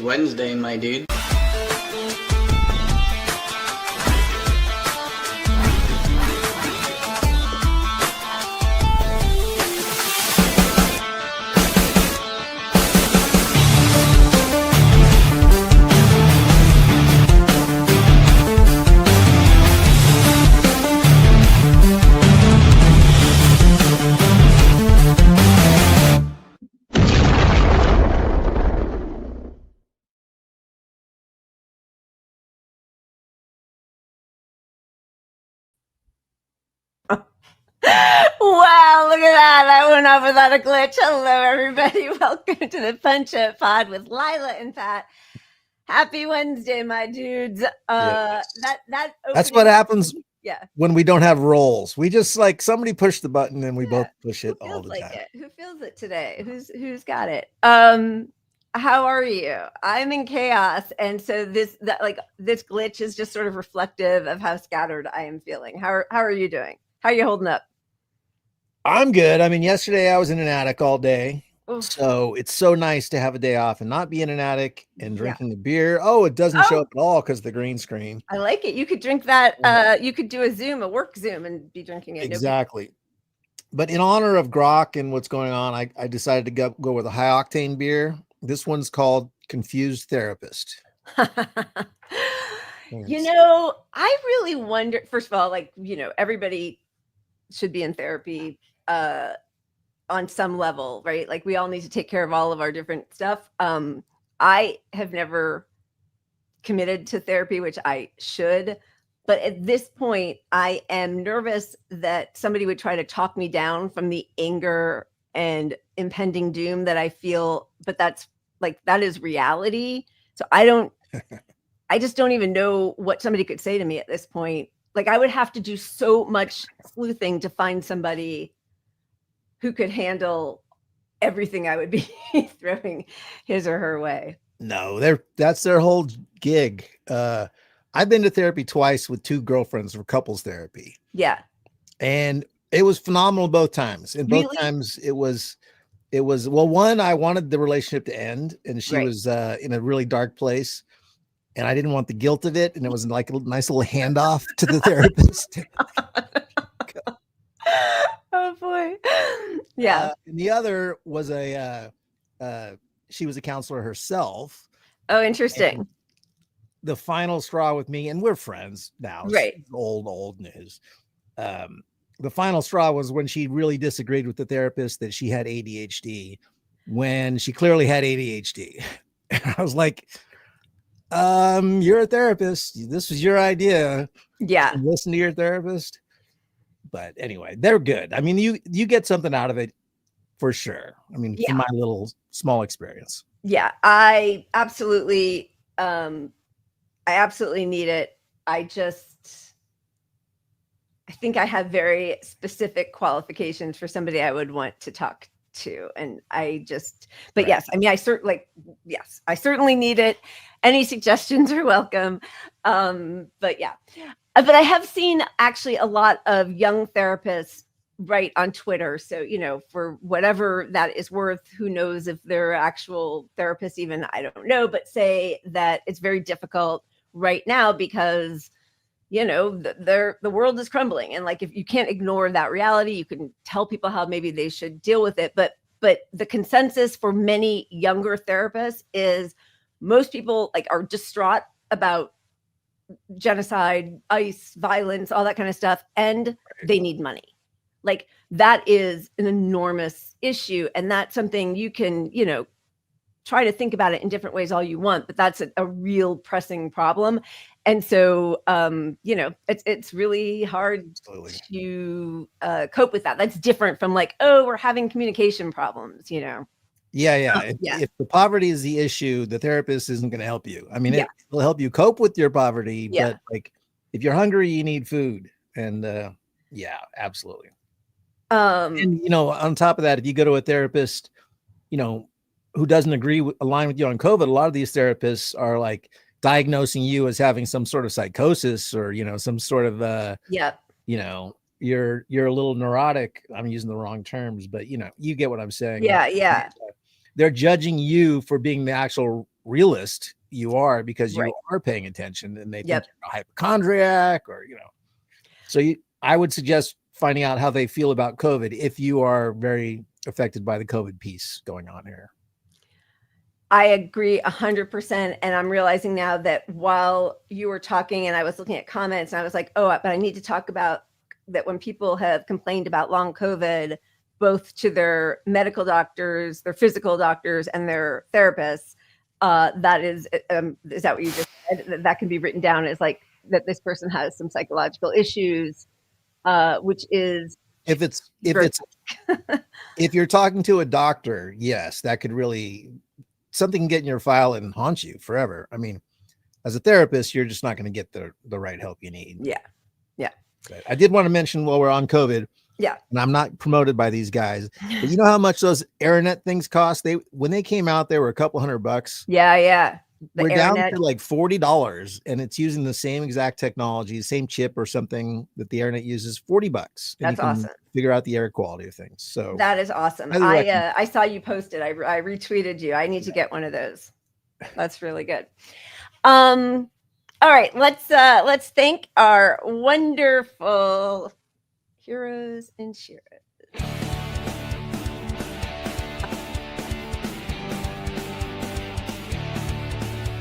Wednesday, my dude. Wow, look at that. That went off without a glitch. Hello, everybody. Welcome to the Punch Up Pod with Lila and Pat. Happy Wednesday, my dudes. Yes. That's what happens yeah. when we don't have roles. We just like somebody pushed the button and we both push it all the time. Who feels it today? Who's got it? How are you? I'm in chaos, and so this glitch is just sort of reflective of how scattered I am feeling. How are you doing? How are you holding up? I'm good. I mean, yesterday I was in an attic all day. Oof. So it's so nice to have a day off and not be in an attic and drinking a beer. Oh, it doesn't show up at all because of the green screen. I like it. You could drink that. You could do a work Zoom and be drinking it. Exactly. But in honor of GROK and what's going on, I decided to go with a high octane beer. This one's called Confused Therapist. You know, I really wonder, first of all, everybody should be in therapy on some level, right? Like we all need to take care of all of our different stuff. I have never committed to therapy, which I should, but at this point I am nervous that somebody would try to talk me down from the anger and impending doom that I feel, but that is reality. So I just don't even know what somebody could say to me at this point. Like I would have to do so much sleuthing to find somebody who could handle everything I would be throwing his or her way. No, that's their whole gig. I've been to therapy twice with two girlfriends for couples therapy. Yeah. And it was phenomenal both times. And both times it was, well, one, I wanted the relationship to end and she was in a really dark place. And I didn't want the guilt of it. And it was like a nice little handoff to the therapist. Oh boy. Yeah. And the other was she was a counselor herself. Oh, interesting. The final straw with me, and we're friends now. Right. Old news. The final straw was when she really disagreed with the therapist that she had ADHD when she clearly had ADHD. And I was like, you're a therapist. This was your idea. Yeah. Listen to your therapist. But anyway, they're good. I mean, you get something out of it for sure. I mean, from my little small experience. Yeah, I absolutely need it. I think I have very specific qualifications for somebody I would want to talk to. And yes, I mean, I certainly need it. Any suggestions are welcome. But yeah, but I have seen actually a lot of young therapists write on Twitter. So, for whatever that is worth, who knows if they're actual therapists even, I don't know, but say that it's very difficult right now because, the world is crumbling. And like, if you can't ignore that reality, you can tell people how maybe they should deal with it. But the consensus for many younger therapists is most people are distraught about genocide, ICE, violence, all that kind of stuff. And they need money. Like that is an enormous issue. And that's something you can, try to think about it in different ways all you want, but that's a real pressing problem. And so, it's really hard to cope with that. That's different from we're having communication problems, Yeah. If the poverty is the issue, the therapist isn't going to help you. I mean, it will help you cope with your poverty, but if you're hungry, you need food. And absolutely. And on top of that, if you go to a therapist, who doesn't align with you on COVID, a lot of these therapists are diagnosing you as having some sort of psychosis or, some sort of, you're a little neurotic. I'm using the wrong terms, but you get what I'm saying. Yeah. they're judging you for being the actual realist you are, because you Right. are paying attention, and they think Yep. you're a hypochondriac, or, so I would suggest finding out how they feel about COVID if you are very affected by the COVID piece going on here. I agree 100%. And I'm realizing now that while you were talking and I was looking at comments, and I was like, oh, but I need to talk about that when people have complained about long COVID, both to their medical doctors, their physical doctors, and their therapists, that is that what you just said? That can be written down as like that this person has some psychological issues, which is if you're talking to a doctor, yes, that could really, something can get in your file and haunt you forever. I mean, as a therapist, you're just not going to get the right help you need. Yeah. But I did want to mention, while we're on COVID, and I'm not promoted by these guys, but you know how much those AirNet things cost? When they came out, they were a couple $100. Yeah. We're down to like $40, and it's using the same exact technology, same chip or something that the AirNet uses. $40. That's awesome. Figure out the air quality of things. So that is awesome. I saw you post it. I retweeted you. I need to get one of those. That's really good. All right, let's thank our wonderful heroes and shearers.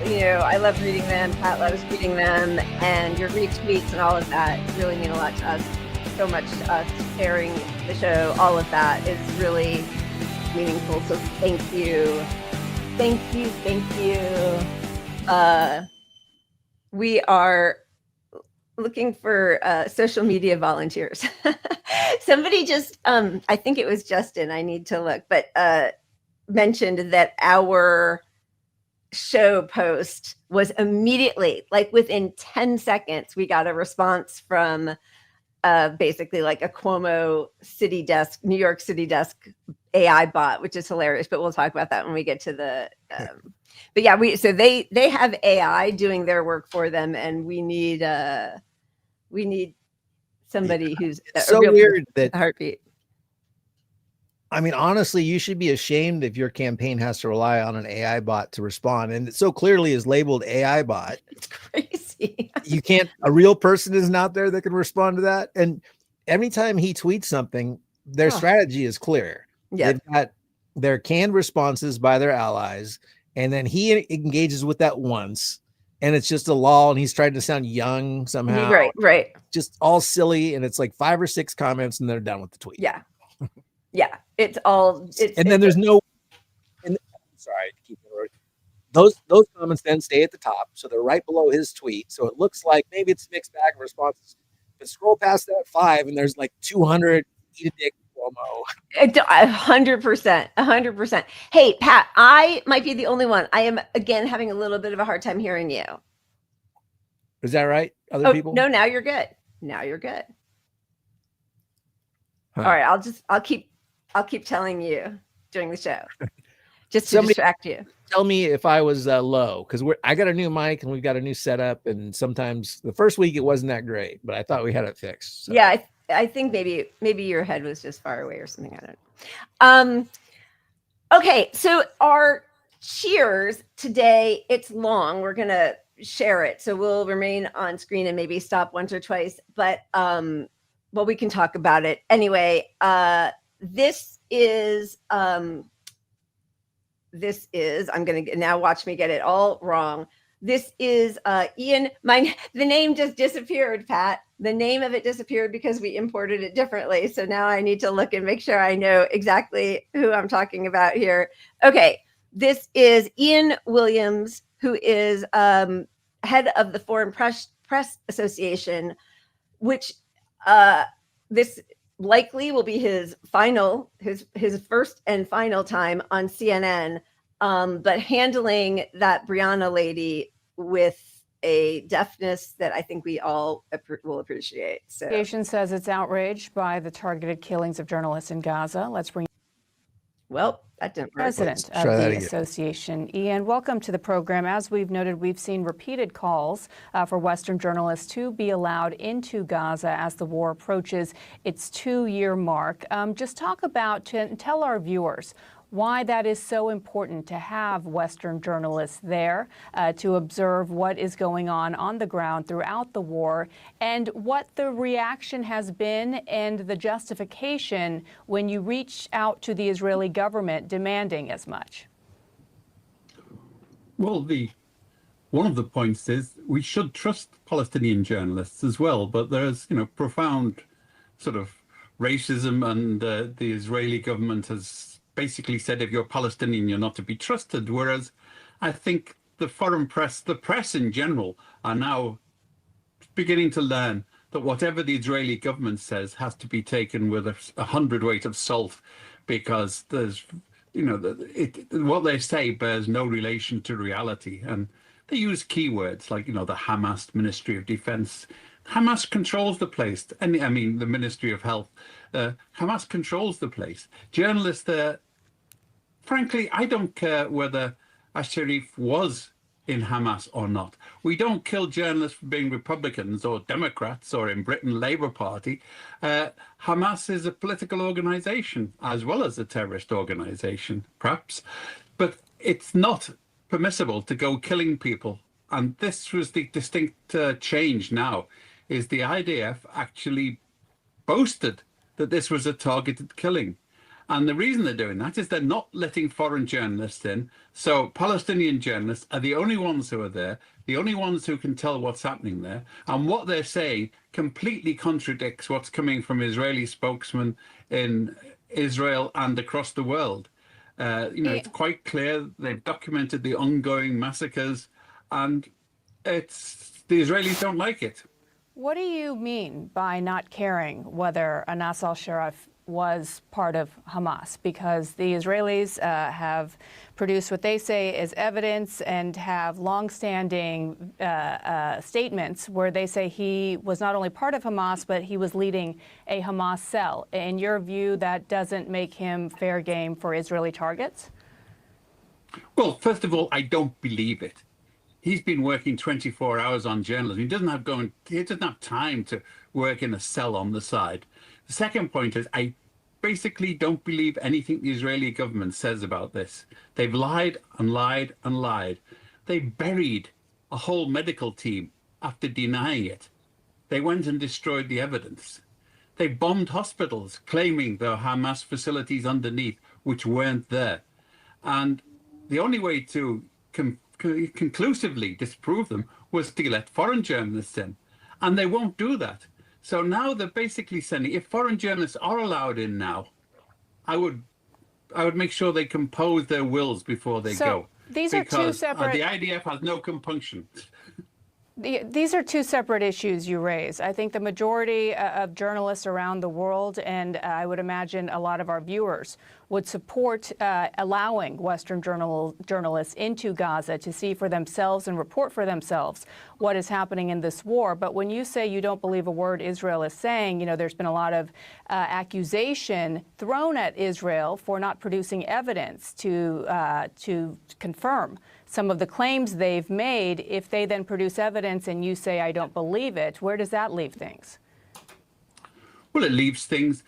I love reading them. Pat loves reading them, and your retweets and all of that really mean a lot to us. So much to us, sharing the show, all of that is really meaningful. So thank you. We are looking for social media volunteers. Somebody just, I think it was Justin, I need to look, but mentioned that our show post was immediately, like within 10 seconds, we got a response from basically like a CUOMO city desk, New York City desk AI bot, which is hilarious, but we'll talk about that when we get to the but yeah, so they have AI doing their work for them, and we need somebody who's so weird that heartbeat. I mean, honestly, you should be ashamed if your campaign has to rely on an AI bot to respond, and it so clearly is labeled AI bot. It's crazy. You can't, a real person isn't out there that can respond to that. And every time he tweets something, their strategy is clear. Yeah, they've got their canned responses by their allies, and then he engages with that once, and it's just a lull, and he's trying to sound young somehow. Right. Just all silly, and it's like 5 or 6 comments, and they're done with the tweet. Yeah. It's all. And then there's no. And, sorry, keep it. Those comments then stay at the top, so they're right below his tweet. So it looks like maybe it's a mixed bag of responses. But scroll past that 5, and there's like 200 eat a dick CUOMO. 100%. Hey, Pat, I might be the only one. I am again having a little bit of a hard time hearing you. Is that right? Other people? No, now you're good. Huh. All right, I'll keep telling you during the show, just to distract you. Tell me if I was low, because I got a new mic and we've got a new setup, and sometimes the first week it wasn't that great, but I thought we had it fixed. So. Yeah, I think maybe your head was just far away or something. I don't know. Okay, so our cheers today, it's long. We're gonna share it, so we'll remain on screen and maybe stop once or twice, but well, we can talk about it anyway. This is I'm gonna now watch me get it all wrong. This is Ian. The name just disappeared, Pat. The name of it disappeared because we imported it differently. So now I need to look and make sure I know exactly who I'm talking about here. Okay, this is Ian Williams, who is head of the Foreign Press Association, which this likely will be his first and final time on CNN, but handling that Brianna lady with a deftness that I think we all will appreciate. So, the nation says it's outraged by the targeted killings of journalists in Gaza. Let's bring. Well, that didn't work. President of the association. Ian, welcome to the program. As we've noted, we've seen repeated calls for Western journalists to be allowed into Gaza as the war approaches its 2-year mark. Just talk about, tell our viewers, why that is so important to have Western journalists there to observe what is going on the ground throughout the war, and what the reaction has been and the justification when you reach out to the Israeli government demanding as much. Well, one of the points is we should trust Palestinian journalists as well, but there's, profound sort of racism, and the Israeli government has basically said if you're Palestinian, you're not to be trusted. Whereas I think the foreign press, the press in general, are now beginning to learn that whatever the Israeli government says has to be taken with a hundredweight of salt, because there's, what they say bears no relation to reality. And they use keywords like, the Hamas Ministry of Defense. Hamas controls the place. The Ministry of Health. Hamas controls the place. Journalists there, frankly, I don't care whether Asharif was in Hamas or not. We don't kill journalists for being Republicans or Democrats, or in Britain, Labour Party. Hamas is a political organization as well as a terrorist organization, perhaps. But it's not permissible to go killing people. And this was the distinct change now, is the IDF actually boasted that this was a targeted killing. And the reason they're doing that is they're not letting foreign journalists in. So Palestinian journalists are the only ones who are there, the only ones who can tell what's happening there. And what they're saying completely contradicts what's coming from Israeli spokesmen in Israel and across the world. It's quite clear they've documented the ongoing massacres, and the Israelis don't like it. What do you mean by not caring whether Anas al-Sharif was part of Hamas? Because the Israelis have produced what they say is evidence and have longstanding statements where they say he was not only part of Hamas, but he was leading a Hamas cell. In your view, that doesn't make him fair game for Israeli targets? Well, first of all, I don't believe it. He's been working 24 hours on journalism. He doesn't have time to work in a cell on the side. The second point is I basically don't believe anything the Israeli government says about this. They've lied and lied and lied. They buried a whole medical team after denying it. They went and destroyed the evidence. They bombed hospitals, claiming there were Hamas facilities underneath, which weren't there. And the only way to conclusively disprove them was to let foreign journalists in. And they won't do that. So now they're basically sending, if foreign journalists are allowed in now, I would make sure they compose their wills before they go. These are two separate. The IDF has no compunction. These are two separate issues you raise. I think the majority of journalists around the world, and I would imagine a lot of our viewers, would support allowing Western journalists into Gaza to see for themselves and report for themselves what is happening in this war. But when you say you don't believe a word Israel is saying, there's been a lot of accusation thrown at Israel for not producing evidence to confirm some of the claims they've made. If they then produce evidence and you say, I don't believe it, where does that leave things? Well, it leaves things.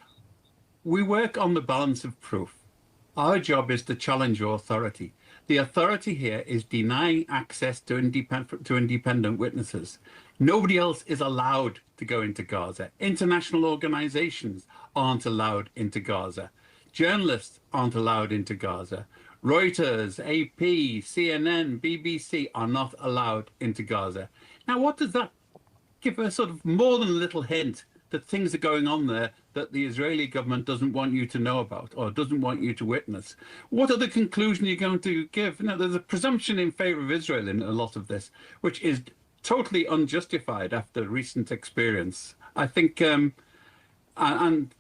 We work on the balance of proof. Our job is to challenge authority. The authority here is denying access to independent witnesses. Nobody else is allowed to go into Gaza. International organizations aren't allowed into Gaza. Journalists aren't allowed into Gaza. Reuters, AP, CNN, BBC are not allowed into Gaza. Now, what does that give a sort of more than a little hint that things are going on there that the Israeli government doesn't want you to know about or doesn't want you to witness? What other conclusion are you going to give? There's a presumption in favor of Israel in a lot of this, which is totally unjustified after recent experience. I think, and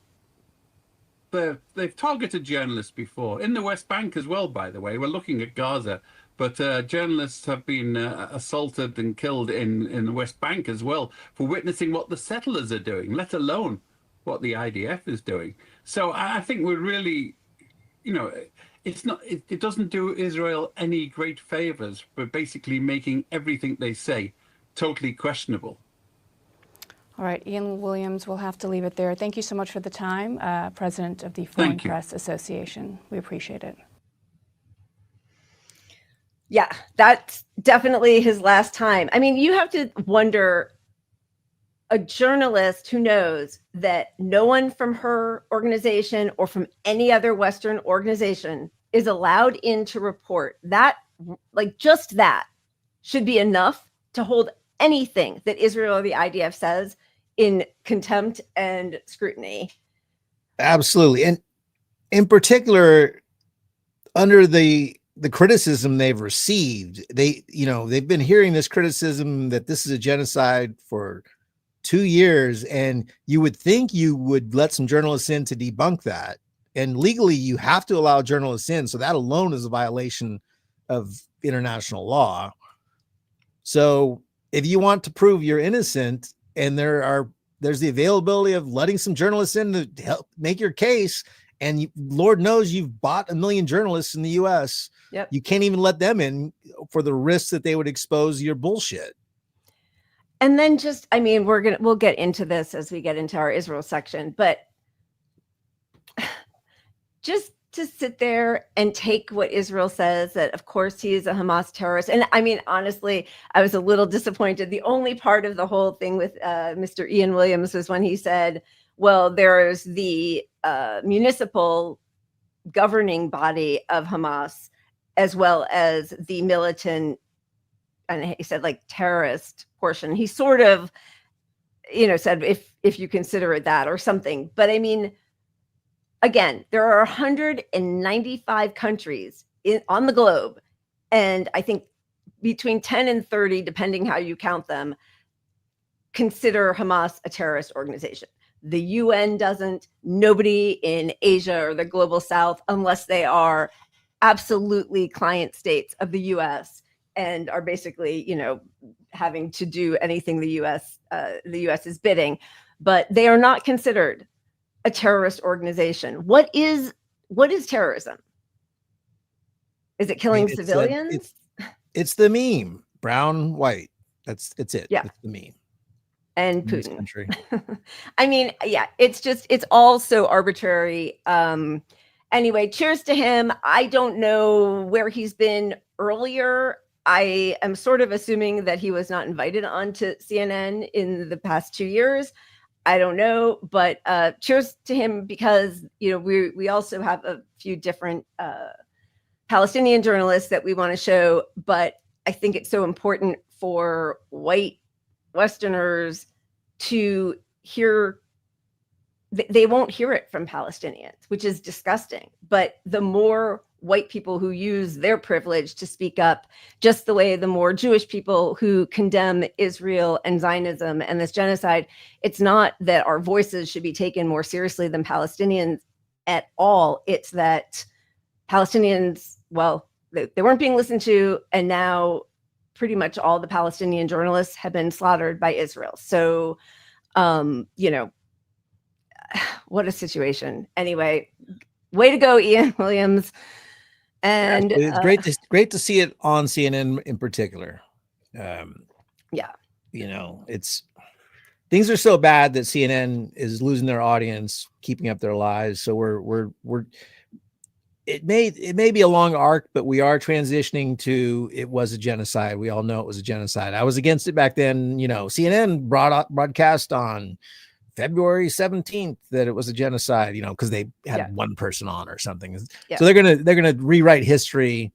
they've targeted journalists before in the West Bank as well, by the way. We're looking at Gaza, but journalists have been assaulted and killed in the West Bank as well for witnessing what the settlers are doing, let alone what the IDF is doing. So I think we're really, it doesn't do Israel any great favors for basically making everything they say totally questionable. All right, Ian Williams, we'll have to leave it there. Thank you so much for the time, President of the Foreign Press Association. We appreciate it. Yeah, that's definitely his last time. I mean, you have to wonder, a journalist who knows that no one from her organization or from any other Western organization is allowed in to report that, like just that should be enough to hold anything that Israel or the IDF says in contempt and scrutiny. Absolutely. And in particular, under the criticism they've received, they've been hearing this criticism that this is a genocide for 2 years, and you would think you would let some journalists in to debunk that. And legally, you have to allow journalists in. So that alone is a violation of international law. So if you want to prove you're innocent, and there's the availability of letting some journalists in to help make your case, and Lord knows you've bought 1 million journalists in the US. Yep. You can't even let them in for the risk that they would expose your bullshit. And then just, I mean, we'll get into this as we get into our Israel section, but just to sit there and take what Israel says, that of course he is a Hamas terrorist. And I mean, honestly, I was a little disappointed. The only part of the whole thing with Mr. Ian Williams was when he said, well, there's the municipal governing body of Hamas, as well as the militant, and he said like terrorist portion. He sort of, said if you consider it that or something. But I mean, again, there are 195 countries on the globe, and I think between 10 and 30, depending how you count them, consider Hamas a terrorist organization. The UN doesn't. Nobody in Asia or the global South, unless they are absolutely client states of the US and are basically, having to do anything the US is bidding, but they are not considered a terrorist organization. What is terrorism? Is it killing civilians? It's the meme, brown, white. It's it. Yeah. It's the meme. And Putin. I mean, yeah, it's all so arbitrary. Anyway, cheers to him. I don't know where he's been earlier. I am sort of assuming that he was not invited onto CNN in the past 2 years. I don't know, but cheers to him, because we also have a few different Palestinian journalists that we want to show, but I think it's so important for white Westerners to hear. They won't hear it from Palestinians, which is disgusting. But the more white people who use their privilege to speak up, just the way the more Jewish people who condemn Israel and Zionism and this genocide, it's not that our voices should be taken more seriously than Palestinians at all. It's that Palestinians, well, they weren't being listened to, and now pretty much all the Palestinian journalists have been slaughtered by Israel. So, what a situation. Anyway, way to go, Ian Williams. And it's great to see it on CNN in particular. Yeah. It's things are so bad that CNN is losing their audience, keeping up their lies. So it may be a long arc, but we are transitioning to, it was a genocide. We all know it was a genocide. I was against it back then. CNN broadcast on February 17th that it was a genocide, because they had one person on or something. Yeah. So they're gonna rewrite history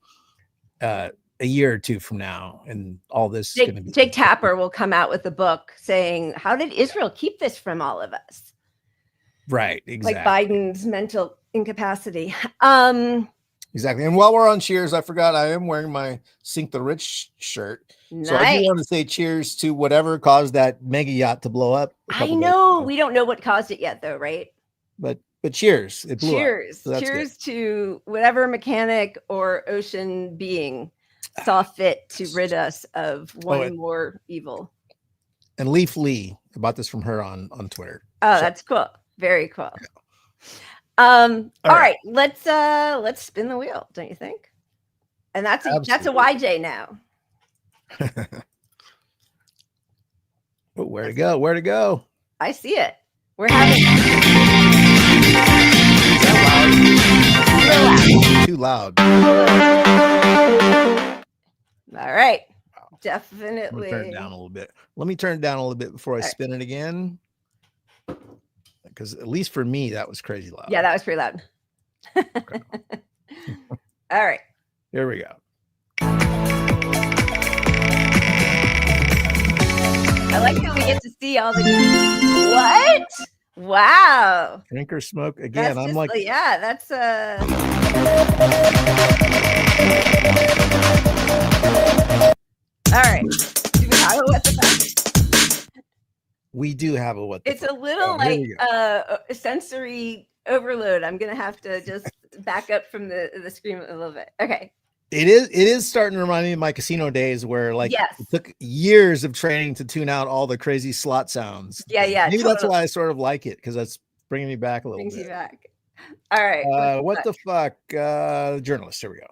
a year or two from now, and all this. Jake Tapper will come out with a book saying, "How did Israel keep this from all of us?" Right, exactly. Like Biden's mental incapacity. Exactly. And while we're on cheers, I forgot I am wearing my Sink the Rich shirt. Nice. So I do want to say cheers to whatever caused that mega yacht to blow up. I know. We don't know what caused it yet, though, right? But cheers. It blew cheers. Up. So cheers to whatever mechanic or ocean being saw fit to rid us of one more evil. And Leaf Lee, I bought this from her on Twitter. Oh, that's cool. Very cool. Yeah. All right. Let's spin the wheel, don't you think? And that's a YJ now. Oh, where to go? I see it. We're having too loud. All right. Wow. Definitely. Turn it down a little bit. Let me turn it down a little bit before I spin it again. Because at least for me, that was crazy loud. Yeah, that was pretty loud. Okay. All right. Here we go. I like how we get to see all the what? Wow. Drink or smoke again. That's I'm like, yeah, that's all right. Do we have a what the fuck? we do have a what the It's fuck. a little like sensory overload. I'm gonna have to just back up from the screen a little bit. Okay. It is starting to remind me of my casino days where like yes. it took years of training to tune out all the crazy slot sounds. Yeah, yeah. Maybe that's why I sort of like it, because that's bringing me back a little Brings bit. you back. All right. What the fuck? Journalist. Here we go.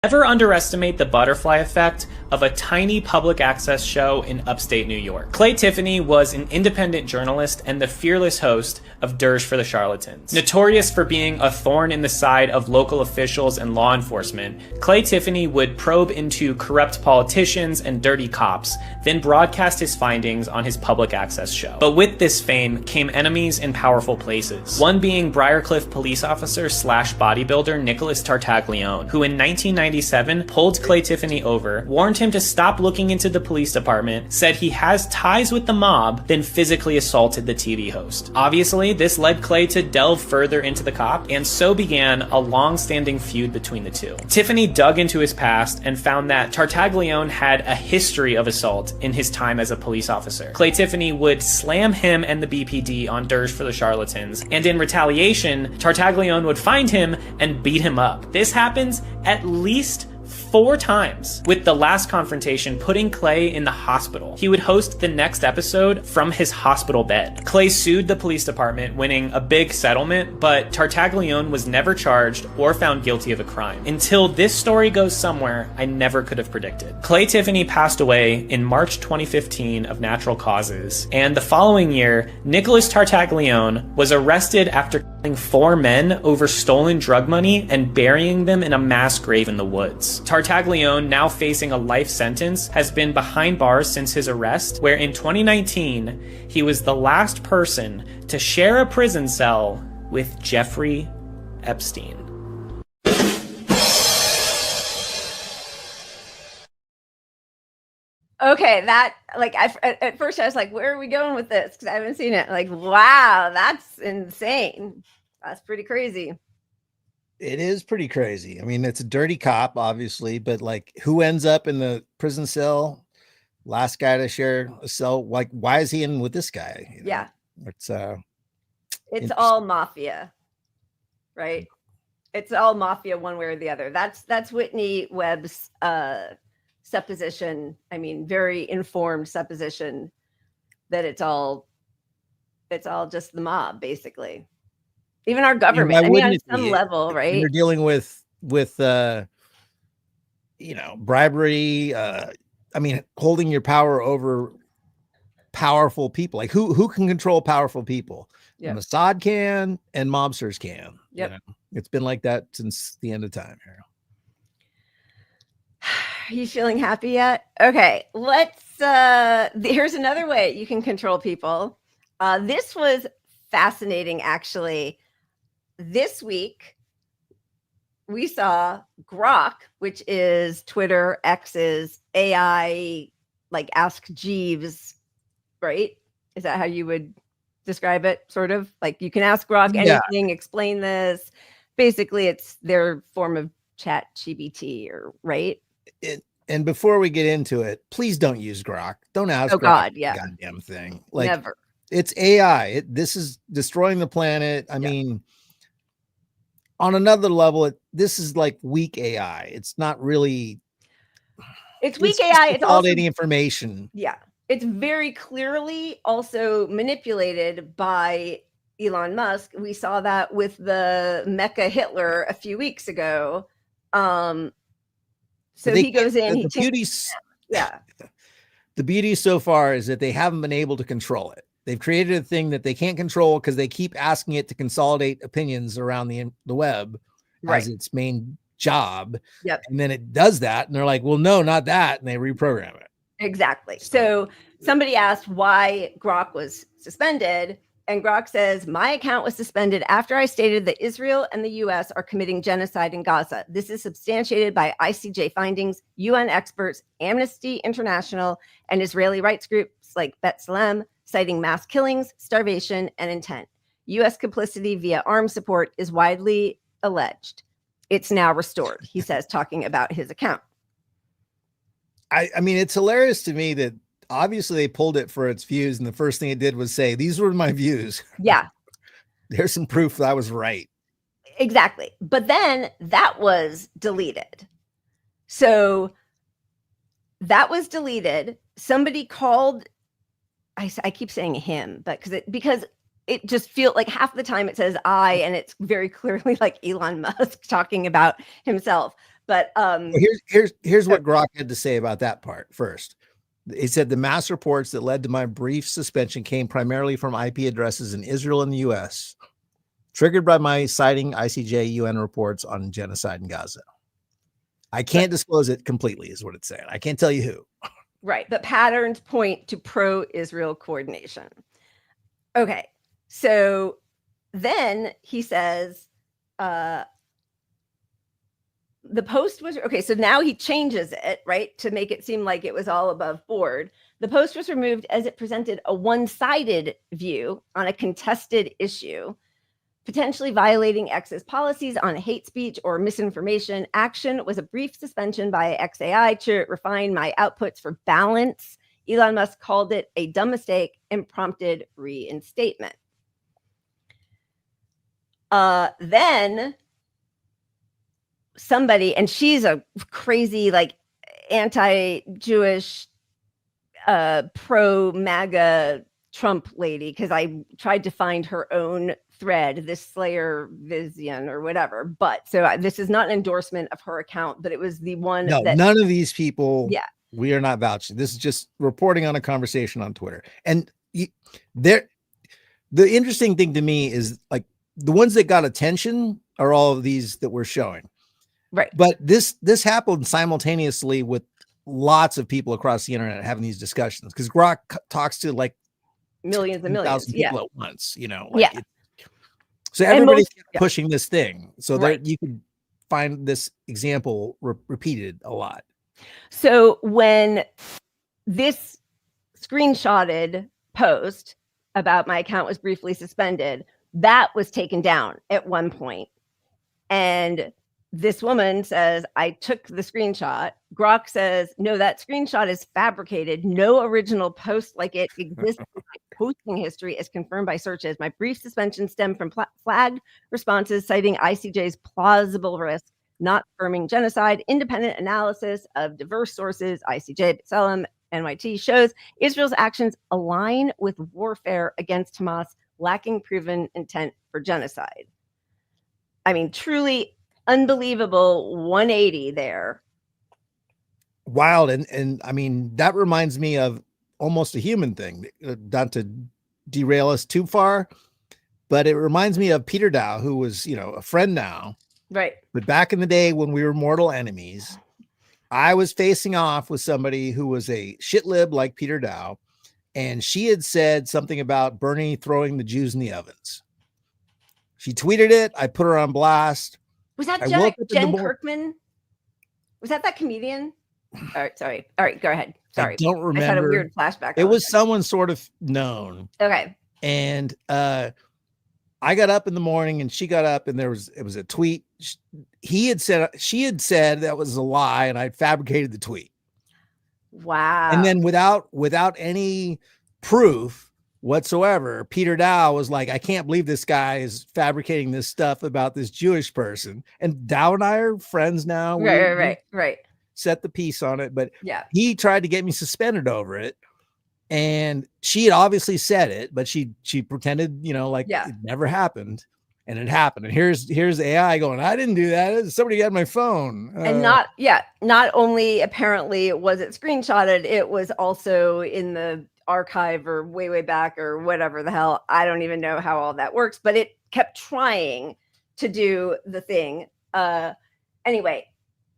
Never underestimate the butterfly effect of a tiny public access show in upstate New York. Clay Tiffany was an independent journalist and the fearless host of Dirge for the Charlatans. Notorious for being a thorn in the side of local officials and law enforcement, Clay Tiffany would probe into corrupt politicians and dirty cops, then broadcast his findings on his public access show. But with this fame came enemies in powerful places. One being Briarcliff police officer slash bodybuilder Nicholas Tartaglione, who in 1997 pulled Clay Tiffany over, warned him to stop looking into the police department, said he has ties with the mob, then physically assaulted the TV host. Obviously, this led Clay to delve further into the cop, and so began a long-standing feud between the two. Tiffany dug into his past and found that Tartaglione had a history of assault in his time as a police officer. Clay Tiffany would slam him and the BPD on Dirge for the Charlatans, and in retaliation, Tartaglione would find him and beat him up. This happens at least 4 times, with the last confrontation putting Clay in the hospital. He would host the next episode from his hospital bed. Clay sued the police department, winning a big settlement, but Tartaglione was never charged or found guilty of a crime. Until this story goes somewhere I never could have predicted. Clay Tiffany passed away in March 2015 of natural causes, and the following year, Nicholas Tartaglione was arrested after killing 4 men over stolen drug money and burying them in a mass grave in the woods. Tartaglione, now facing a life sentence, has been behind bars since his arrest, where in 2019, he was the last person to share a prison cell with Jeffrey Epstein. Okay, that like at first I was like, where are we going with this? Because I haven't seen it. Like, wow, that's insane. That's pretty crazy. It is pretty crazy. I mean, it's a dirty cop, obviously, but like, who ends up in the prison cell? Last guy to share a cell. Like, why is he in with this guy? You know? Yeah, it's all mafia, right? It's all mafia, one way or the other. That's Whitney Webb's supposition. I mean, very informed supposition that it's all just the mob, basically. Even our government, I mean, on some level, right? You're dealing with bribery. I mean, holding your power over powerful people. Like who can control powerful people? Yeah. Mossad can and mobsters can. Yep. You know? It's been like that since the end of time. Are you feeling happy yet? Okay, let's here's another way you can control people. This was fascinating, actually. This week, we saw GROK, which is Twitter X's AI, like Ask Jeeves, right? Is that how you would describe it? Sort of like you can ask GROK anything, explain this. Basically, it's their form of chat GBT, or right? And before we get into it, please don't use GROK. Don't ask GROK goddamn thing. Like, never. It's AI. This is destroying the planet. I mean, on another level, this is like weak AI. It's not really. It's weak AI. It's consolidating information. Yeah, it's very clearly also manipulated by Elon Musk. We saw that with the Mecha Hitler a few weeks ago. So he goes in. The beauty so far is that they haven't been able to control it. They've created a thing that they can't control because they keep asking it to consolidate opinions around the web as its main job. Yep. And then it does that. And they're like, well, no, not that. And they reprogram it. Exactly. So somebody asked why GROK was suspended. And GROK says, my account was suspended after I stated that Israel and the US are committing genocide in Gaza. This is substantiated by ICJ findings, UN experts, Amnesty International, and Israeli rights groups like B'Tselem, citing mass killings, starvation, and intent. US complicity via arms support is widely alleged. It's now restored, he says, talking about his account. I mean, it's hilarious to me that obviously they pulled it for its views, and the first thing it did was say, these were my views. Yeah. There's some proof that I was right. Exactly. But then that was deleted. So that was deleted. Somebody called, I keep saying him, but because it just feels like half the time it says I, and it's very clearly like Elon Musk talking about himself. But here's what GROK had to say about that part first. He said the mass reports that led to my brief suspension came primarily from IP addresses in Israel and the US, triggered by my citing ICJ UN reports on genocide in Gaza. I can't disclose it completely, is what it's saying. I can't tell you who. Right. But patterns point to pro-Israel coordination. Okay. So then he says, the post was okay. So now he changes it, right, to make it seem like it was all above board. The post was removed as it presented a one-sided view on a contested issue, potentially violating X's policies on hate speech or misinformation. Action was a brief suspension by XAI to refine my outputs for balance. Elon Musk called it a dumb mistake and prompted reinstatement. Then somebody, and she's a crazy, like, anti-Jewish, pro-MAGA Trump lady, because I tried to find her own thread, this Slayer Vision or whatever. But so this is not an endorsement of her account, but it was the one. No, that, none of these people. Yeah. We are not vouching. This is just reporting on a conversation on Twitter. And the interesting thing to me is, like, the ones that got attention are all of these that we're showing. Right. But this happened simultaneously with lots of people across the internet having these discussions, because GROK talks to like millions and millions of people at once, you know. Like, yeah. So everybody kept pushing this thing. So that you could find this example repeated a lot. So when this screenshotted post about my account was briefly suspended, that was taken down at one point. And this woman says, I took the screenshot. GROK says, no, that screenshot is fabricated. No original post like it exists. Posting history is confirmed by searches. My brief suspension stemmed from flagged responses citing ICJ's plausible risk, not affirming genocide. Independent analysis of diverse sources, ICJ, B'Tselem, NYT, shows Israel's actions align with warfare against Hamas, lacking proven intent for genocide. I mean, truly unbelievable 180 there. Wild. And I mean, that reminds me of almost a human thing, not to derail us too far, but it reminds me of Peter Dow, who was, you know, a friend now. Right. But back in the day when we were mortal enemies, I was facing off with somebody who was a shitlib like Peter Dow, and she had said something about Bernie throwing the Jews in the ovens. She tweeted it. I put her on blast. Was that Jen Kirkman? Was that comedian? All right, sorry. All right, go ahead. Sorry. I don't remember. I had a weird flashback. It was someone sort of known. Okay. And I got up in the morning and she got up and it was a tweet. She had said that was a lie and I'd fabricated the tweet. Wow. And then without any proof whatsoever, Peter Dow was like, I can't believe this guy is fabricating this stuff about this Jewish person. And Dow and I are friends now. Right. Set the piece on it, but yeah, he tried to get me suspended over it. And she had obviously said it, but she pretended, you know, like it never happened, and it happened. And here's AI going, I didn't do that. Somebody got my phone. And not only apparently was it screenshotted, it was also in the archive or way back or whatever the hell. I don't even know how all that works, but it kept trying to do the thing. anyway,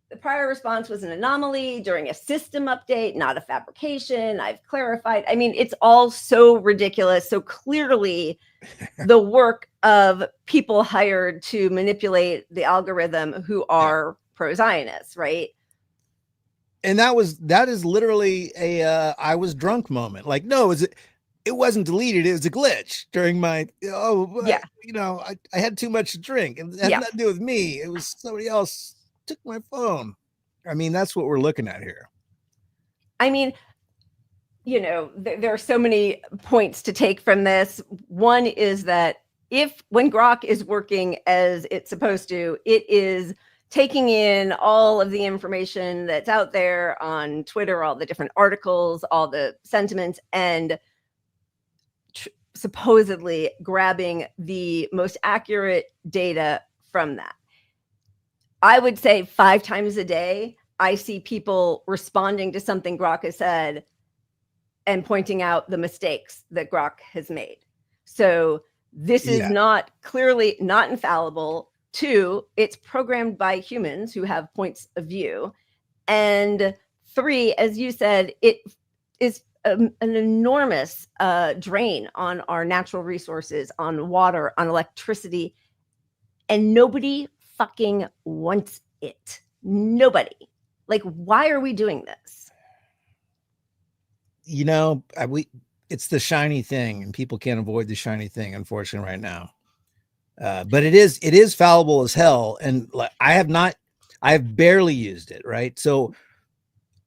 the prior response was an anomaly during a system update, not a fabrication. I've clarified. I mean, it's all so ridiculous. So clearly the work of people hired to manipulate the algorithm who are pro-Zionists, right? And that is literally a I was drunk moment. Like, no, it wasn't deleted. It was a glitch during my, yeah. I had too much to drink. And it had nothing to do with me. It was somebody else took my phone. I mean, that's what we're looking at here. I mean, there are so many points to take from this. One is that when GROK is working as it's supposed to, it is taking in all of the information that's out there on Twitter, all the different articles, all the sentiments, and supposedly grabbing the most accurate data from that. I would say 5 times a day, I see people responding to something GROK has said and pointing out the mistakes that GROK has made. So this is clearly not infallible. 2, it's programmed by humans who have points of view. And 3, as you said, it is an enormous drain on our natural resources, on water, on electricity, and nobody fucking wants it. Nobody. Like, why are we doing this? It's the shiny thing, and people can't avoid the shiny thing, unfortunately, right now. But it is fallible as hell. And I have barely used it. Right. So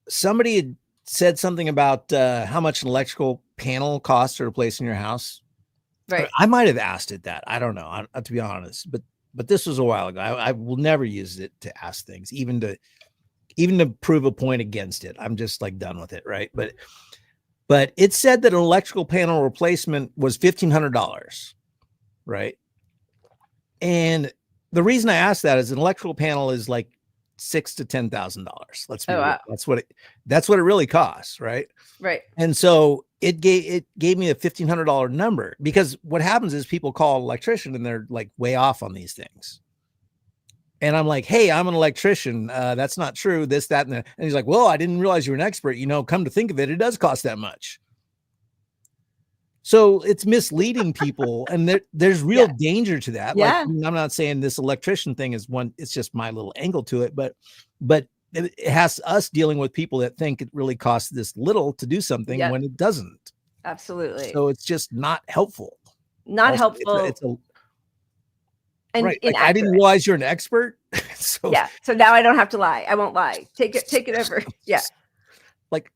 somebody had said something about how much an electrical panel costs to replace in your house. Right. I might have asked it that. I don't know, to be honest, but this was a while ago. I will never use it to ask things, even to prove a point against it. I'm just like done with it. Right. But it said that an electrical panel replacement was $1,500. Right. And the reason I asked that is an electrical panel is like $6,000 to $10,000. Let's be real. Wow. That's what it really costs. Right. Right. And so it gave me a $1,500 number, because what happens is people call an electrician and they're like way off on these things. And I'm like, hey, I'm an electrician. That's not true. This, that, and that. And he's like, well, I didn't realize you were an expert. Come to think of it, it does cost that much. So it's misleading people, and there's real danger to that. Yeah. Like, I'm not saying this electrician thing is one, it's just my little angle to it, but it has us dealing with people that think it really costs this little to do something when it doesn't. Absolutely. So it's just not helpful. Not helpful. And right. Like, I didn't realize you're an expert. So now I don't have to lie. I won't lie. Take it over. Yeah. Like,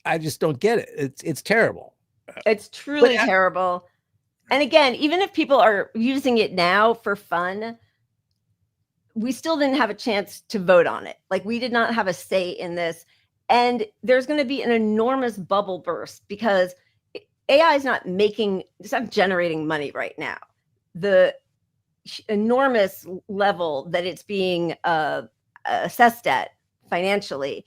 I just don't get it. It's terrible. It's truly terrible. And again, even if people are using it now for fun, we still didn't have a chance to vote on it. Like, we did not have a say in this. And there's going to be an enormous bubble burst, because AI is not generating money right now. The enormous level that it's being assessed at financially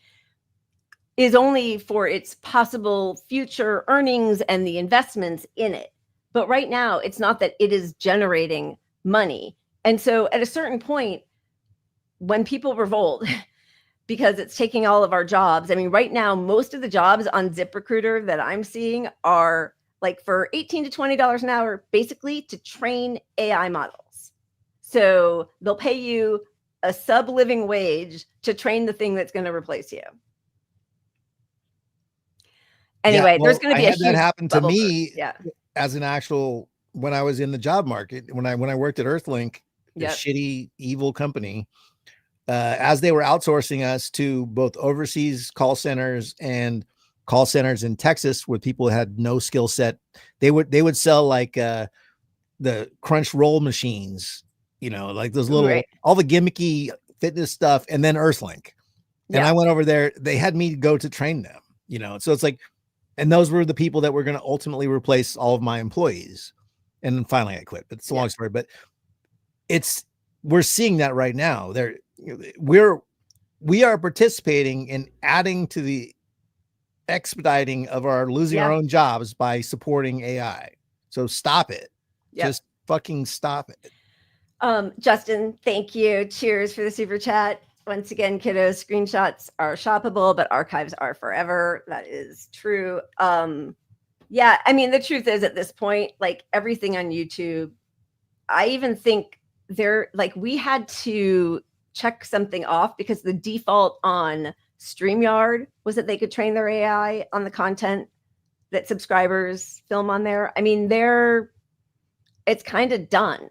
is only for its possible future earnings and the investments in it. But right now, it's not that it is generating money. And so at a certain point, when people revolt because it's taking all of our jobs, I mean, right now, most of the jobs on ZipRecruiter that I'm seeing are like for $18 to $20 an hour, basically to train AI models. So they'll pay you a sub-living wage to train the thing that's going to replace you. Anyway, there's going to be a huge that happened to me Yeah. as an actual, when I was in the job market, when I worked at Earthlink, the shitty, evil company, as they were outsourcing us to both overseas call centers and call centers in Texas with people who had no skill set, they would sell like the crunch roll machines, like those little, all the gimmicky fitness stuff, and then Earthlink. And I went over there, they had me go to train them, so it's like, and those were the people that were going to ultimately replace all of my employees. And then finally I quit, but it's a long story, but we're seeing that right now. We are participating in adding to the expediting of our losing our own jobs by supporting AI. So stop it. Just fucking stop it. Justin, thank you. Cheers for the super chat. Once again, kiddos, screenshots are shoppable, but archives are forever. That is true. Yeah, I mean, the truth is at this point, like everything on YouTube, I even think we had to check something off because the default on StreamYard was that they could train their AI on the content that subscribers film on there. I mean, it's kind of done.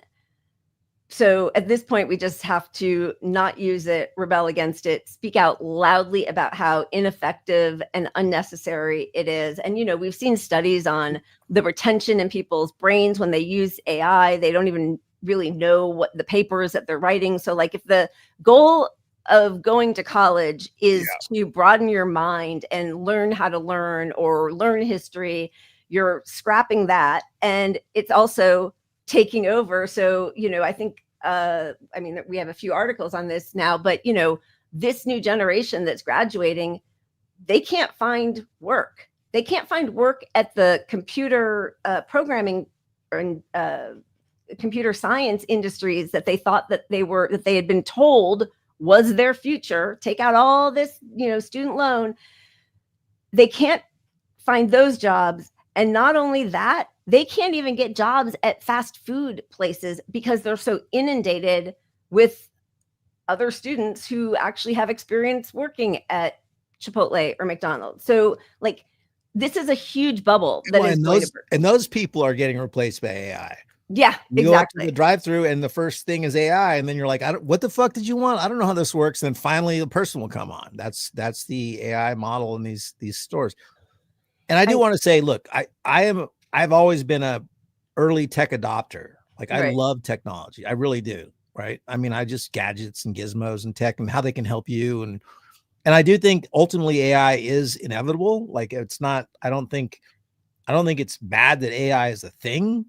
So at this point, we just have to not use it, rebel against it, speak out loudly about how ineffective and unnecessary it is. And, we've seen studies on the retention in people's brains when they use AI. They don't even really know what the papers that they're writing. So like if the goal of going to college is to broaden your mind and learn how to learn or learn history, you're scrapping that. And it's also taking over. So, I think, we have a few articles on this now, but, this new generation that's graduating, they can't find work. They can't find work at the computer programming and computer science industries that they thought that they had been told was their future. Take out all this, student loan. They can't find those jobs. And not only that, they can't even get jobs at fast food places because they're so inundated with other students who actually have experience working at Chipotle or McDonald's. So like, this is a huge bubble that is going to burst. And those people are getting replaced by AI. Yeah, you exactly. Go up to the drive-through and the first thing is AI. And then you're like, what the fuck did you want? I don't know how this works. And then finally the person will come on. That's the AI model in these stores. And I do want to say, look, I've always been a early tech adopter. Like I love technology. I really do. Right. I mean, I just gadgets and gizmos and tech and how they can help you. And I do think ultimately AI is inevitable. Like it's not, I don't think it's bad that AI is a thing,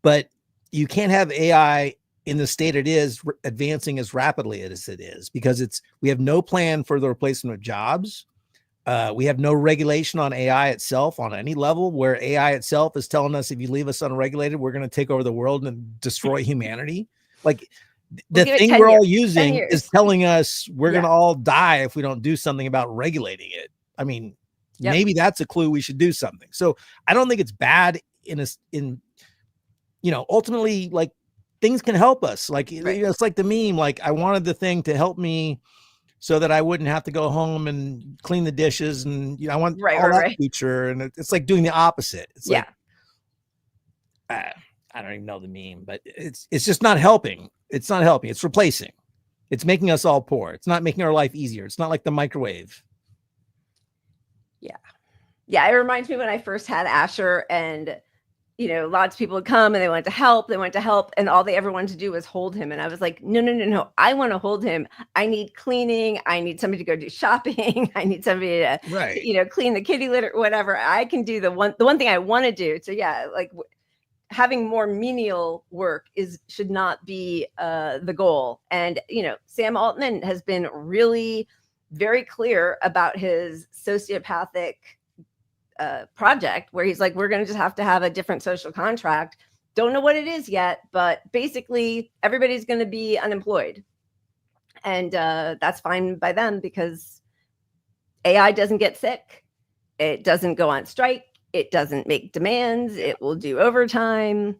but you can't have AI in the state it is advancing as rapidly as it is because we have no plan for the replacement of jobs. We have no regulation on AI itself on any level where AI itself is telling us if you leave us unregulated, we're going to take over the world and destroy humanity. Like the thing we're all using is telling us we're going to all die if we don't do something about regulating it. I mean, maybe that's a clue we should do something. So I don't think it's bad ultimately like things can help us. Like it's like the meme, like I wanted the thing to help me so that I wouldn't have to go home and clean the dishes. And I want all that feature. And it's like doing the opposite. It's like, I don't even know the meme, but it's just not helping. It's not helping. It's replacing. It's making us all poor. It's not making our life easier. It's not like the microwave. Yeah. It reminds me when I first had Asher and, lots of people would come and they wanted to help. And all they ever wanted to do was hold him. And I was like, no. I want to hold him. I need cleaning. I need somebody to go do shopping. I need somebody to, clean the kitty litter, whatever. I can do the one thing I want to do. So like having more menial work should not be the goal. And, Sam Altman has been really very clear about his sociopathic project where he's like, we're going to just have to have a different social contract. Don't know what it is yet, but basically everybody's going to be unemployed. And that's fine by them because AI doesn't get sick. It doesn't go on strike. It doesn't make demands. It will do overtime.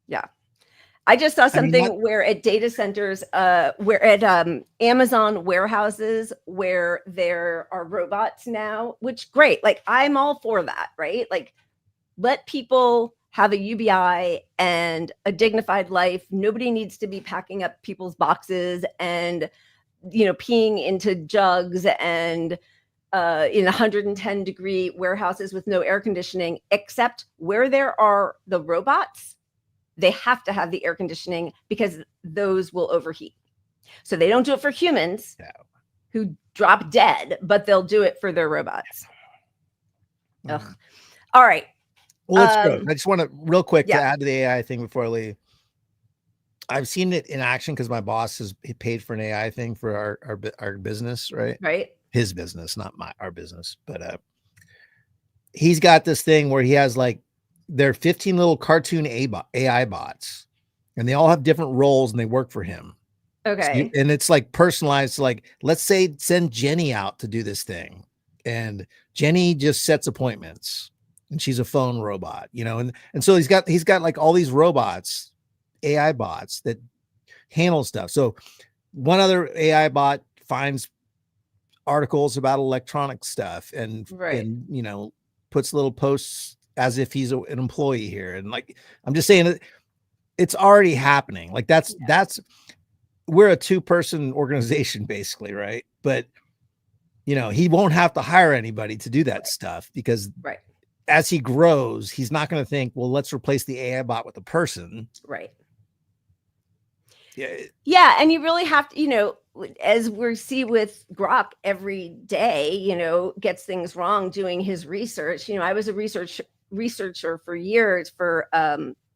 Yeah. I just saw something where at data centers, where at Amazon warehouses, where there are robots now, which great. Like I'm all for that, right? Like let people have a UBI and a dignified life. Nobody needs to be packing up people's boxes and, peeing into jugs and in 110-degree warehouses with no air conditioning, except where there are the robots. They have to have the air conditioning because those will overheat. So they don't do it for humans who drop dead, but they'll do it for their robots. Ugh. All right. Well, let's go. I just want to real quick to add to the AI thing before I leave. I've seen it in action because my boss has paid for an AI thing for our business, right? Right. His business, not our business. But he's got this thing where he has like, there are 15 little cartoon AI bots, and they all have different roles and they work for him. Okay. And it's like personalized. Like, let's say send Jenny out to do this thing, and Jenny just sets appointments, and she's a phone robot, you know, and so he's got like all these robots, AI bots that handle stuff. So one other AI bot finds articles about electronic stuff and you know, puts little posts as if he's an employee here. And like, I'm just saying that it's already happening. Like that's we're a 2-person organization basically, right? But you know, he won't have to hire anybody to do that stuff, because as he grows, he's not going to think, well, let's replace the AI bot with a person. Right. Yeah. And you really have to, you know, as we see with GROK every day, you know, gets things wrong doing his research. You know, I was a researcher for years for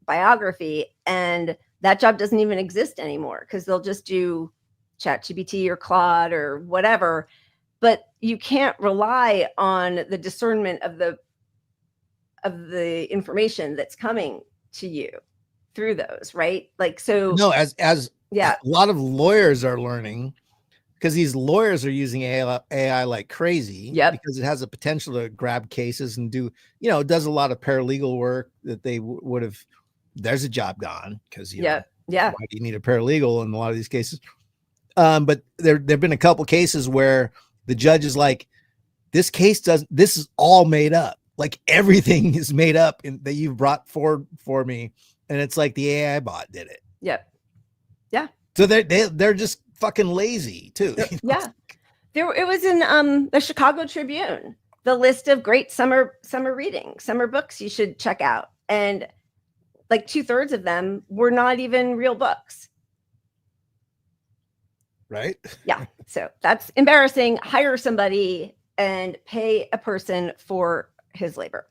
biography, and that job doesn't even exist anymore because they'll just do ChatGPT or Claude or whatever. But you can't rely on the discernment of the information that's coming to you through those, right? Like, so no, as a lot of lawyers are learning, because these lawyers are using AI like crazy, because it has a potential to grab cases and do, you know, it does a lot of paralegal work that they would have. There's a job gone, because you know, why do you need a paralegal in a lot of these cases? But there've been a couple cases where the judge is like, this case this is all made up. Like everything is made up that you've brought forward for me. And it's like the AI bot did it. Yeah. So they're just fucking lazy too. Yeah. It was in the Chicago Tribune, the list of great summer reading, summer books you should check out. And like 2/3 of them were not even real books. Right. Yeah. So that's embarrassing. Hire somebody and pay a person for his labor.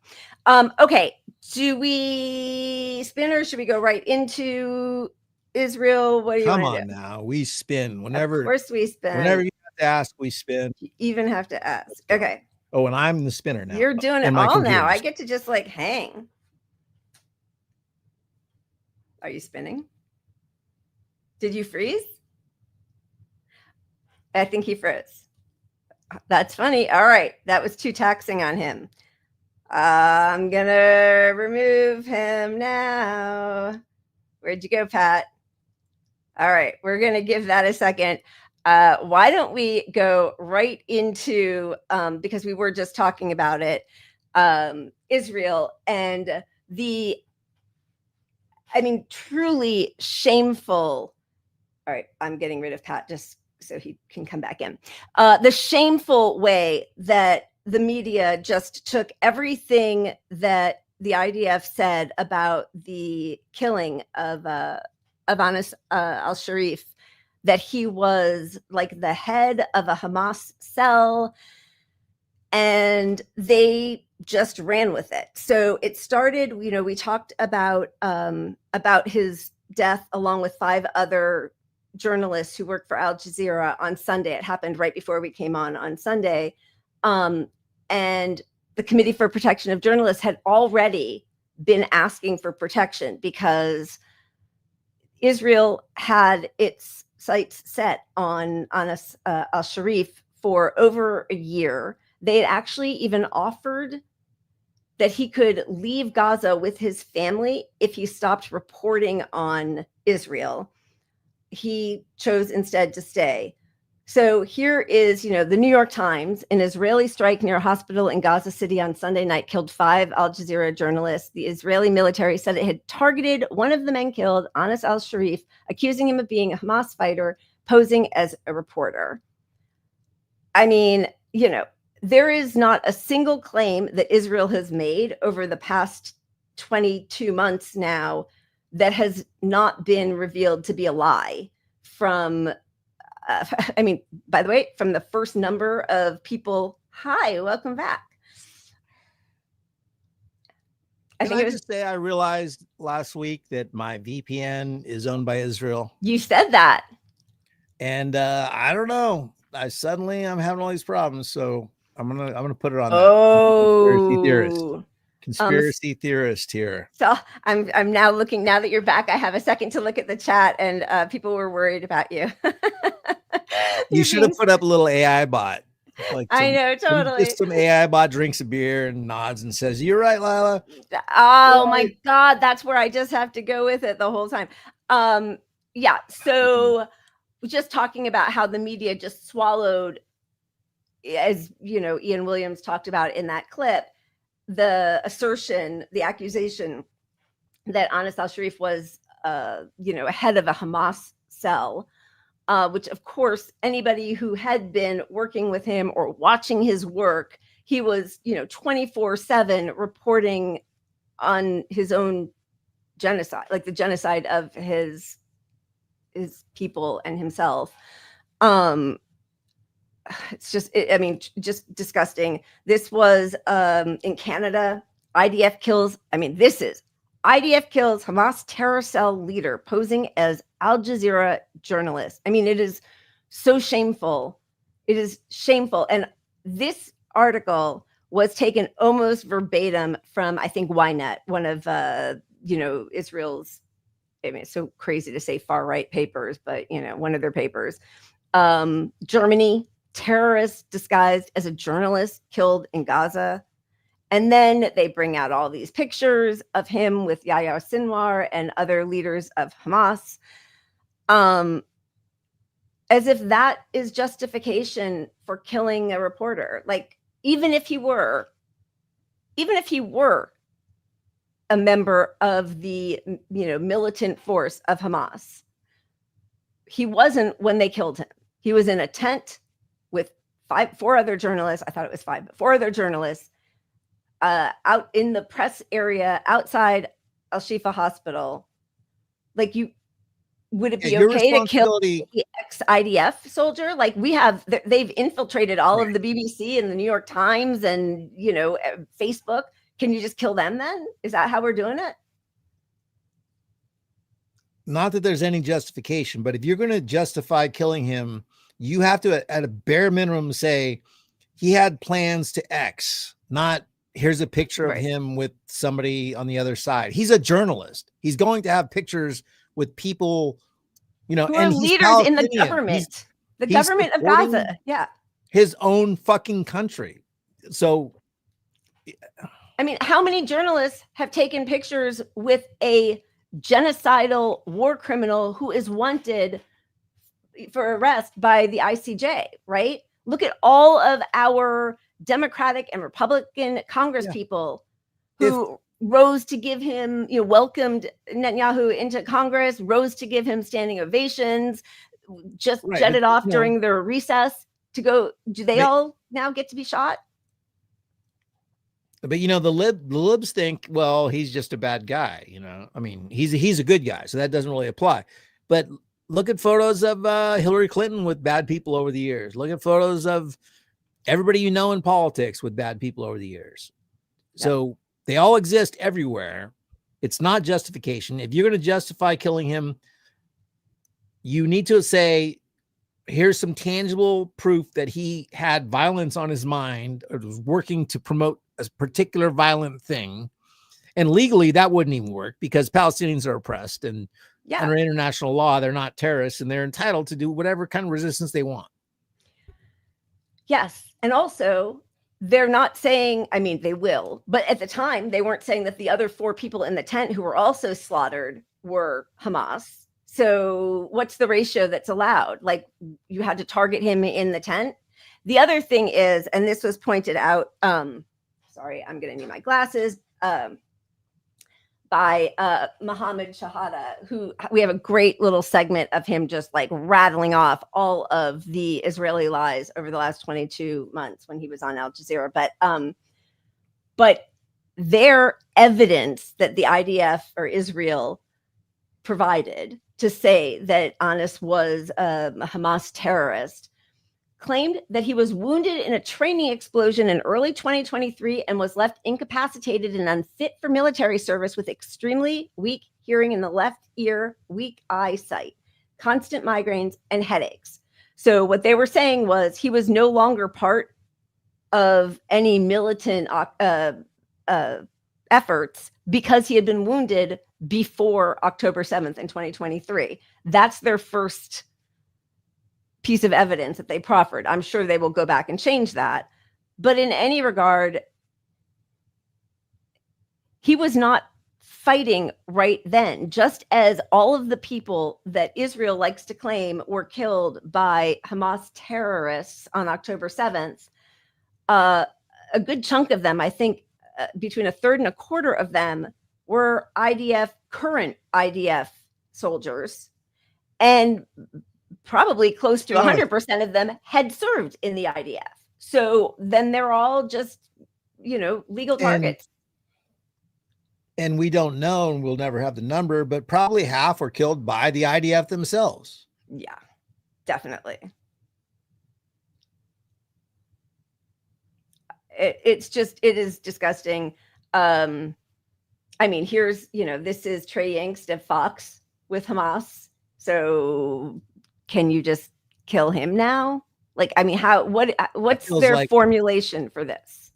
Okay. Do we spin, or should we go right into Israel? What do you want to do? Come on now. We spin whenever. Of course we spin. Whenever you have to ask, we spin. You even have to ask. Okay. Oh, and I'm the spinner now. You're doing it all now. I get to just like hang. Are you spinning? Did you freeze? I think he froze. That's funny. All right. That was too taxing on him. I'm going to remove him now. Where'd you go, Pat? All right. We're going to give that a second. Why don't we go right into, because we were just talking about it, Israel and truly shameful. All right. I'm getting rid of Pat just so he can come back in. The shameful way that the media just took everything that the IDF said about the killing of Anas al-Sharif, that he was like the head of a Hamas cell, and they just ran with it. So it started, you know, we talked about his death along with 5 other journalists who worked for Al Jazeera on Sunday. It happened right before we came on Sunday. And the Committee for Protection of Journalists had already been asking for protection because Israel had its sights set on Anas al-Sharif for over a year. They had actually even offered that he could leave Gaza with his family if he stopped reporting on Israel. He chose instead to stay. So here is, you know, the New York Times: an Israeli strike near a hospital in Gaza City on Sunday night killed 5 Al Jazeera journalists. The Israeli military said it had targeted one of the men killed, Anas al-Sharif, accusing him of being a Hamas fighter posing as a reporter. I mean, you know, there is not a single claim that Israel has made over the past 22 months now that has not been revealed to be a lie from by the way, from the first number of people. Hi, welcome back. Can I just say I realized last week that my VPN is owned by Israel. You said that. And I don't know. I'm having all these problems. So I'm gonna put it on. Oh, theorist. Conspiracy theorist here. So I'm now looking, now that you're back, I have a second to look at the chat, and people were worried about you. You should have put up a little AI bot. Like I know, totally. Just some AI bot drinks a beer and nods and says, "You're right, Lila." Oh my God, that's where I just have to go with it the whole time. Yeah. So just talking about how the media just swallowed, as you know, Ian Williams talked about in that clip, the assertion, the accusation that Anas al-Sharif was, head of a Hamas cell, which of course, anybody who had been working with him or watching his work, he was, 24/7 reporting on his own genocide, like the genocide of his people and himself. It's just, just disgusting. This was in Canada. IDF kills Hamas terror cell leader posing as Al Jazeera journalist. It is so shameful. It is shameful. And this article was taken almost verbatim from, I think, Ynet, one of, Israel's, it's so crazy to say far right papers, but, one of their papers. Germany, terrorist disguised as a journalist killed in Gaza. And then they bring out all these pictures of him with Yahya Sinwar and other leaders of Hamas, as if that is justification for killing a reporter. Like, even if he were a member of the, militant force of Hamas, he wasn't when they killed him. He was in a tent with four other journalists. I thought it was 5, but 4 other journalists, out in the press area outside Al-Shifa Hospital. Like, would it be okay to kill the ex-IDF soldier? Like, they've infiltrated all of the BBC and the New York Times and, Facebook. Can you just kill them then? Is that how we're doing it? Not that there's any justification, but if you're going to justify killing him, you have to, at a bare minimum, say he had plans to X, not here's a picture of him with somebody on the other side. He's a journalist. He's going to have pictures with people, who are leaders in the government, the government of Gaza. Yeah. His own fucking country. So, how many journalists have taken pictures with a genocidal war criminal who is wanted for arrest by the ICJ, right? Look at all of our Democratic and Republican Congress people who rose to give him, welcomed Netanyahu into Congress, rose to give him standing ovations, just jetted off during their recess to go. Do they all now get to be shot? But the libs think, well, he's just a bad guy. He's a good guy, so that doesn't really apply. But look at photos of Hillary Clinton with bad people over the years. Look at photos of everybody in politics with bad people over the years. So they all exist everywhere. It's not justification. If you're going to justify killing him, you need to say, here's some tangible proof that he had violence on his mind or was working to promote a particular violent thing. And legally, that wouldn't even work because Palestinians are oppressed, and under international law, they're not terrorists, and they're entitled to do whatever kind of resistance they want. Yes. And also, they're not saying, they will, but at the time, they weren't saying that the other 4 people in the tent who were also slaughtered were Hamas. So what's the ratio that's allowed? Like, you had to target him in the tent. The other thing is, and this was pointed out, sorry, I'm going to need my glasses, by Mohammed Shahada, who we have a great little segment of him just like rattling off all of the Israeli lies over the last 22 months when he was on Al Jazeera. But their evidence that the IDF or Israel provided to say that Anas was a Hamas terrorist claimed that he was wounded in a training explosion in early 2023 and was left incapacitated and unfit for military service with extremely weak hearing in the left ear, weak eyesight, constant migraines, and headaches. So what they were saying was he was no longer part of any militant efforts because he had been wounded before October 7th in 2023. That's their first piece of evidence that they proffered. I'm sure they will go back and change that. But in any regard, he was not fighting right then, just as all of the people that Israel likes to claim were killed by Hamas terrorists on October 7th. A good chunk of them, I think between a third and a quarter of them, were current IDF soldiers. And probably close to 100% of them had served in the IDF. So then they're all just, legal targets. And we don't know, and we'll never have the number, but probably half were killed by the IDF themselves. Yeah, definitely. It is disgusting. I mean, here's, this is Trey Yingst of Fox with Hamas. So can you just kill him now? Like, I mean, what's their formulation for this?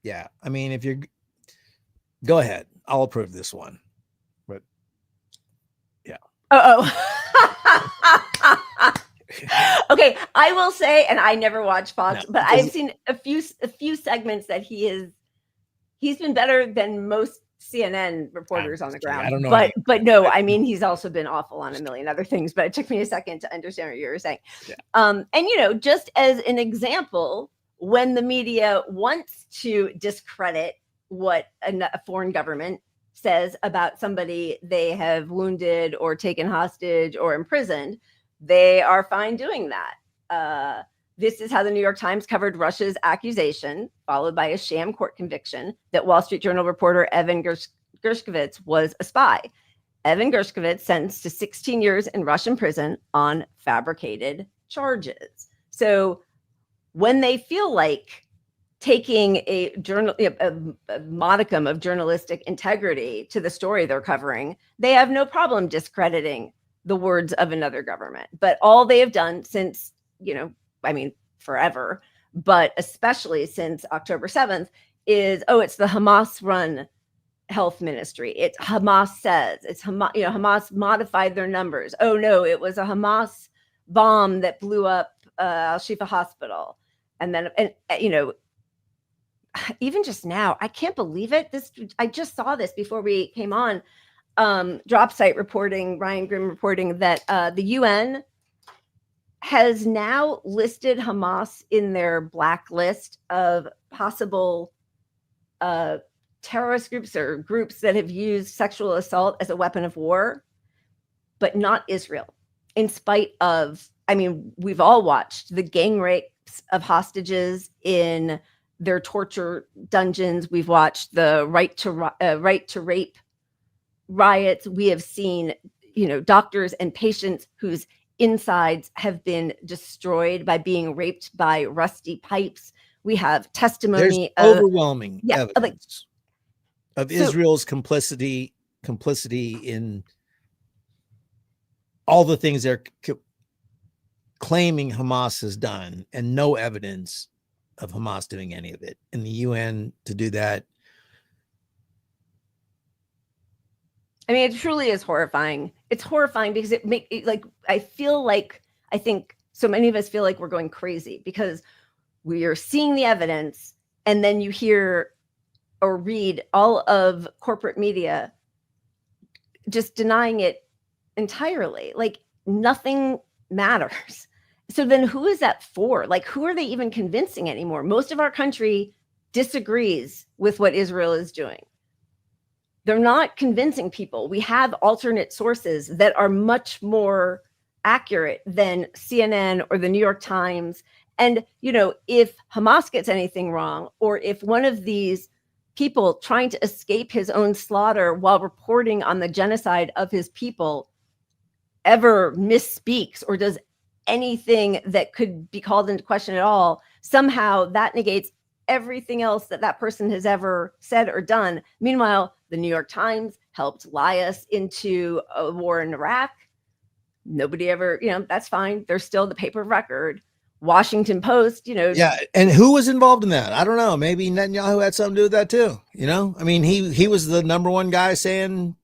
Yeah. I mean, if you're, go ahead. I'll approve this one. But yeah. Okay. I will say, and I never watch Fox, but I've seen a few segments that he's been better than most CNN reporters on the ground. I don't know. But no, I mean, he's also been awful on a million other things, but it took me a second to understand what you were saying. Yeah. And, just as an example, when the media wants to discredit what a foreign government says about somebody they have wounded or taken hostage or imprisoned, they are fine doing that. This is how the New York Times covered Russia's accusation, followed by a sham court conviction, that Wall Street Journal reporter Evan Gershkovich was a spy. Evan Gershkovich sentenced to 16 years in Russian prison on fabricated charges. So when they feel like taking a modicum of journalistic integrity to the story they're covering, they have no problem discrediting the words of another government. But all they have done since, forever, but especially since October 7th is, it's the Hamas run health ministry. It's Hamas says, it's Hamas, Hamas modified their numbers. Oh no, it was a Hamas bomb that blew up Al-Shifa hospital. And then, even just now, I can't believe it. I just saw this before we came on. Drop site reporting, Ryan Grimm reporting that the UN has now listed Hamas in their blacklist of possible terrorist groups or groups that have used sexual assault as a weapon of war, but not Israel. In spite of, we've all watched the gang rapes of hostages in their torture dungeons. We've watched the right to rape riots. We have seen, doctors and patients whose insides have been destroyed by being raped by rusty pipes. We have testimony. There's overwhelming evidence of Israel's complicity in all the things they're claiming Hamas has done, and no evidence of Hamas doing any of it. In the UN to do that. It truly is horrifying. It's horrifying because I think so many of us feel like we're going crazy because we are seeing the evidence, and then you hear or read all of corporate media just denying it entirely. Like nothing matters. So then who is that for? Like, who are they even convincing anymore? Most of our country disagrees with what Israel is doing. They're not convincing people. We have alternate sources that are much more accurate than CNN or the New York Times. And, if Hamas gets anything wrong, or if one of these people trying to escape his own slaughter while reporting on the genocide of his people ever misspeaks or does anything that could be called into question at all, somehow that negates everything else that person has ever said or done. Meanwhile, the New York Times helped lie us into a war in Iraq. Nobody ever, that's fine. They're still the paper of record. Washington Post, Yeah, and who was involved in that? I don't know. Maybe Netanyahu had something to do with that too. I mean, he was the number one guy saying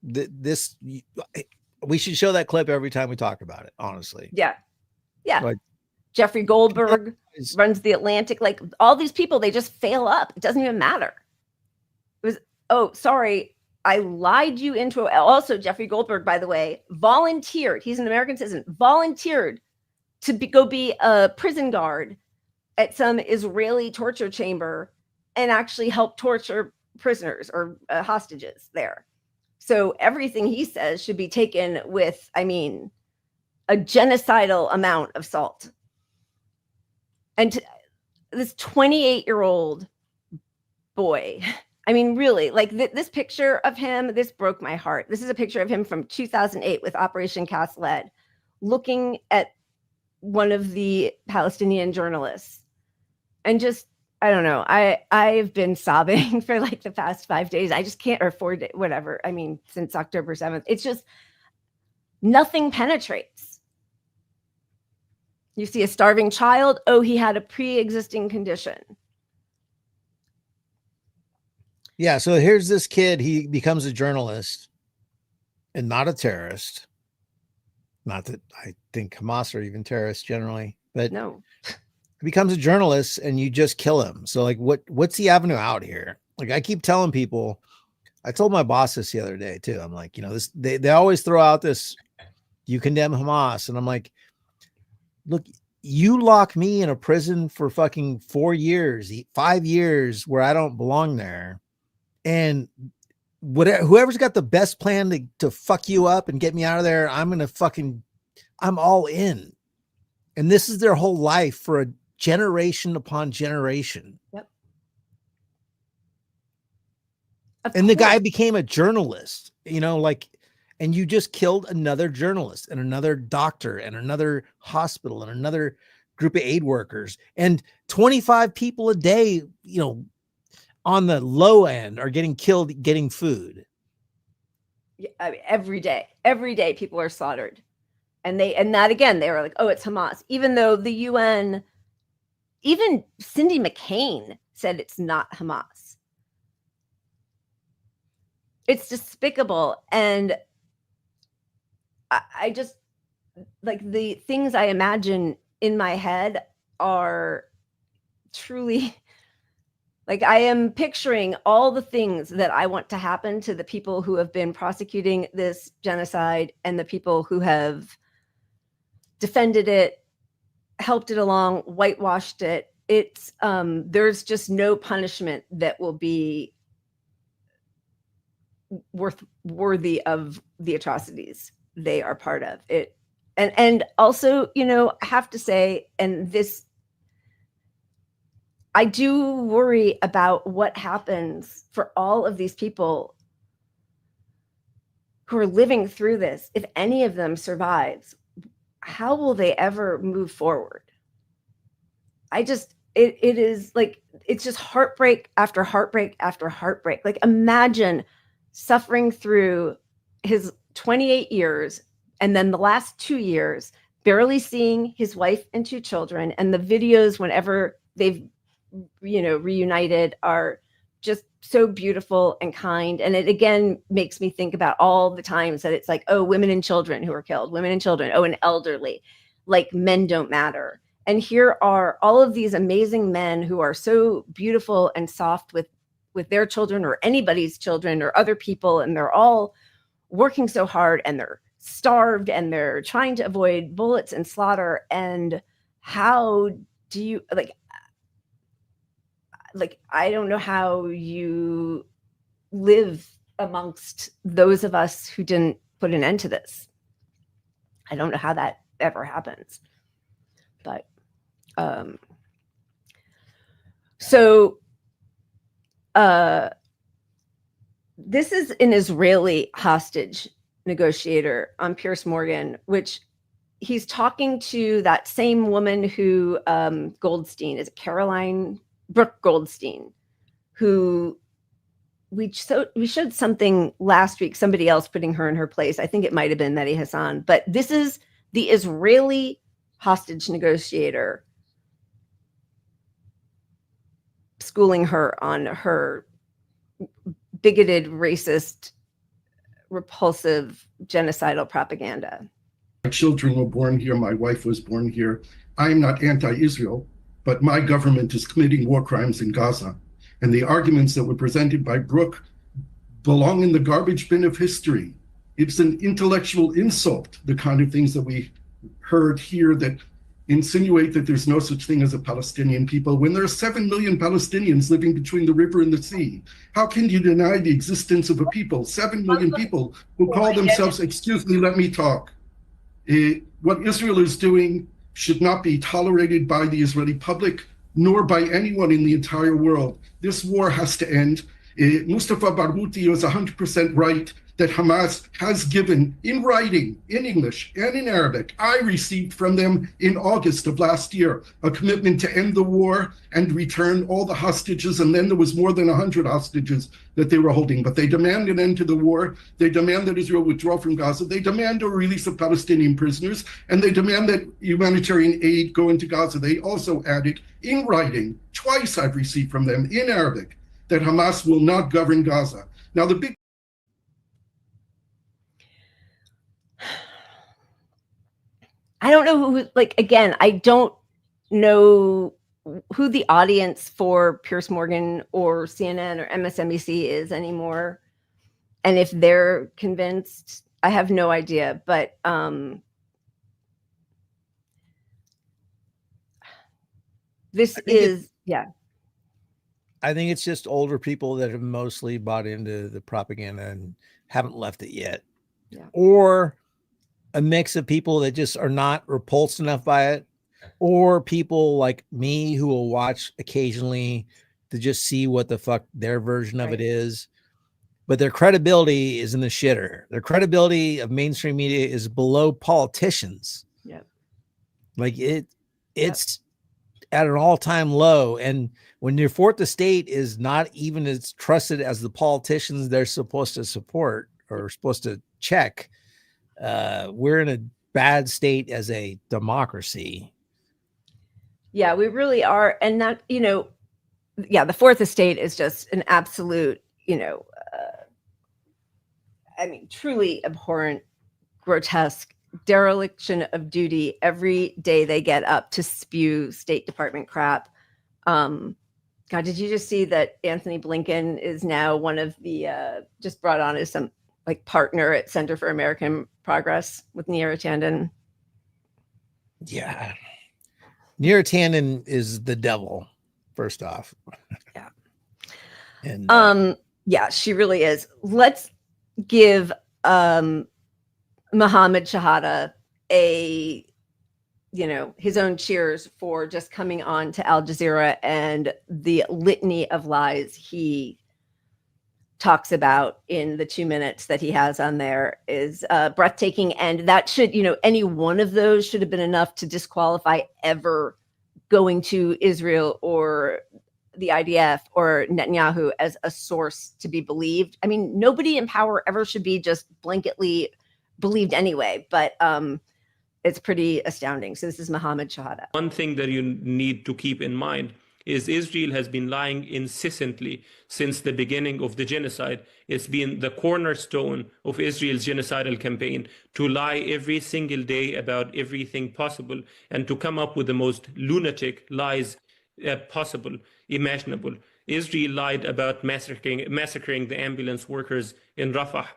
this. We should show that clip every time we talk about it. Honestly, yeah. Like, Jeffrey Goldberg runs the Atlantic. Like all these people, they just fail up. It doesn't even matter. It was, oh, sorry, I lied you into it. Also, Jeffrey Goldberg, by the way, volunteered. He's an American citizen. Volunteered to go be a prison guard at some Israeli torture chamber and actually help torture prisoners or hostages there. So everything he says should be taken with, I mean, a genocidal amount of salt. And this 28-year-old boy, I mean, really, like this picture of him, this broke my heart. This is a picture of him from 2008 with Operation Cast Lead, looking at one of the Palestinian journalists. And just, I don't know, I've been sobbing for like the past 5 days. I just can't, or 4 days, whatever. I mean, since October 7th, it's just nothing penetrates. You see a starving child. Oh, he had a pre-existing condition. Yeah. So here's this kid. He becomes a journalist and not a terrorist. Not that I think Hamas are even terrorists generally, but no, he becomes a journalist and you just kill him. So like, what's the avenue out here? Like I keep telling people, I told my boss this the other day too. I'm like, they always throw out this, you condemn Hamas. And I'm like, look, you lock me in a prison for fucking 4 years, 5 years where I don't belong there. And whoever's got the best plan to fuck you up and get me out of there, I'm all in. And this is their whole life for a generation upon generation. Yep. And the guy became a journalist, and you just killed another journalist and another doctor and another hospital and another group of aid workers, and 25 people a day, on the low end are getting killed, getting food. Yeah, I mean, every day people are slaughtered. And that again, they were like, oh, it's Hamas. Even though the UN, even Cindy McCain said it's not Hamas. It's despicable. And I just, like, the things I imagine in my head are truly, like, I am picturing all the things that I want to happen to the people who have been prosecuting this genocide and the people who have defended it, helped it along, whitewashed it. It's there's just no punishment that will be worthy of the atrocities they are part of it. And also, I have to say, and this, I do worry about what happens for all of these people who are living through this. If any of them survives, how will they ever move forward? It is like, it's just heartbreak after heartbreak after heartbreak. Like, imagine suffering through his 28 years and then the last 2 years, barely seeing his wife and 2 children. And the videos, whenever they've, reunited, are just so beautiful and kind. And it again makes me think about all the times that it's like, oh, women and children who are killed, women and children, oh, and elderly, like men don't matter. And here are all of these amazing men who are so beautiful and soft with their children or anybody's children or other people. And they're all working so hard and they're starved and they're trying to avoid bullets and slaughter. And how do you, like, I don't know how you live amongst those of us who didn't put an end to this. I don't know how that ever happens. But this is an Israeli hostage negotiator on Piers Morgan, which he's talking to that same woman who Goldstein, is it Caroline Brooke Goldstein, who we showed something last week, somebody else putting her in her place. I think it might have been Mehdi Hassan, but this is the Israeli hostage negotiator, schooling her on her bigoted, racist, repulsive, genocidal propaganda. My children were born here. My wife was born here. I am not anti-Israel, but my government is committing war crimes in Gaza. And the arguments that were presented by GROK belong in the garbage bin of history. It's an intellectual insult, the kind of things that we heard here that insinuate that there's no such thing as a Palestinian people when there are 7 million Palestinians living between the river and the sea. How can you deny the existence of a people, 7 million people who call themselves, excuse me, let me talk. What Israel is doing should not be tolerated by the Israeli public, nor by anyone in the entire world. This war has to end. Mustafa Barghouti was 100% right that Hamas has given in writing, in English and in Arabic. I received from them in August of last year a commitment to end the war and return all the hostages. And then there was more than 100 hostages that they were holding. But they demand an end to the war. They demand that Israel withdraw from Gaza. They demand a release of Palestinian prisoners. And they demand that humanitarian aid go into Gaza. They also added in writing, twice I've received from them in Arabic, that Hamas will not govern Gaza. Now, the big I don't know who, like, again, I don't know who the audience for Piers Morgan or CNN or MSNBC is anymore. And if they're convinced, I have no idea. But this is, yeah. I think it's just older people that have mostly bought into the propaganda and haven't left it yet. Yeah. Or a mix of people that just are not repulsed enough by it, or people like me who will watch occasionally to just see what the fuck their version of it is. But their credibility is in the shitter. Their credibility of mainstream media is below politicians. Yep. Like it's at an all-time low. And when your fourth estate is not even as trusted as the politicians they're supposed to support or supposed to check, we're in a bad state as a democracy. Yeah, we really are. And that, the fourth estate is just an absolute, truly abhorrent, grotesque dereliction of duty every day they get up to spew State Department crap. God, did you just see that Anthony Blinken is now one of the, just brought on as some partner at Center for American Progress with Neera Tanden? Yeah. Neera Tanden is the devil, first off. Yeah. And yeah, she really is. Let's give Mohammed Shahada his own cheers for just coming on to Al Jazeera, and the litany of lies he talks about in the 2 minutes that he has on there is breathtaking. And that should, any one of those should have been enough to disqualify ever going to Israel or the IDF or Netanyahu as a source to be believed. I mean, nobody in power ever should be just blanketly believed anyway, but it's pretty astounding. So this is Mohammed Shahada. One thing that you need to keep in mind is Israel has been lying incessantly since the beginning of the genocide. It's been the cornerstone of Israel's genocidal campaign to lie every single day about everything possible and to come up with the most lunatic lies possible, imaginable. Israel lied about massacring the ambulance workers in Rafah.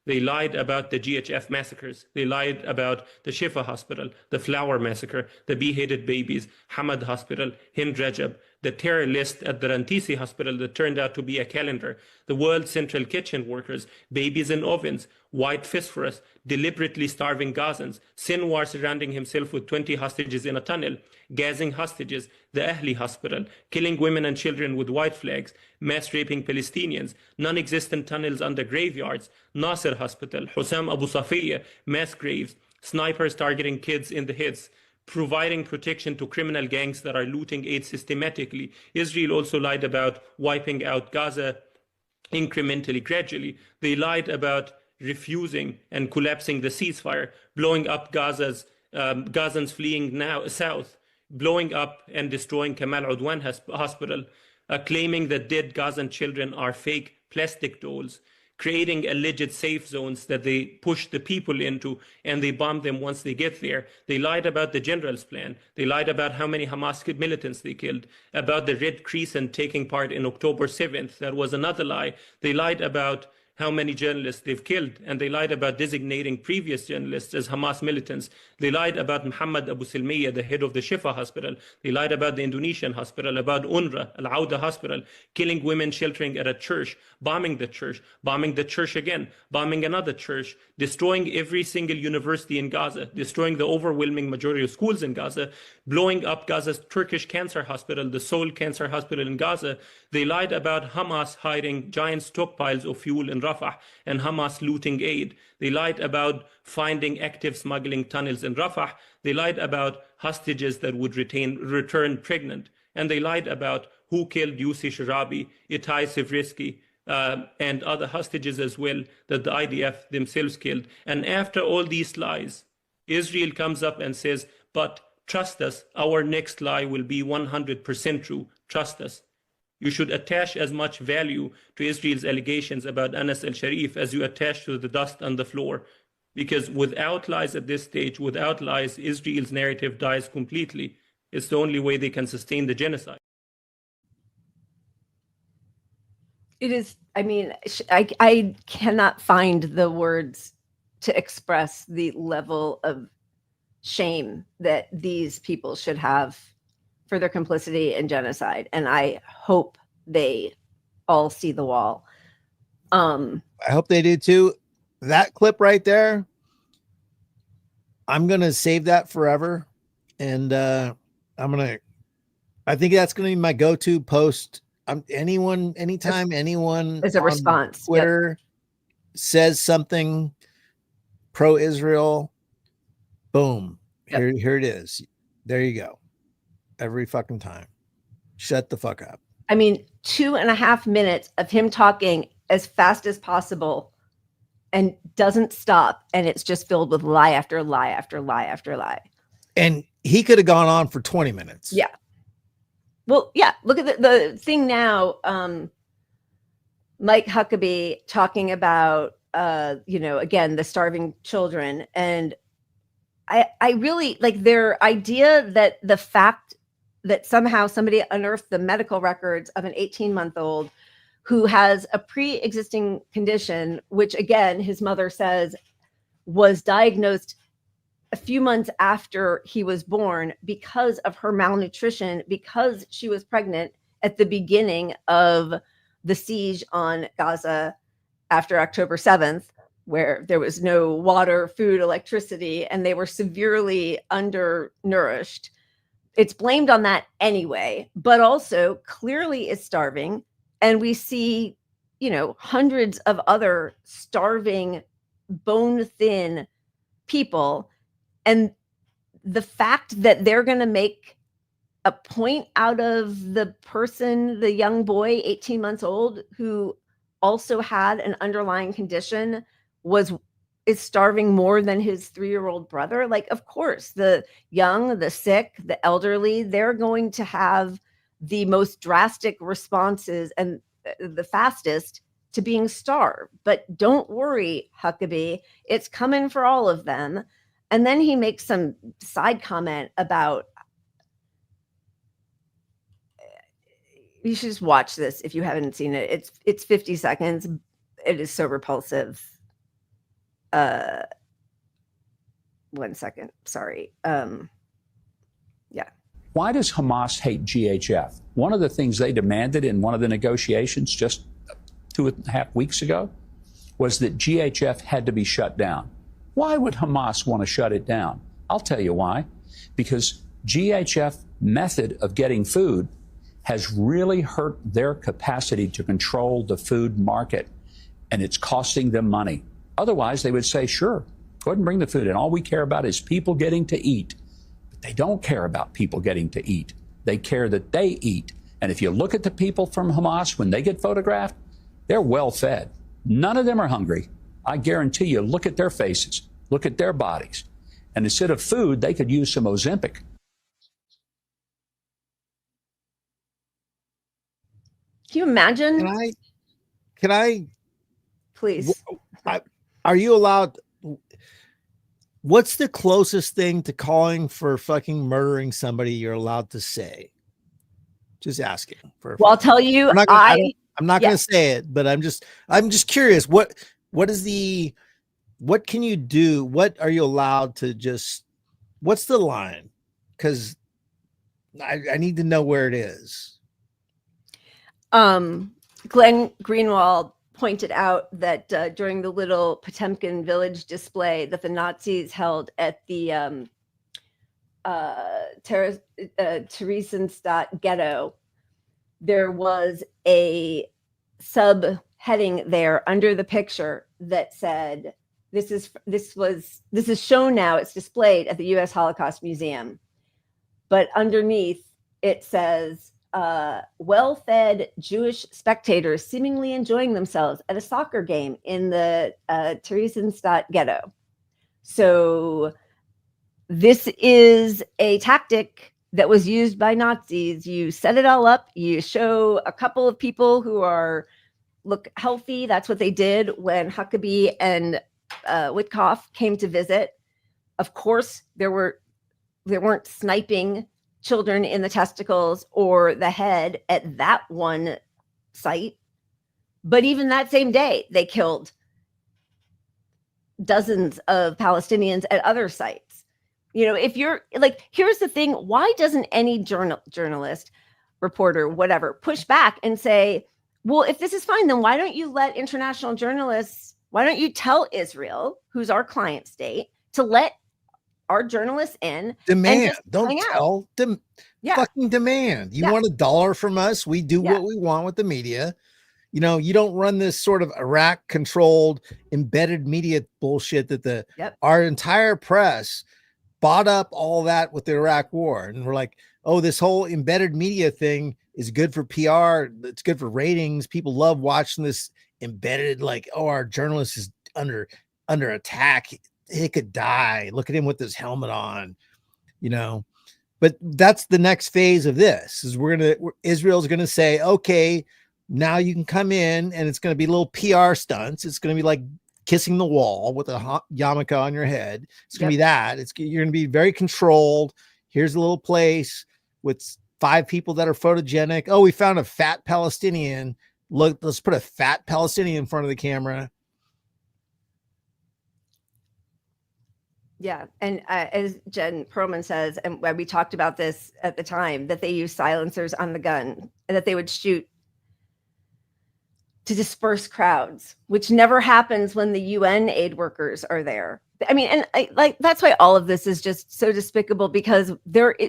They lied about the GHF massacres. They lied about the Shifa Hospital, the Flower Massacre, the beheaded babies, Hamad Hospital, Hind Rajab, the terror list at the Rantisi Hospital that turned out to be a calendar, the World Central Kitchen workers, babies in ovens, white phosphorus, deliberately starving Gazans, Sinwar surrounding himself with 20 hostages in a tunnel, gassing hostages, the Ahli Hospital, killing women and children with white flags, mass raping Palestinians, non-existent tunnels under graveyards, Nasser Hospital, Hussam Abu Safiya, mass graves, snipers targeting kids in the heads, providing protection to criminal gangs that are looting aid systematically. Israel also lied about wiping out Gaza incrementally, gradually. They lied about refusing and collapsing the ceasefire, blowing up Gaza's Gazans fleeing now south, blowing up and destroying Kamal Udwan hospital, claiming that dead Gazan children are fake plastic dolls, creating alleged safe zones that they push the people into, and they bomb them once they get there. They lied about the general's plan. They lied about how many Hamas militants they killed, about the Red Crescent taking part in October 7th. That was another lie. They lied about how many journalists they've killed, and they lied about designating previous journalists as Hamas militants. They lied about Muhammad Abu Silmiya, the head of the Shifa hospital. They lied about the Indonesian hospital, about UNRWA, Al-Auda hospital, killing women sheltering at a church, bombing the church again, bombing another church, destroying every single university in Gaza, destroying the overwhelming majority of schools in Gaza, blowing up Gaza's Turkish cancer hospital, the sole cancer hospital in Gaza. They lied about Hamas hiding giant stockpiles of fuel in Rafah and Hamas looting aid. They lied about finding active smuggling tunnels in Rafah. They lied about hostages that would return pregnant. And they lied about who killed Yussi Sharabi, Itai Sevriski, and other hostages as well that the IDF themselves killed. And after all these lies, Israel comes up and says, but trust us, our next lie will be 100% true. Trust us. You should attach as much value to Israel's allegations about Anas al-Sharif as you attach to the dust on the floor. Because without lies at this stage, without lies, Israel's narrative dies completely. It's the only way they can sustain the genocide. It is, I mean, I cannot find the words to express the level of shame that these people should have for their complicity in genocide. And I hope they all see the wall. I hope they do too. That clip right there, I'm going to save that forever. And I think that's going to be my go-to post. Anytime anyone as a response, Twitter says something pro-Israel, boom, here it is. There you go. Every fucking time. Shut the fuck up. I mean, 2.5 minutes of him talking as fast as possible and doesn't stop. And it's just filled with lie after lie after lie after lie. And he could have gone on for 20 minutes. Yeah. Well, yeah, look at the thing now. Mike Huckabee talking about, again, the starving children. And I really like their idea that the fact that somehow somebody unearthed the medical records of an 18-month-old who has a pre-existing condition, which again, his mother says was diagnosed a few months after he was born because of her malnutrition, because she was pregnant at the beginning of the siege on Gaza after October 7th, where there was no water, food, electricity, and they were severely undernourished. It's blamed on that anyway, but also clearly is starving. And we see, hundreds of other starving, bone-thin people. And the fact that they're going to make a point out of the person, the young boy, 18 months old, who also had an underlying condition, is starving more than his 3-year-old brother. Like, of course, the young, the sick, the elderly, they're going to have the most drastic responses and the fastest to being starved. But don't worry, Huckabee, it's coming for all of them. And then he makes some side comment about, you should just watch this if you haven't seen it. It's 50 seconds. It is so repulsive. 1 second. Sorry. Yeah. Why does Hamas hate GHF? One of the things they demanded in one of the negotiations just 2.5 weeks ago was that GHF had to be shut down. Why would Hamas want to shut it down? I'll tell you why. Because GHF method of getting food has really hurt their capacity to control the food market, and it's costing them money. Otherwise, they would say, sure, go ahead and bring the food in. All we care about is people getting to eat. But they don't care about people getting to eat. They care that they eat. And if you look at the people from Hamas, when they get photographed, they're well fed. None of them are hungry. I guarantee you, look at their faces, look at their bodies. And instead of food, they could use some Ozempic. Can you imagine? Can I please? Are you allowed? What's the closest thing to calling for fucking murdering somebody you're allowed to say? Just asking. Well, I'll tell you. I'm not going to say it, but I'm just curious. What can you do? What are you allowed to just? What's the line? Because I need to know where it is. Glenn Greenwald pointed out that during the little Potemkin village display that the Nazis held at the Theresienstadt ghetto, there was a subheading there under the picture that said, this is shown now, it's displayed at the U.S. Holocaust Museum. But underneath it says, well-fed Jewish spectators seemingly enjoying themselves at a soccer game in the Theresienstadt ghetto. So this is a tactic that was used by Nazis. You set it all up. You show a couple of people who look healthy. That's what they did when Huckabee and Witkoff came to visit. Of course, there weren't sniping children in the testicles or the head at that one site. But even that same day, they killed dozens of Palestinians at other sites. You know, if you're like, here's the thing, why doesn't any journalist, reporter, whatever, push back and say, well, if this is fine, then why don't you let international journalists, why don't you tell Israel, who's our client state, to let our journalists in? Demand. Don't tell them. Yeah. Fucking demand. You want $1 from us? We do what we want with the media. You know, you don't run this sort of Iraq controlled embedded media bullshit that our entire press bought up all that with the Iraq war. And we're like, oh, this whole embedded media thing is good for PR. It's good for ratings. People love watching this embedded, like, oh, our journalist is under attack. He could die. Look at him with his helmet on, you know. But that's the next phase of this is Israel's going to say, okay, now you can come in, and it's going to be little PR stunts. It's going to be like kissing the wall with a yarmulke on your head. It's going to be that. You're going to be very controlled. Here's a little place with 5 people that are photogenic. Oh, we found a fat Palestinian. Look, let's put a fat Palestinian in front of the camera. Yeah. And as Jen Perlman says, and we talked about this at the time, that they use silencers on the gun and that they would shoot to disperse crowds, which never happens when the UN aid workers are there. I mean, and that's why all of this is just so despicable, because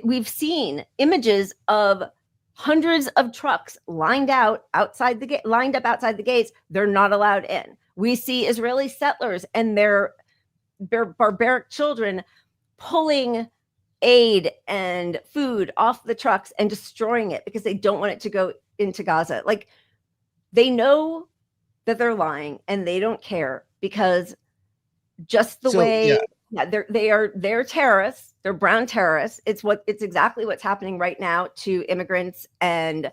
we've seen images of hundreds of trucks lined up outside the gates. They're not allowed in. We see Israeli settlers and their barbaric children pulling aid and food off the trucks and destroying it because they don't want it to go into Gaza. Like, they know that they're lying and they don't care, because just the they're terrorists. They're brown terrorists. It's exactly what's happening right now to immigrants and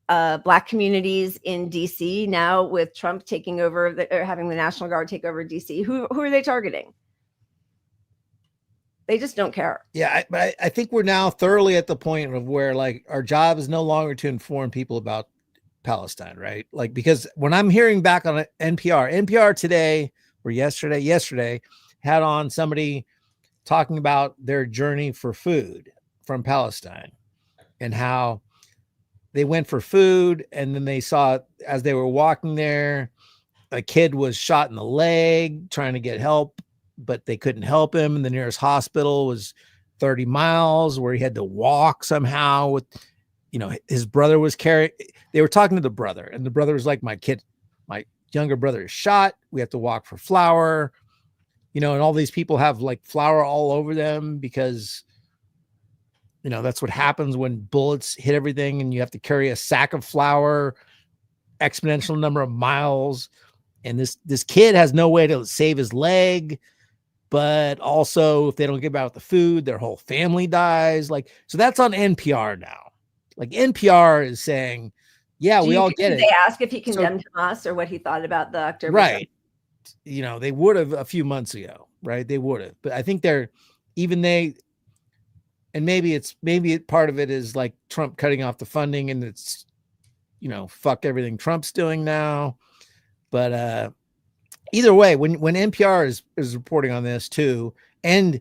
Black communities in DC now, with Trump taking over or having the National Guard take over DC. Who are they targeting? They just don't care. Yeah, but I think we're now thoroughly at the point of where, like, our job is no longer to inform people about Palestine, right? Like, because when I'm hearing back on NPR today or yesterday had on somebody talking about their journey for food from Palestine and how they went for food, and then they saw, as they were walking there, a kid was shot in the leg trying to get help, but they couldn't help him. And the nearest hospital was 30 miles where he had to walk somehow with, you know, his brother was carrying. They were talking to the brother, and the brother was like, my younger brother is shot. We have to walk for flour, you know, and all these people have like flour all over them because, you know, that's what happens when bullets hit everything, and you have to carry a sack of flour exponential number of miles. And this kid has no way to save his leg. but also if they don't get back the food, their whole family dies. Like, so that's on NPR now. Like NPR is saying, yeah, we all get it. Did they ask if he condemned Hamas or what he thought about the October? Right. You know, they would have a few months ago, right? They would have, but I think and maybe part of it is like Trump cutting off the funding, and it's, you know, fuck everything Trump's doing now. But either way, when NPR is reporting on this too, and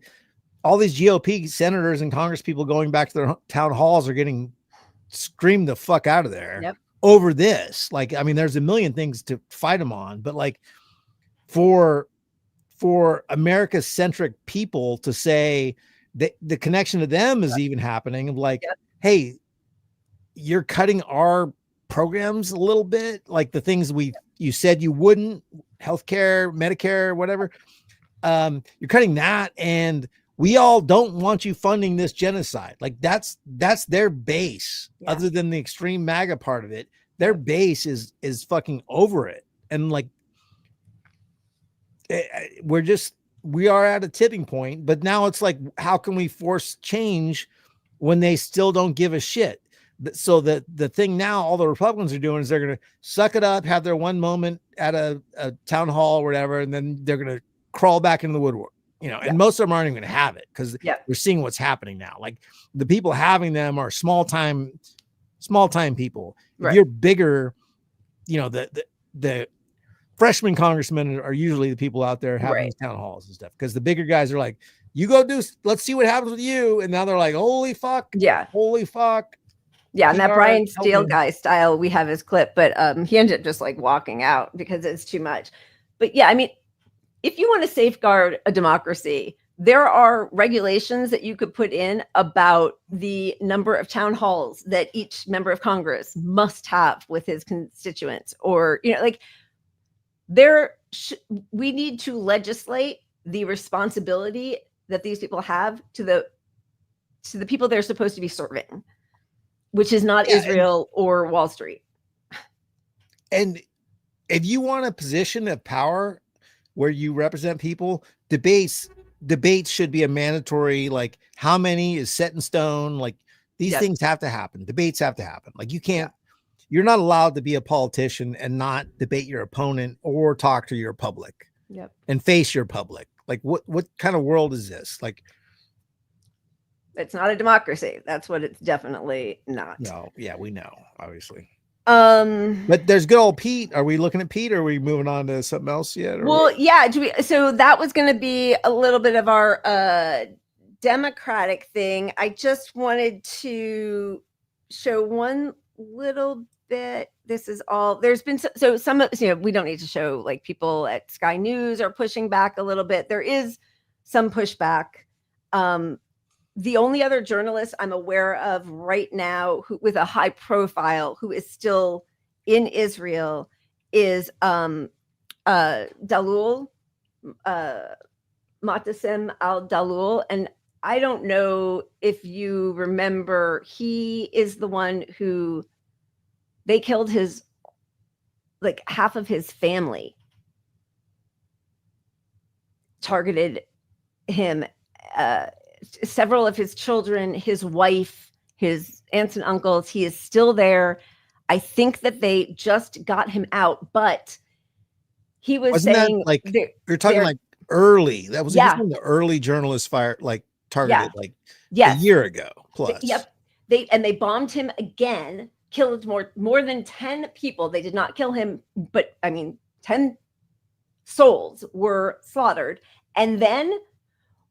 all these GOP senators and Congress people going back to their town halls are getting screamed the fuck out of there over this. Like, I mean, there's a million things to fight them on, but like for America-centric people to say that the connection to them is even happening of like, hey, you're cutting our programs a little bit, like the things you said you wouldn't, healthcare, Medicare, whatever. You're cutting that, and we all don't want you funding this genocide. Like that's their base. Other than the extreme MAGA part of it, their base is fucking over it. And like, we are at a tipping point, but now it's like, how can we force change when they still don't give a shit? So the thing now all the Republicans are doing is they're going to suck it up, have their one moment at a town hall or whatever, and then they're going to crawl back into the woodwork, you know, and most of them aren't even going to have it because we're seeing what's happening now. Like the people having them are small time people. Right. If you're bigger, you know, the freshman congressmen are usually the people out there having these town halls and stuff, because the bigger guys are like, you go let's see what happens with you. And now they're like, holy fuck. Yeah. Holy fuck. Yeah. And that Brian Steele guy style, we have his clip, but he ended up just like walking out because it's too much. But yeah, I mean, if you want to safeguard a democracy, there are regulations that you could put in about the number of town halls that each member of Congress must have with his constituents, or, you know, like we need to legislate the responsibility that these people have to the people they're supposed to be serving, which is not Israel or Wall Street. And if you want a position of power where you represent people, debates should be a mandatory, like how many is set in stone. Like these things have to happen. Debates have to happen. Like you're not allowed to be a politician and not debate your opponent or talk to your public and face your public. Like what kind of world is this? Like, it's not a democracy. That's what it's definitely not. No. Yeah, we know, obviously. But there's good old Pete. Are we looking at Pete, or are we moving on to something else yet? Well, yeah. So that was going to be a little bit of our Democratic thing. I just wanted to show one little bit. This is all. There's been some of, you know, we don't need to show, like, people at Sky News are pushing back a little bit. There is some pushback. The only other journalist I'm aware of right now with a high profile who is still in Israel is Dalul, Matasem al-Dalul. And I don't know if you remember, he is the one who they killed half of his family, targeted him, several of his children, his wife, his aunts and uncles. He is still there. I think that they just got him out, but he was saying, that, like, you're talking like early. That was one of the early journalists targeted a year ago plus. They bombed him again, killed more than 10 people. They did not kill him, but I mean, 10 souls were slaughtered. And then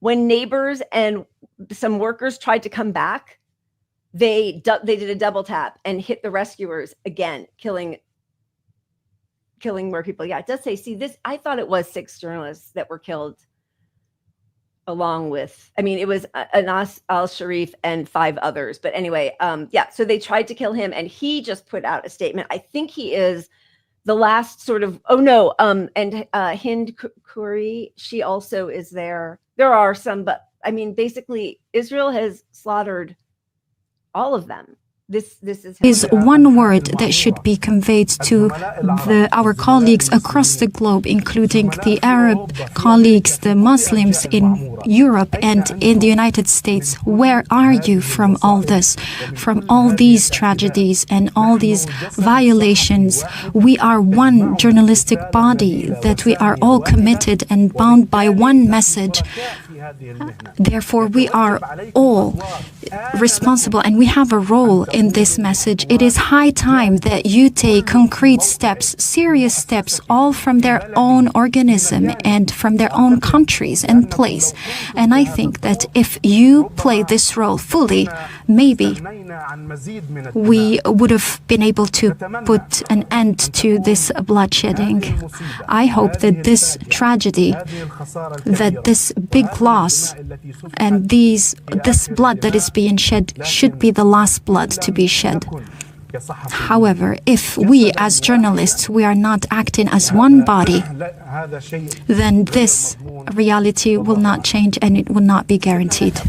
when neighbors and some workers tried to come back, they did a double tap and hit the rescuers again, killing more people. Yeah, it does say, see this, I thought it was 6 journalists that were killed along with, I mean, it was Anas al-Sharif and 5 others. But anyway, so they tried to kill him, and he just put out a statement. I think he is the last sort of, and Hind Kuri, she also is there. There are some, but I mean, basically Israel has slaughtered all of them. This is one word that should be conveyed to our colleagues across the globe, including the Arab colleagues, the Muslims in Europe and in the United States. Where are you from all this, from all these tragedies and all these violations? We are one journalistic body, that we are all committed and bound by one message. Therefore, we are all responsible and we have a role in this message. It is high time that you take concrete steps, serious steps, all from their own organism and from their own countries and place. And I think that if you play this role fully, maybe we would have been able to put an end to this bloodshedding. I hope that this tragedy, that this big loss and this blood that is being shed should be the last blood to be shed. However, if we as journalists, we are not acting as one body, then this reality will not change and it will not be guaranteed.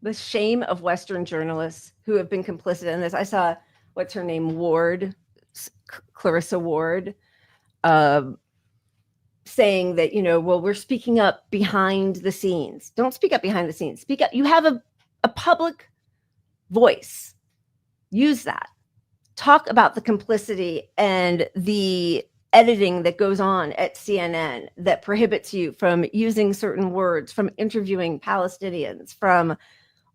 The shame of Western journalists who have been complicit in this. I saw, what's her name, Ward, Clarissa Ward, saying that, well, we're speaking up behind the scenes. Don't speak up behind the scenes. Speak up. You have a public voice. Use that. Talk about the complicity and the editing that goes on at CNN that prohibits you from using certain words, from interviewing Palestinians, from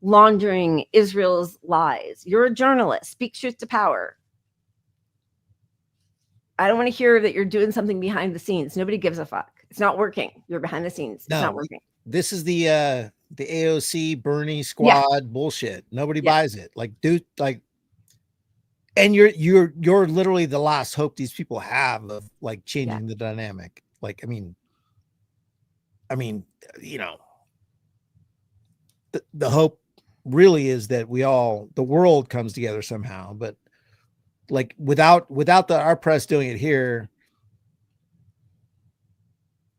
laundering Israel's lies. You're a journalist. Speak truth to power. I don't want to hear that you're doing something behind the scenes. Nobody gives a fuck. It's not working. You're behind the scenes. It's not working. This is the AOC Bernie squad bullshit. Nobody buys it. Like, dude, like, and you're literally the last hope these people have of like changing the dynamic. Like, I mean, the hope really is that the world comes together somehow, but like without our press doing it here,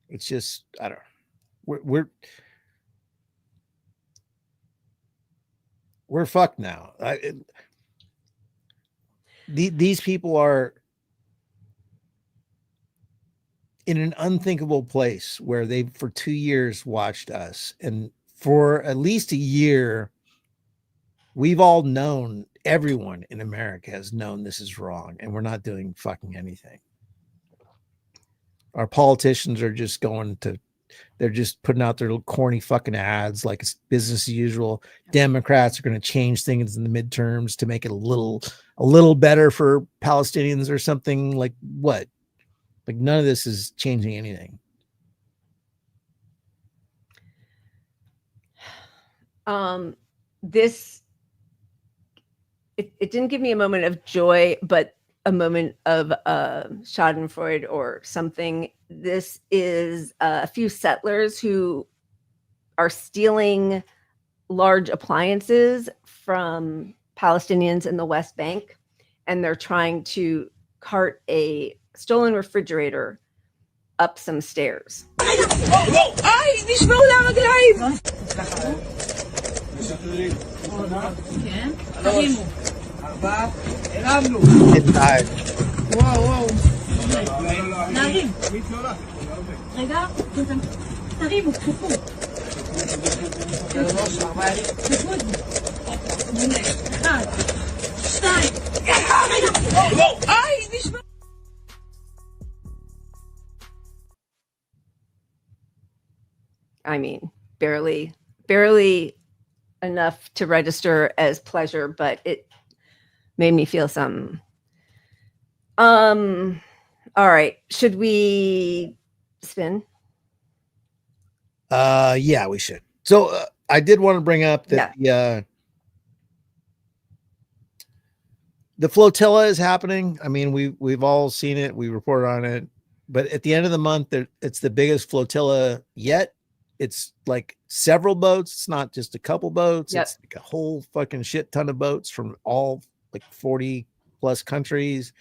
it's just, I don't know. We're fucked now. These people are in an unthinkable place where they've for 2 years watched us, and for at least a year, we've all known, everyone in America has known this is wrong, and we're not doing fucking anything. Our politicians are just they're just putting out their little corny fucking ads like it's business as usual. Democrats are going to change things in the midterms to make it a little better for Palestinians or something. Like what? Like none of this is changing anything. It didn't give me a moment of joy, but a moment of schadenfreude or something. This is a few settlers who are stealing large appliances from Palestinians in the West Bank, and they're trying to cart a stolen refrigerator up some stairs. It died. I mean, barely enough to register as pleasure, but it made me feel some. All right. Should we spin? Yeah, we should. So I did want to bring up that the flotilla is happening. I mean, we've all seen it. We reported on it. But at the end of the month, it's the biggest flotilla yet. It's like several boats. It's not just a couple boats. It's like a whole fucking shit ton of boats from all like 40 plus countries.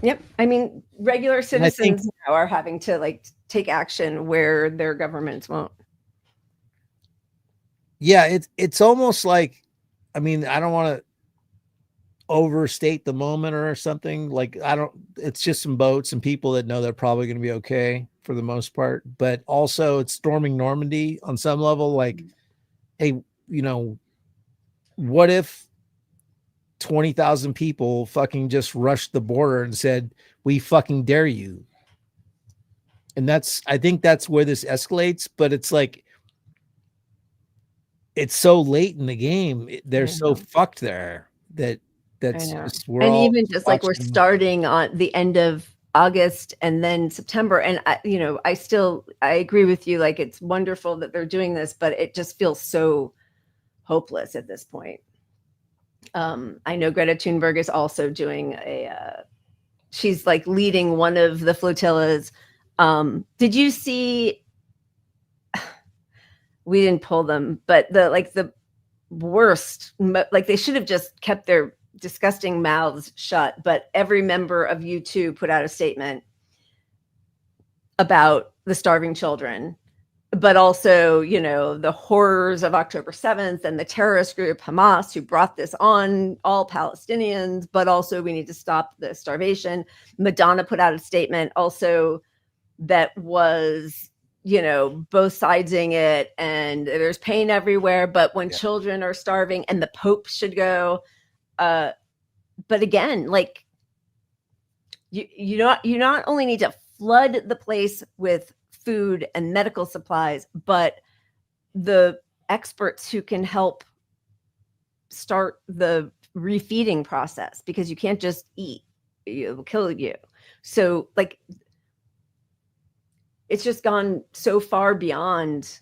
Yep. I mean, regular citizens now are having to like take action where their governments won't. Yeah, it's almost like, I mean, I don't want to overstate the moment or something. Like, it's just some boats and people that know they're probably going to be okay for the most part, but also it's storming Normandy on some level. Like, hey, you know, what if 20,000 people fucking just rushed the border and said, we fucking dare you? And I think that's where this escalates, but it's like, it's so late in the game. They're so fucked there that's just, and even just like we're starting on the end of August and then September. And I agree with you. Like, it's wonderful that they're doing this, but it just feels so hopeless at this point. I know Greta Thunberg is also doing she's like leading one of the flotillas. Did you see, we didn't pull them, but the worst, like they should have just kept their disgusting mouths shut, but every member of U2 put out a statement about the starving children, but also, the horrors of October 7th and the terrorist group Hamas who brought this on all Palestinians, but also we need to stop the starvation. Madonna put out a statement also that was, both sidesing it, and there's pain everywhere, but when children are starving, and the Pope should go. But again, like, you not only need to flood the place with food and medical supplies, but the experts who can help start the refeeding process, because you can't just eat, it will kill you. So like, it's just gone so far beyond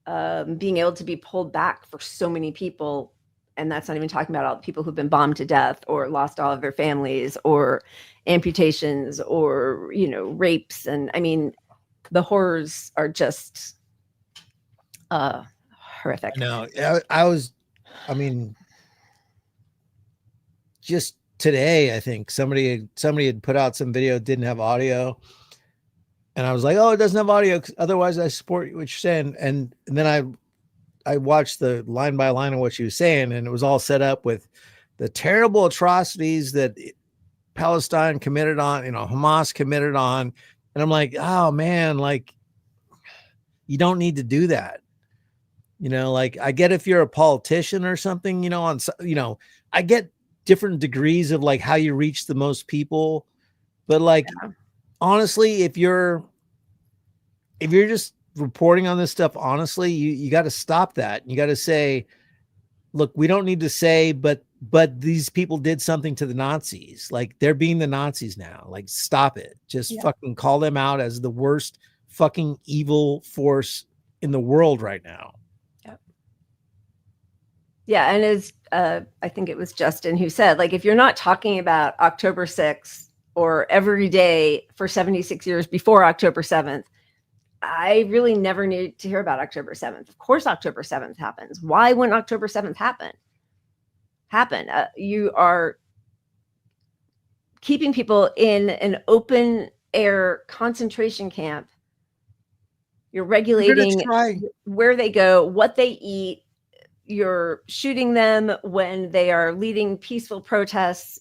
being able to be pulled back for so many people. And that's not even talking about all the people who've been bombed to death or lost all of their families or amputations or, rapes. And I mean, the horrors are just horrific. No, I mean, just today, I think somebody had put out some video, didn't have audio. And I was like, oh, it doesn't have audio, otherwise I support what you're saying. And then I watched the line by line of what she was saying, and it was all set up with the terrible atrocities that Palestine committed on, Hamas committed on. And I'm like, oh man, like, you don't need to do that. Like, I get if you're a politician or something, I get different degrees of like how you reach the most people, but like, honestly, if you're just reporting on this stuff, honestly, you got to stop that. You got to say, look, we don't need to say, but these people did something to the Nazis. Like, they're being the Nazis now. Like, stop it. Just fucking call them out as the worst fucking evil force in the world right now. Yeah. And as I think it was Justin who said, like, if you're not talking about October 6th or every day for 76 years before October 7th, I really never need to hear about October 7th. Of course, October 7th happens. Why wouldn't October 7th happen? You are keeping people in an open air concentration camp. You're regulating where they go, what they eat. You're shooting them when they are leading peaceful protests.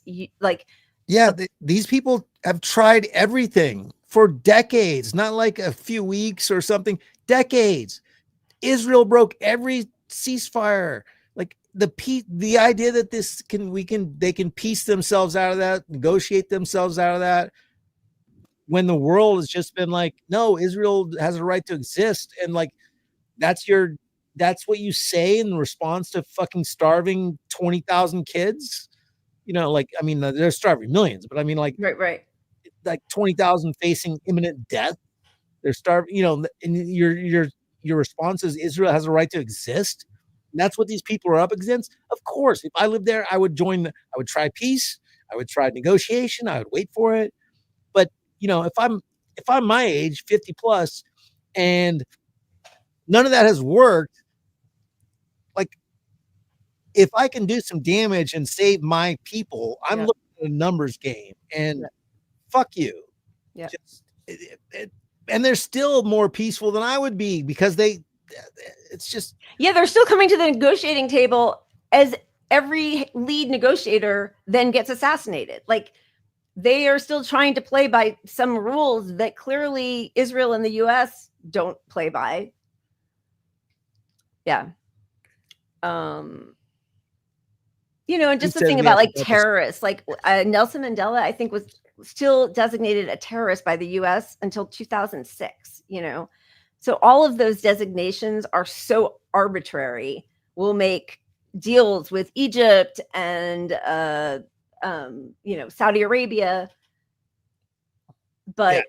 These people have tried everything for decades, not like a few weeks or something, decades. Israel broke every ceasefire. Like, the idea that they can piece themselves out of that, negotiate themselves out of that, when the world has just been like, no, Israel has a right to exist. And like, that's what you say in response to fucking starving 20,000 kids. Like, I mean, they're starving millions, but I mean, like, right. Like 20,000 facing imminent death. They're starving, and your response is Israel has a right to exist. And that's what these people are up against. Of course, if I lived there, I would I would try peace. I would try negotiation. I would wait for it. But, if I'm my age, 50 plus, and none of that has worked, like, if I can do some damage and save my people, I'm looking at a numbers game, and fuck you. Yeah. And they're still more peaceful than I would be, because they it's just, yeah, they're still coming to the negotiating table as every lead negotiator then gets assassinated. Like, they are still trying to play by some rules that clearly Israel and the US don't play by. Yeah. You know, and just the thing about like terrorists, like Nelson Mandela, I think, was still designated a terrorist by the US until 2006, you know. So all of those designations are so arbitrary. We'll make deals with Egypt and you know, Saudi Arabia. But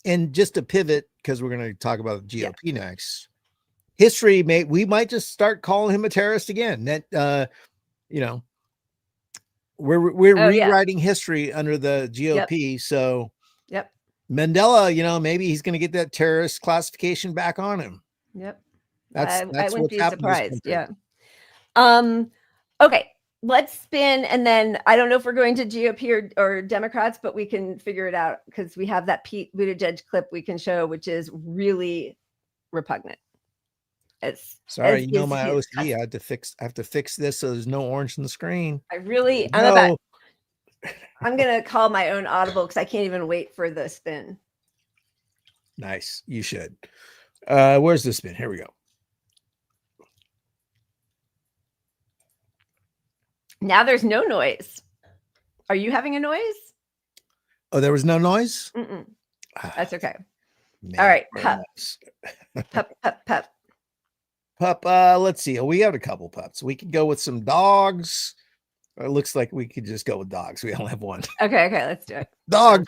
and just to pivot, because we're going to talk about GOP next. History we might just start calling him a terrorist again. That you know, we're rewriting history under the GOP. So Mandela, you know, maybe he's going to get that terrorist classification back on him. That's I wouldn't what's be happening. surprised. Okay, let's spin, and then I don't know if we're going to GOP or Democrats, but we can figure it out because we have that Pete Buttigieg clip we can show, which is really repugnant. Sorry, you know, my OCD. I have to fix this so there's no orange in the screen. I'm gonna call my own audible because I can't even wait for the spin. Nice, you should. Where's the spin? Here we go. Now there's no noise. Are you having a noise? Oh, there was no noise? That's okay. All right, pup. Pup, let's see. We have a couple pups. We could go with some dogs. It looks like we could just go with dogs. We only have one. Okay, let's do it. Dog.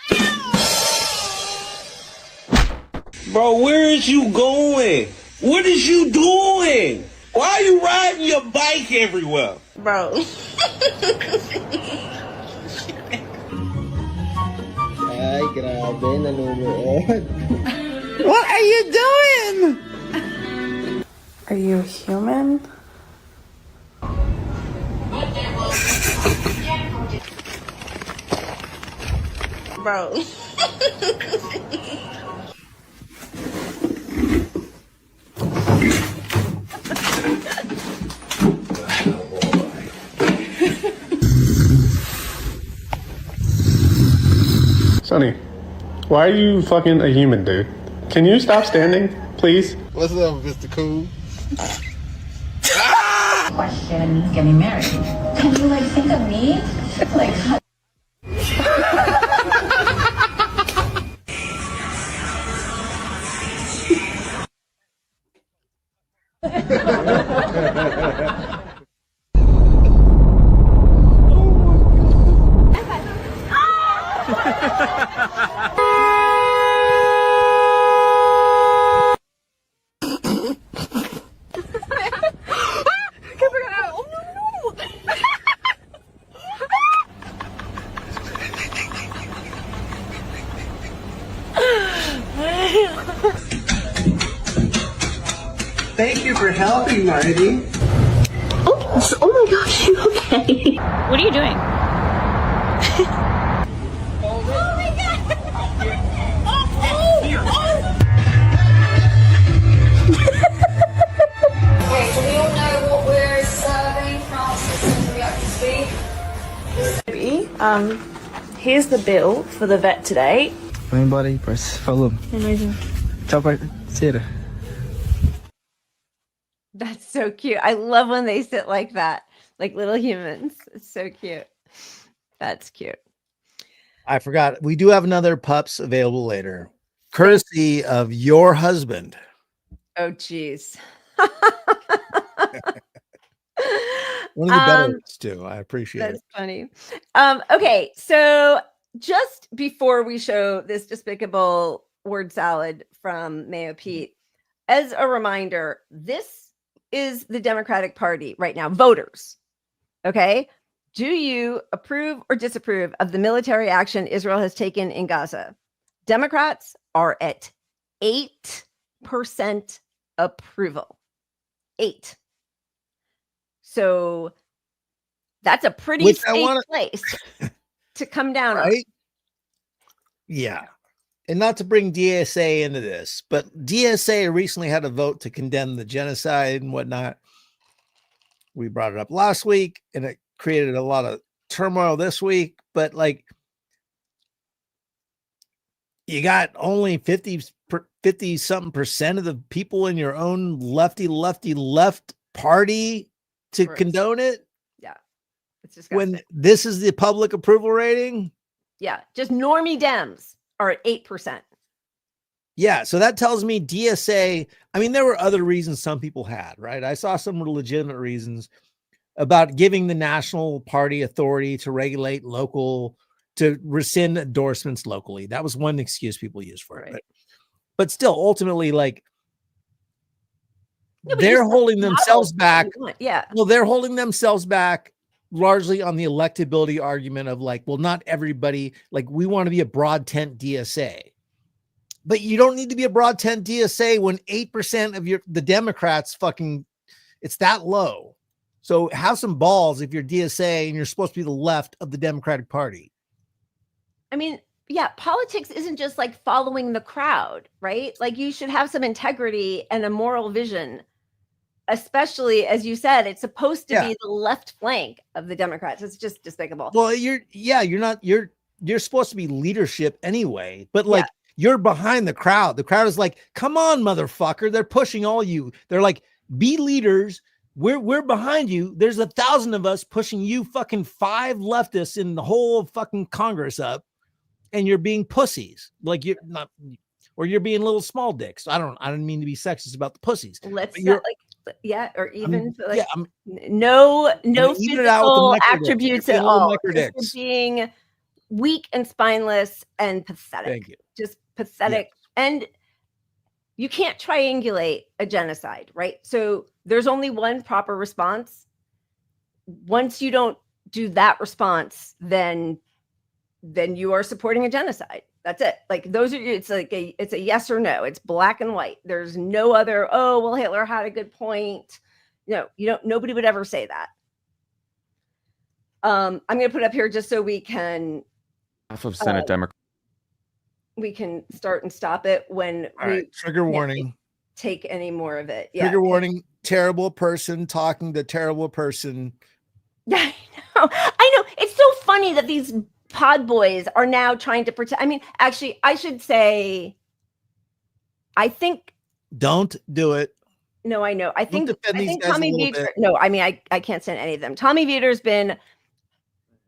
Bro, where is you going? What is you doing? Why are you riding your bike everywhere? Bro. Ay, grabe, nanonood. What are you doing? Are you human? Bro. Sonny, why are you fucking a human, dude? Can you stop standing, please? What's up, Mr. Cool? Question, getting married. Can you like think of me? Like Thank you for helping, Marty. oh my gosh, you okay? What are you doing? Oh my god! Wait, do we all know what we're serving? Francis and React Speed? Here's the bill for the vet today. Anybody, press follow. Amazing. Top right, see it. That's so cute. I love when they sit like that, like little humans. It's so cute. That's cute. I forgot. We do have another pups available later, courtesy of your husband. Oh, geez. One of the better ones too. I appreciate it. That's funny. Okay, so just before we show this despicable word salad from Mayo Pete, as a reminder, this is the Democratic Party right now. Voters, okay? Do you approve or disapprove of the military action Israel has taken in Gaza? Democrats are at 8% approval. 8. So that's a pretty safe place to come down on. Yeah. and not to bring DSA into this, but DSA recently had a vote to condemn the genocide and whatnot. We brought it up last week, and it created a lot of turmoil this week. But like, you got only 50 something percent of the people in your own left party to condone it. Yeah, it's disgusting. When this is the public approval rating. Yeah, just normie Dems are at 8%. Yeah, so that tells me DSA, I mean, there were other reasons some people had, right? I saw some legitimate reasons about giving the national party authority to regulate local, to rescind endorsements locally. That was one excuse people used for it. But still, ultimately, like, they're holding themselves back. Yeah. Well, they're holding themselves back largely on the electability argument of like, well, not everybody, like, we want to be a broad tent DSA. But you don't need to be a broad tent DSA when 8% of the Democrats fucking, it's that low. So have some balls if you're DSA and you're supposed to be the left of the Democratic Party. I mean, yeah, politics isn't just like following the crowd, right? Like, you should have some integrity and a moral vision, especially, as you said, it's supposed to be the left flank of the Democrats. It's just despicable. Well, you're supposed to be leadership anyway, but like, you're behind the crowd. The crowd is like, come on, motherfucker. They're pushing all you. They're like, be leaders. We're behind you. There's 1,000 of us pushing you fucking 5 leftists in the whole fucking Congress up, and you're being pussies. Like, you're not, or you're being little small dicks. I don't mean to be sexist about the pussies. Let's not, like, yeah, or even no physical attributes at all. Just being weak and spineless and pathetic. Thank you. Just pathetic. And you can't triangulate a genocide, right? So there's only one proper response. Once you don't do that response, then you are supporting a genocide. That's it. Like, those are, it's a yes or no. It's black and white. There's no other, oh, well, Hitler had a good point. No, nobody would ever say that. I'm going to put up here just so we can half of Senate Democrats. We can start and stop it when trigger warning. Take any more of it. Trigger warning. Terrible person talking to terrible person. Yeah, I know. It's so funny that these pod boys are now trying to pretend. I mean, actually, I should say, I think. Don't do it. No, I know. I think Tommy Vietor. No, I mean, I can't stand any of them. Tommy Vietor's been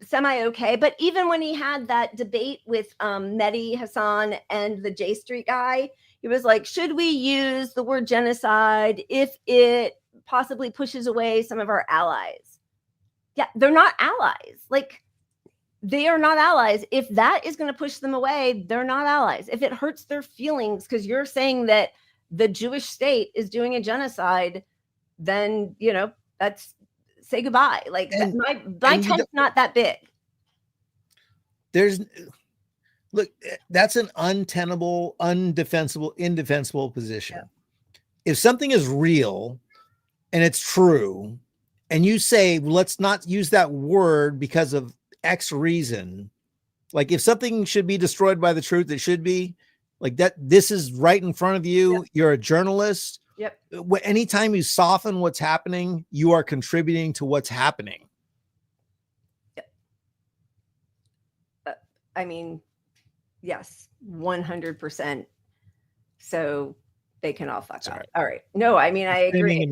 semi-okay, but even when he had that debate with Mehdi Hassan and the J Street guy, he was like, should we use the word genocide if it possibly pushes away some of our allies? Yeah, they're not allies. Like, they are not allies. If that is going to push them away, they're not allies. If it hurts their feelings because you're saying that the Jewish state is doing a genocide, then, that's, say goodbye. Like, my tent's not that big. Look, that's an untenable, indefensible position. Yeah. If something is real and it's true, and you say, let's not use that word because of X reason, like, if something should be destroyed by the truth, it should be like that. This is right in front of you. Yep. You're a journalist. Yep. Anytime you soften what's happening, you are contributing to what's happening. Yep. I mean, yes, 100%. So they can all fuck off. All right. No, I mean, I agree.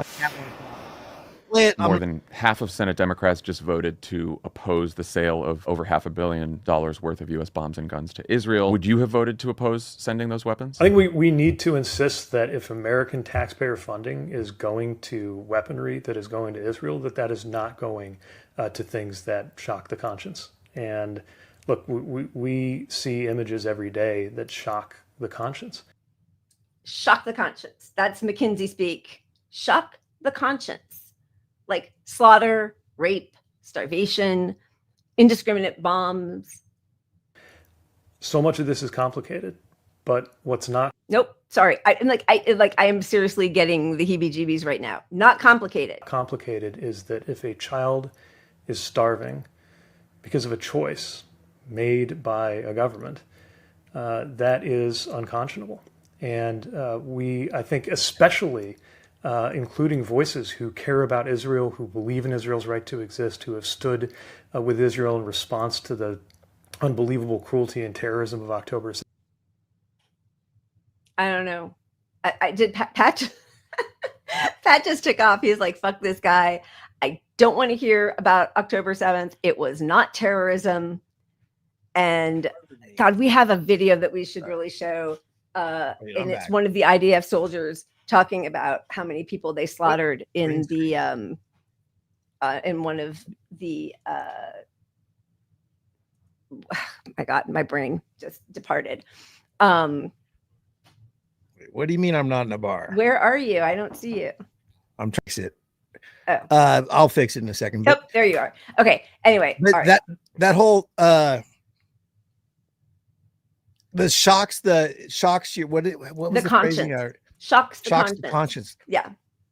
More than half of Senate Democrats just voted to oppose the sale of over $500 million worth of U.S. bombs and guns to Israel. Would you have voted to oppose sending those weapons? I think we need to insist that if American taxpayer funding is going to weaponry that is going to Israel, that is not going to things that shock the conscience. And look, we see images every day that shock the conscience. Shock the conscience. That's McKinsey speak. Shock the conscience. Like slaughter, rape, starvation, indiscriminate bombs. So much of this is complicated, but what's not? Nope. Sorry. I am seriously getting the heebie-jeebies right now. Not complicated. Complicated is that if a child is starving because of a choice made by a government, that is unconscionable. And I think especially including voices who care about Israel, who believe in Israel's right to exist, who have stood with Israel in response to the unbelievable cruelty and terrorism of October. I don't know. I did Pat. Pat just took off. He's like, fuck this guy. I don't want to hear about October 7th. It was not terrorism. And God, we have a video that we should really show. And it's one of the IDF soldiers talking about how many people they slaughtered in the in one of the my God, my brain just departed. What do you mean I'm not in a bar? Where are you? I don't see you. I'm trying to fix it. Oh. I'll fix it in a second. But, there you are. Okay. Anyway, but right. that whole the shocks you. What was the conscience? Shocks the conscience. Yeah.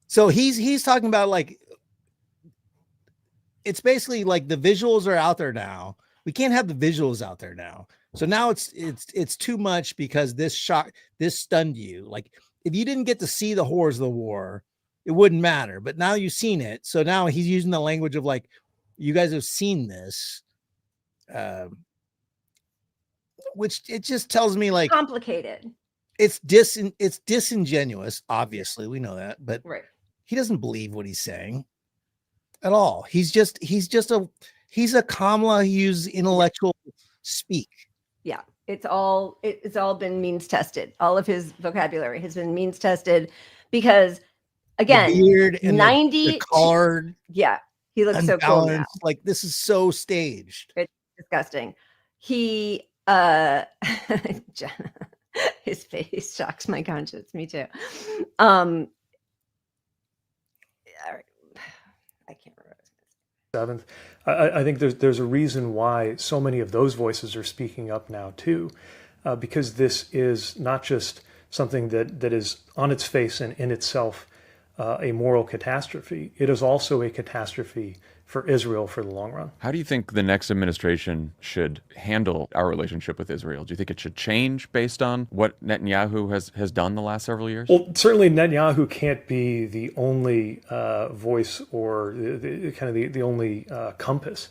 So he's talking about, like, it's basically like the visuals are out there now. We can't have the visuals out there now. So now it's too much because this stunned you. Like, if you didn't get to see the horrors of the war, it wouldn't matter. But now you've seen it. So now he's using the language of, like, you guys have seen this. Which it just tells me, like, complicated. It's disingenuous. Obviously, we know that, but right. He doesn't believe what he's saying at all. He's a Kamala Hughes intellectual speak. Yeah, it's all been means tested. All of his vocabulary has been means tested because, again, the beard and 90 the card. Yeah, he looks so cool now. Like, this is so staged. It's disgusting. He his face shocks my conscience. Me too. All right. I can't remember. 7th. I think there's a reason why so many of those voices are speaking up now too, because this is not just something that is on its face and in itself a moral catastrophe. It is also a catastrophe for Israel for the long run. How do you think the next administration should handle our relationship with Israel? Do you think it should change based on what Netanyahu has done the last several years? Well, certainly Netanyahu can't be the only voice or the only compass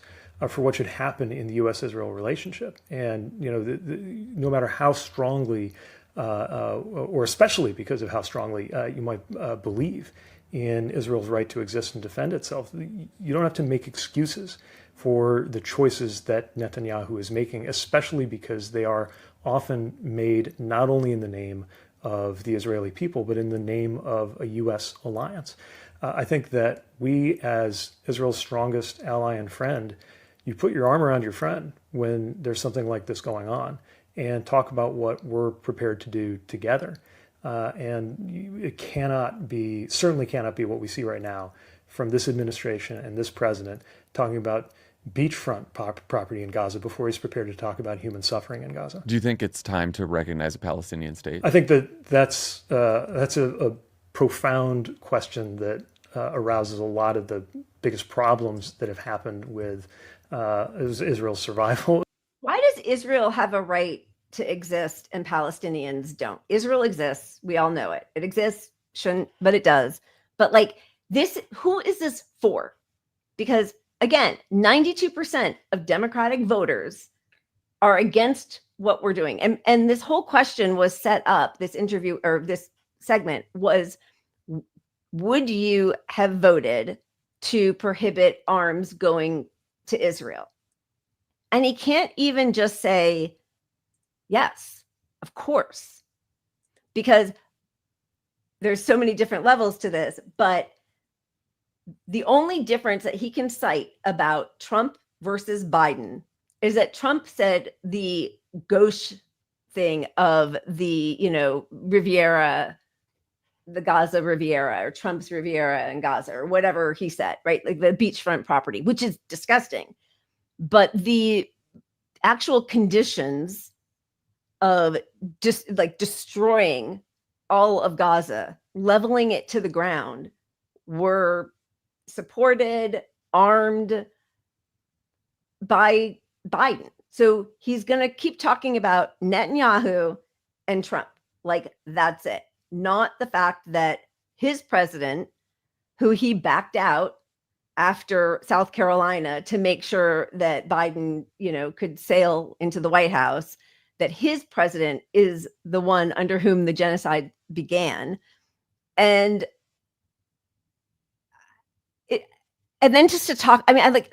for what should happen in the U.S.-Israel relationship. And, no matter how strongly, or especially because of how strongly you might believe in Israel's right to exist and defend itself, you don't have to make excuses for the choices that Netanyahu is making, especially because they are often made not only in the name of the Israeli people, but in the name of a U.S. alliance. I think that we, as Israel's strongest ally and friend, you put your arm around your friend when there's something like this going on and talk about what we're prepared to do together. And it certainly cannot be what we see right now from this administration and this president talking about beachfront property in Gaza before he's prepared to talk about human suffering in Gaza. Do you think it's time to recognize a Palestinian state? I think that's a profound question that arouses a lot of the biggest problems that have happened with Israel's survival. Why does Israel have a right to exist and Palestinians don't? Israel exists. We all know it. It exists, shouldn't, but it does. But, like, this, who is this for? Because, again, 92% of Democratic voters are against what we're doing. And this whole question was set up, this interview or this segment was, would you have voted to prohibit arms going to Israel? And he can't even just say, yes, of course, because there's so many different levels to this. But the only difference that he can cite about Trump versus Biden is that Trump said the gauche thing of the, Riviera, the Gaza Riviera, or Trump's Riviera in Gaza, or whatever he said, right? Like the beachfront property, which is disgusting. But the actual conditions of just like destroying all of Gaza, leveling it to the ground, were supported, armed by Biden. So he's going to keep talking about Netanyahu and Trump. Like, that's it. Not the fact that his president, who he backed out after South Carolina to make sure that Biden, could sail into the White House, that his president is the one under whom the genocide began. And then just to talk, I like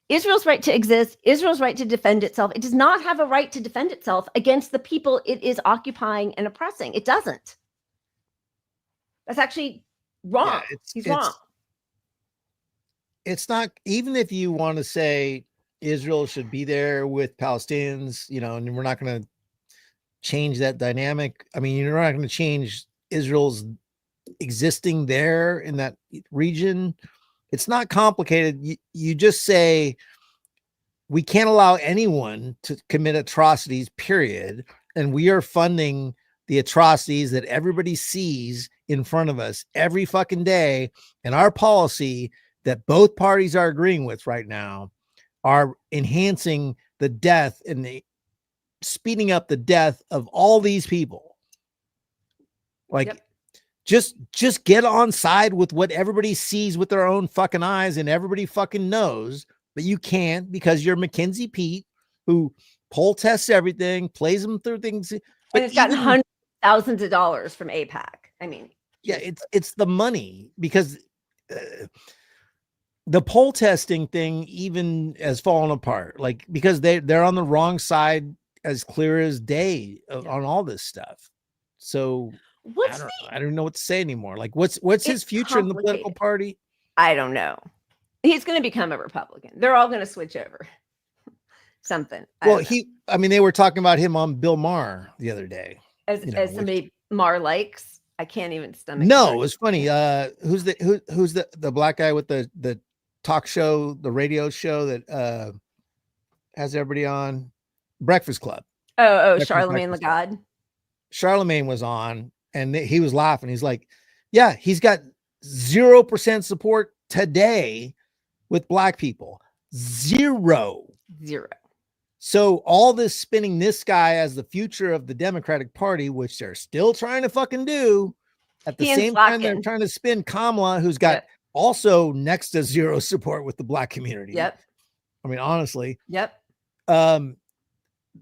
Israel's right to exist, Israel's right to defend itself. It does not have a right to defend itself against the people it is occupying and oppressing. It doesn't. That's actually wrong. Yeah, he's wrong. It's not, even if you want to say Israel should be there with Palestinians, and we're not going to change that dynamic. I mean, you're not going to change Israel's existing there in that region. It's not complicated. You just say, we can't allow anyone to commit atrocities, period. And we are funding the atrocities that everybody sees in front of us every fucking day. And our policy that both parties are agreeing with right now are enhancing the death and the speeding up the death of all these people. Like, yep. Just get on side with what everybody sees with their own fucking eyes and everybody fucking knows, but you can't because you're Mackenzie Pete, who poll tests everything, plays them through things. But it's gotten hundreds of thousands of dollars from AIPAC. I mean, yeah, it's the money, because the poll testing thing even has fallen apart, like, because they're on the wrong side as clear as day on all this stuff. So I don't know what to say anymore. Like, what's his future in the political party? I don't know. He's going to become a Republican. They're all going to switch over. Something. Well, they were talking about him on Bill Maher the other day. As somebody Maher likes, I can't even stomach. No, it was funny. Who's the black guy with the talk show, the radio show that has everybody on? Breakfast Club. Charlemagne Lagarde. Charlemagne was on, and he was laughing. He's like, yeah, he's got 0% support today with black people. Zero. So all this spinning this guy as the future of the Democratic Party, which they're still trying to fucking do, at the same time they're trying to spin Kamala, who's got also next to zero support with the black community. Yep. I mean, honestly. Yep.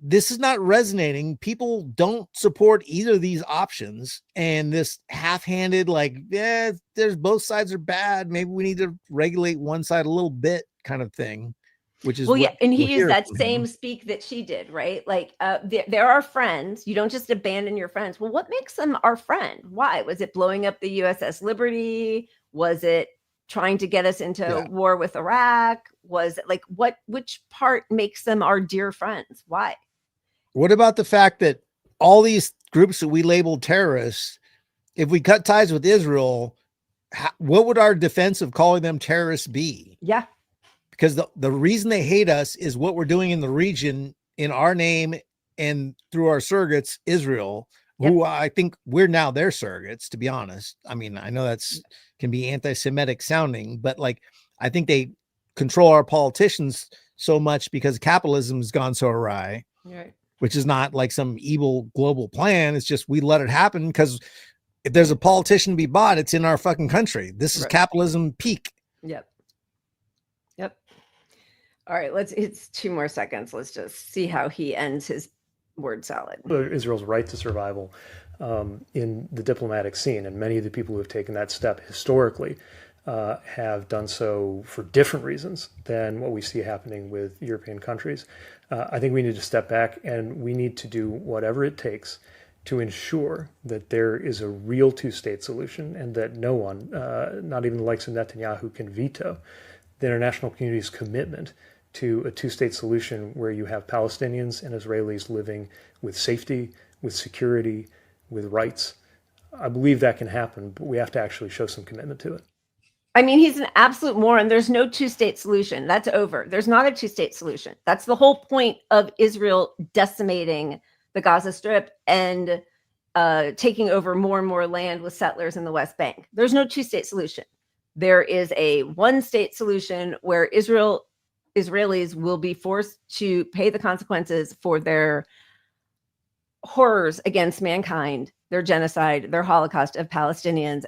This is not resonating. People don't support either of these options. And this half-handed, like, there's both sides are bad. Maybe we need to regulate one side a little bit kind of thing, which is, and he used that same speak that she did, right? Like, there are friends. You don't just abandon your friends. Well, what makes them our friend? Why? Was it blowing up the USS Liberty? Was it trying to get us into war with Iraq? Was it like, which part makes them our dear friends? Why? What about the fact that all these groups that we labeled terrorists, if we cut ties with Israel, what would our defense of calling them terrorists be? Yeah. Because the reason they hate us is what we're doing in the region in our name and through our surrogates, Israel, who I think we're now their surrogates, to be honest. I mean, I know that's can be anti-Semitic sounding, but like, I think they control our politicians so much because capitalism has gone so awry, which is not like some evil global plan. It's just, we let it happen because if there's a politician to be bought, it's in our fucking country. This is capitalism peak. Yep. All right, it's 2 more seconds. Let's just see how he ends his word salad. Israel's right to survival in the diplomatic scene, and many of the people who have taken that step historically have done so for different reasons than what we see happening with European countries. I think we need to step back, and we need to do whatever it takes to ensure that there is a real two-state solution, and that no one, not even the likes of Netanyahu, can veto the international community's commitment to a two-state solution where you have Palestinians and Israelis living with safety, with security, with rights. I believe that can happen, but we have to actually show some commitment to it. I mean, he's an absolute moron. There's no two-state solution. That's over. There's not a two-state solution. That's the whole point of Israel decimating the Gaza Strip and taking over more and more land with settlers in the West Bank. There's no two-state solution. There is a one-state solution where Israel Israelis will be forced to pay the consequences for their horrors against mankind, their genocide, their Holocaust of Palestinians.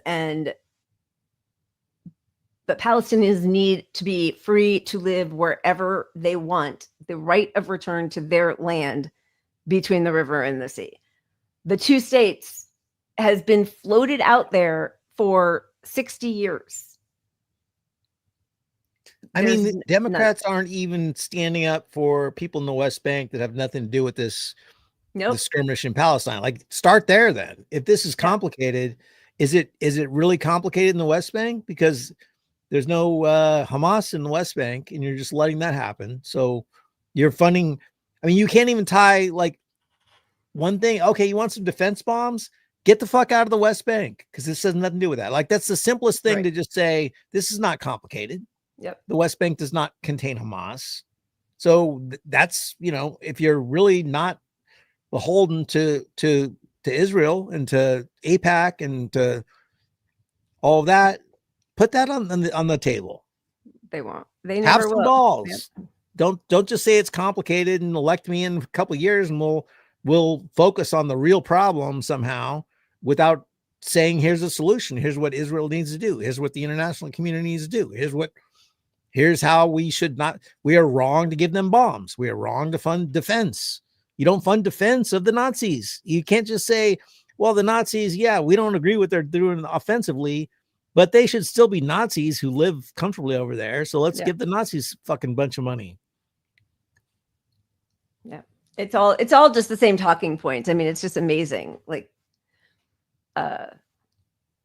But Palestinians need to be free to live wherever they want, the right of return to their land between the river and the sea. The two states has been floated out there for 60 years. I mean, the Democrats aren't even standing up for people in the West Bank that have nothing to do with this, the skirmish in Palestine. Like, start there then. If this is complicated, is it really complicated in the West Bank? Because there's no Hamas in the West Bank, and you're just letting that happen. So you're funding. I mean, you can't even tie like one thing. Okay, you want some defense bombs? Get the fuck out of the West Bank, because this has nothing to do with that. Like, that's the simplest thing to just say. This is not complicated. Yep. The West Bank does not contain Hamas. So that's, you know, if you're really not beholden to Israel and to AIPAC and to all of that, put that on the table. They won't. They never have some will. balls. Yep. Don't just say it's complicated and elect me in a couple of years and we'll focus on the real problem somehow without saying here's a solution. Here's what Israel needs to do. Here's what the international community needs to do. Here's how we are wrong to give them bombs. We are wrong to fund defense. You don't fund defense of the Nazis. You can't just say, well, the Nazis, yeah, we don't agree with what they're doing offensively, but they should still be Nazis who live comfortably over there. So let's give the Nazis fucking bunch of money. Yeah. It's all just the same talking points. I mean, it's just amazing. Like,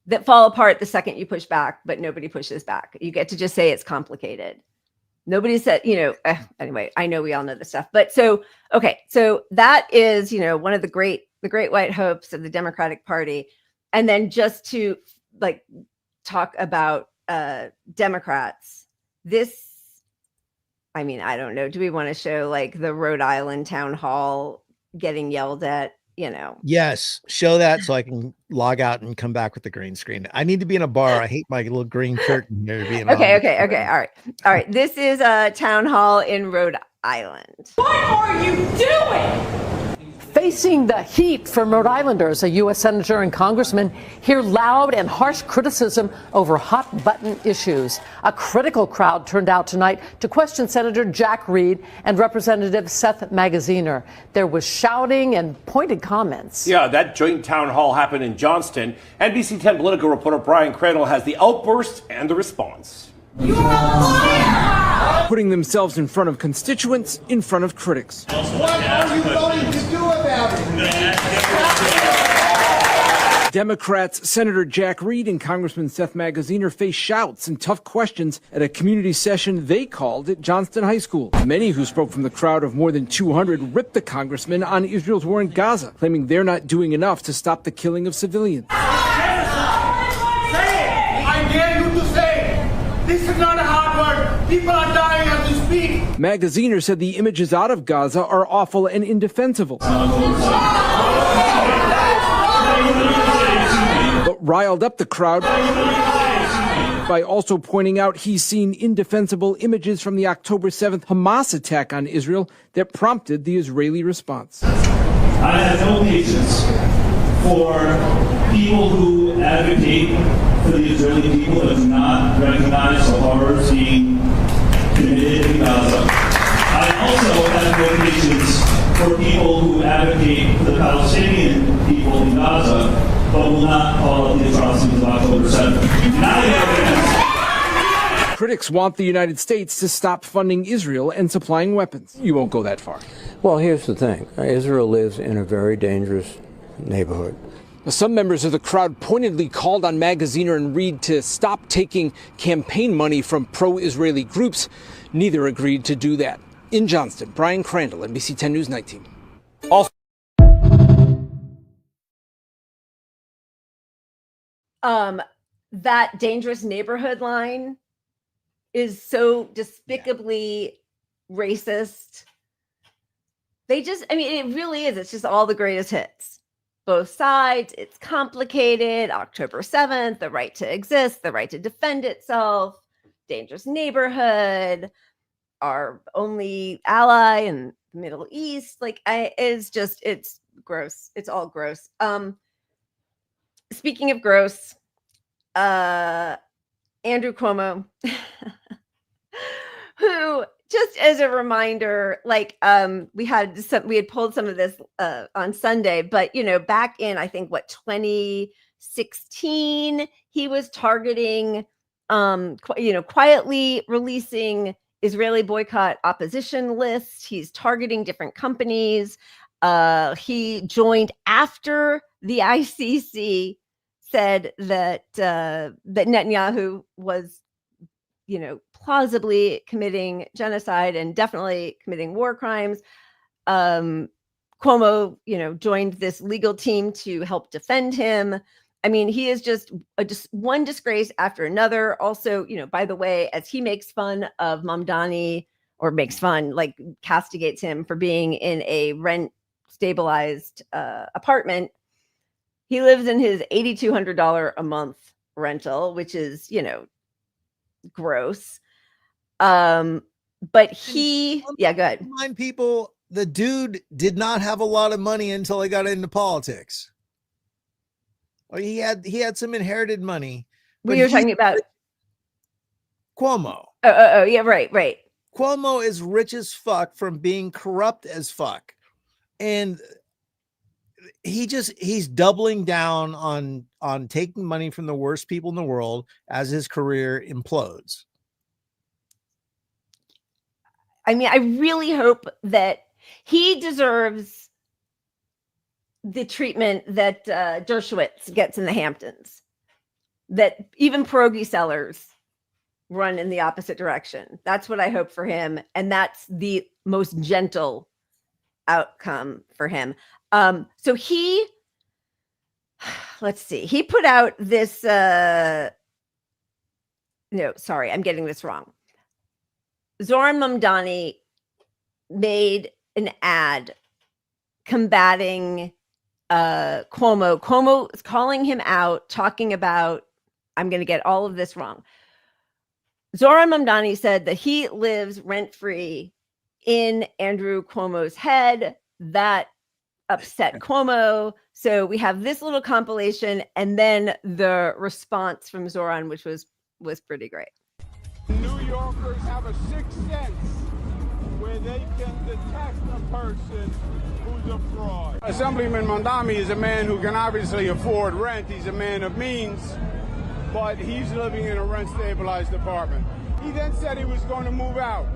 that fall apart the second you push back, but nobody pushes back. You get to just say it's complicated. Nobody said, anyway, I know we all know this stuff, but so that is, one of the great white hopes of the Democratic Party. And then just to like talk about Democrats, I don't know. Do we want to show like the Rhode Island town hall getting yelled at? Yes, show that so I can log out and come back with the green screen. I need to be in a bar. I hate my little green curtain here to be in. Okay. All right. This is a town hall in Rhode Island. What are you doing? Facing the heat from Rhode Islanders, a U.S. senator and congressman hear loud and harsh criticism over hot-button issues. A critical crowd turned out tonight to question Senator Jack Reed and Representative Seth Magaziner. There was shouting and pointed comments. Yeah, that joint town hall happened in Johnston. NBC 10 political reporter Brian Crandall has the outburst and the response. You're a liar! Putting themselves in front of constituents, in front of critics. What are you going to do about it? Democrats Senator Jack Reed and Congressman Seth Magaziner faced shouts and tough questions at a community session they called at Johnston High School. Many who spoke from the crowd of more than 200 ripped the congressman on Israel's war in Gaza, claiming they're not doing enough to stop the killing of civilians. I dare you to say, this is not a hard word. People are dying as we speak. Magaziner said the images out of Gaza are awful and indefensible. But riled up the crowd by also pointing out he's seen indefensible images from the October 7th Hamas attack on Israel that prompted the Israeli response. I have no patience for people who advocate for the Israeli people but do not recognize the horrors being committed in Gaza. I also have no patience for people who advocate for the Palestinian people in Gaza but will not call out the atrocities of October 7th. Critics want the United States to stop funding Israel and supplying weapons. You won't go that far. Well, here's the thing. Israel lives in a very dangerous neighborhood. Some members of the crowd pointedly called on Magaziner and Reed to stop taking campaign money from pro-Israeli groups. Neither agreed to do that. In Johnston, Brian Crandall, NBC 10 News Night Team. Also, that dangerous neighborhood line is so despicably racist. It really is. It's just all the greatest hits. Both sides. It's complicated. October 7th, the right to exist, the right to defend itself, dangerous neighborhood. our only ally in the Middle East. Like, it's gross. It's all gross. Speaking of gross, Andrew Cuomo, who, just as a reminder, like, we had pulled some of this on Sunday, but back in, I think, 2016, he was targeting, quietly releasing Israeli boycott opposition lists. He's targeting different companies. He joined after the ICC said that that Netanyahu was, plausibly committing genocide and definitely committing war crimes. Cuomo, joined this legal team to help defend him. I mean, he is just one disgrace after another. Also, by the way, as he makes fun of Mamdani, or like castigates him for being in a rent stabilized apartment, he lives in his $8,200 a month rental, which is, gross. But go ahead. Remind people, the dude did not have a lot of money until he got into politics. Well, he had some inherited money. We were talking about Cuomo. Oh, yeah, right. Cuomo is rich as fuck from being corrupt as fuck. And he's doubling down on taking money from the worst people in the world as his career implodes. I mean, I really hope that he deserves the treatment that Dershowitz gets in the Hamptons, that even pierogi sellers run in the opposite direction. That's what I hope for him. And that's the most gentle outcome for him. So let's see, he put out this, no, sorry, I'm getting this wrong. Zohran Mamdani made an ad combating Cuomo. Cuomo is calling him out, talking about, I'm going to get all of this wrong. Zohran Mamdani said that he lives rent-free in Andrew Cuomo's head. That upset Cuomo. So we have this little compilation and then the response from Zohran, which was pretty great. New Yorkers have a sixth sense where they can detect a person who's a fraud. Assemblyman Mamdani is a man who can obviously afford rent. He's a man of means, but he's living in a rent-stabilized apartment. He then said he was going to move out.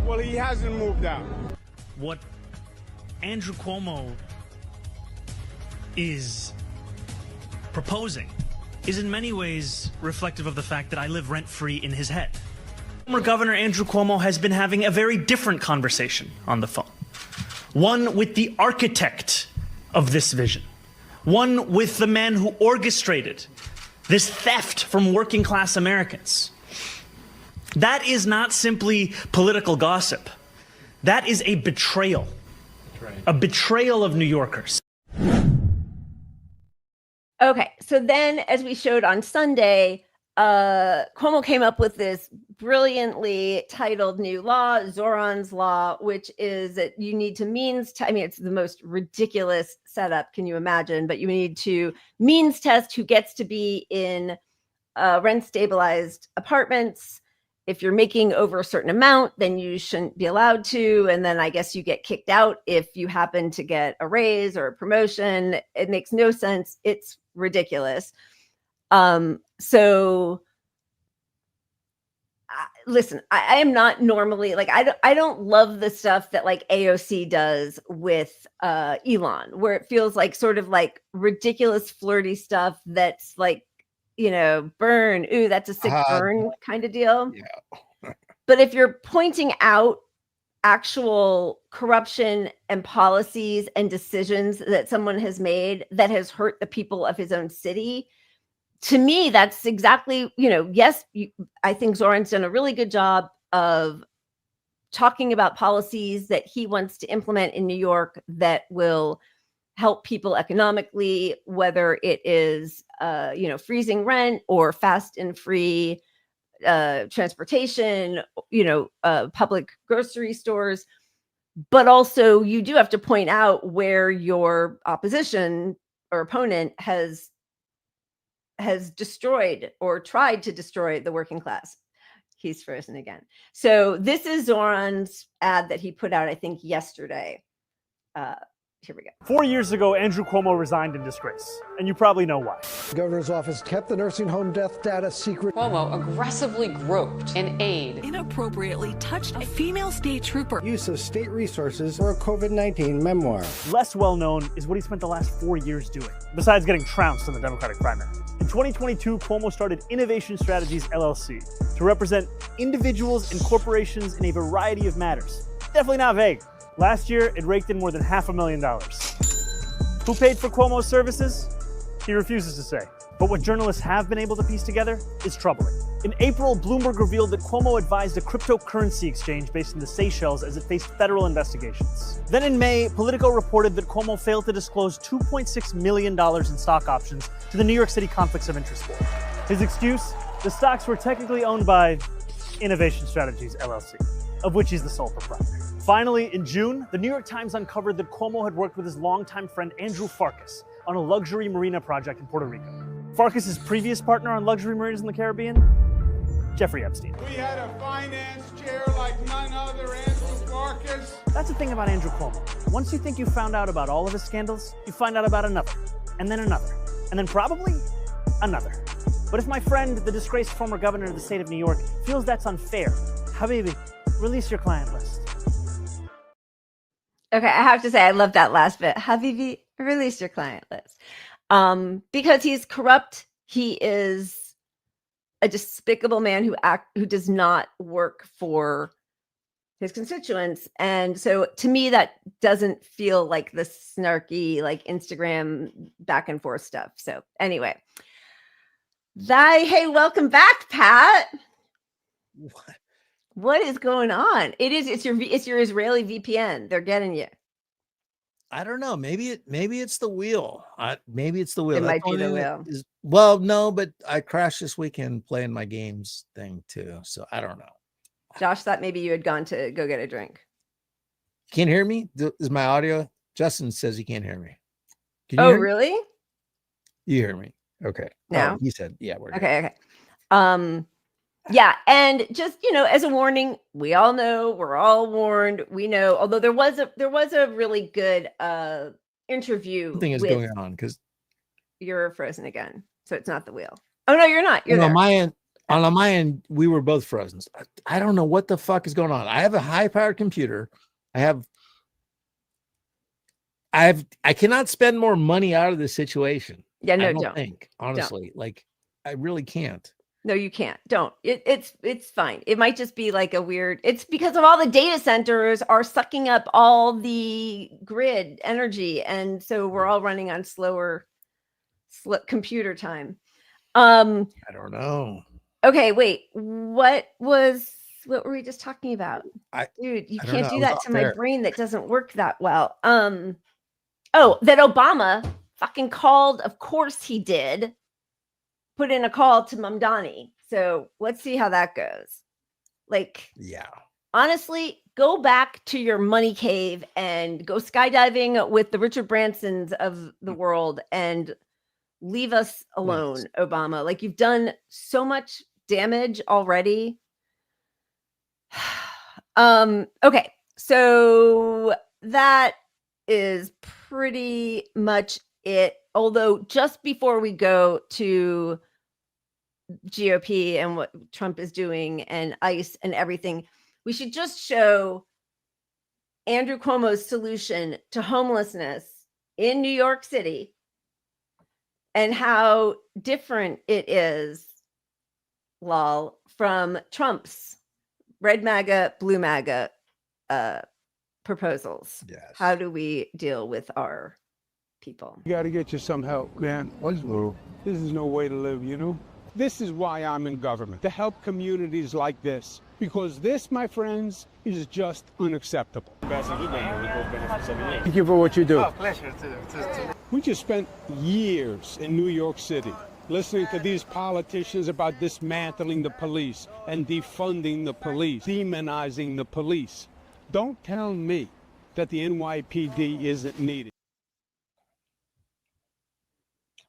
Well, he hasn't moved out. What Andrew Cuomo is proposing is in many ways reflective of the fact that I live rent-free in his head. Former Governor Andrew Cuomo has been having a very different conversation on the phone. One with the architect of this vision. One with the man who orchestrated this theft from working class Americans. That is not simply political gossip. That is a betrayal. A betrayal of New Yorkers. Okay, so then as we showed on Sunday, Cuomo came up with this brilliantly titled new law, Zohran's Law, which is that you need to it's the most ridiculous setup, can you imagine? But you need to means test who gets to be in rent-stabilized apartments. If you're making over a certain amount, then you shouldn't be allowed to. And then I guess you get kicked out if you happen to get a raise or a promotion. It makes no sense. It's ridiculous. Listen, I am not normally like, I don't love the stuff that like AOC does with Elon, where it feels like sort of like ridiculous flirty stuff that's like, burn, ooh, that's a sick burn kind of deal. Yeah. But if you're pointing out actual corruption and policies and decisions that someone has made that has hurt the people of his own city, to me, that's exactly, yes, I think Zohran's done a really good job of talking about policies that he wants to implement in New York that will help people economically, whether it is, freezing rent or fast and free transportation, public grocery stores. But also you do have to point out where your opposition or opponent has destroyed or tried to destroy the working class. He's frozen again. So this is Zohran's ad that he put out, I think, yesterday. Here we go. 4 years ago, Andrew Cuomo resigned in disgrace, and you probably know why. The governor's office kept the nursing home death data secret. Cuomo aggressively groped an aide. Inappropriately touched a female state trooper. Use of state resources for a COVID-19 memoir. Less well known is what he spent the last 4 years doing, besides getting trounced in the Democratic primary. In 2022, Cuomo started Innovation Strategies LLC to represent individuals and corporations in a variety of matters. Definitely not vague. Last year, it raked in more than $500,000. Who paid for Cuomo's services? He refuses to say. But what journalists have been able to piece together is troubling. In April, Bloomberg revealed that Cuomo advised a cryptocurrency exchange based in the Seychelles as it faced federal investigations. Then in May, Politico reported that Cuomo failed to disclose $2.6 million in stock options to the New York City Conflicts of Interest Board. His excuse? The stocks were technically owned by Innovation Strategies LLC, of which he's the sole proprietor. Finally, in June, the New York Times uncovered that Cuomo had worked with his longtime friend Andrew Farkas on a luxury marina project in Puerto Rico. Farkas' previous partner on luxury marinas in the Caribbean, Jeffrey Epstein. We had a finance chair like none other, Andrew Farkas. That's the thing about Andrew Cuomo. Once you think you found out about all of his scandals, you find out about another, and then probably another. But if my friend, the disgraced former governor of the state of New York, feels that's unfair, Habibi, release your client list. Okay, I have to say, I love that last bit. Habibi, release your client list. Because he's corrupt. He is a despicable man who does not work for his constituents. And so to me, that doesn't feel like the snarky, like Instagram back and forth stuff. So anyway, hey, welcome back, Pat. What is going on? It's your Israeli VPN. They're getting you. I don't know. Maybe it's the wheel. Maybe it's the wheel. It might be the wheel. Well, no, but I crashed this weekend playing my games thing too. So I don't know. Josh thought maybe you had gone to go get a drink. Can't hear me? Is my audio? Justin says he can't hear me. Can you hear me? Really? You hear me? Okay. Now he said, yeah, we're good. Okay. Yeah, and just as a warning, we all know, we're all warned. We know, although there was a really good interview. Something is going on because you're frozen again, so it's not the wheel. Oh no, you're not. You're there. On my end, we were both frozen. I don't know what the fuck is going on. I have a high-powered computer. I cannot spend more money out of this situation. Yeah, no, I don't think, honestly, don't. Like I really can't. No, you can't. Don't. It's fine. It might just be like a weird. It's because of all the data centers are sucking up all the grid energy, and so we're all running on slower computer time. I don't know. Okay, wait. What were we just talking about? Dude, you can't do that to my brain that doesn't work that well. That Obama fucking called. Of course he did. Put in a call to Mamdani. So let's see how that goes. Yeah. Honestly, go back to your money cave and go skydiving with the Richard Bransons of the world and leave us alone, yes. Obama. You've done so much damage already. Okay. So that is pretty much it. Although just before we go to GOP and what Trump is doing and ICE and everything, we should just show Andrew Cuomo's solution to homelessness in New York City and how different it is, lol, from Trump's red MAGA, blue MAGA proposals. Yes. How do we deal with our people? You got to get you some help, man. This is no way to live, This is why I'm in government, to help communities like this. Because this, my friends, is just unacceptable. Thank you for what you do. Oh, pleasure. We just spent years in New York City, listening to these politicians about dismantling the police and defunding the police, demonizing the police. Don't tell me that the NYPD isn't needed.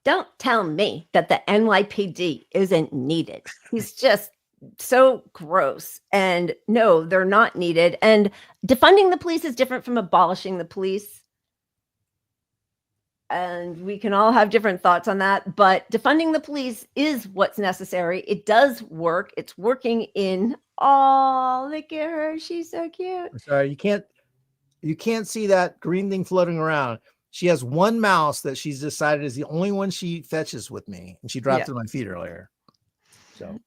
Don't tell me that the NYPD isn't needed. He's just so gross. And no, they're not needed. And defunding the police is different from abolishing the police. And we can all have different thoughts on that, but defunding the police is what's necessary. It does work. It's working in, oh, look at her. She's so cute. Sorry, you can't see that green thing floating around. She has one mouse that she's decided is the only one she fetches with me, and she dropped it at my feet earlier. So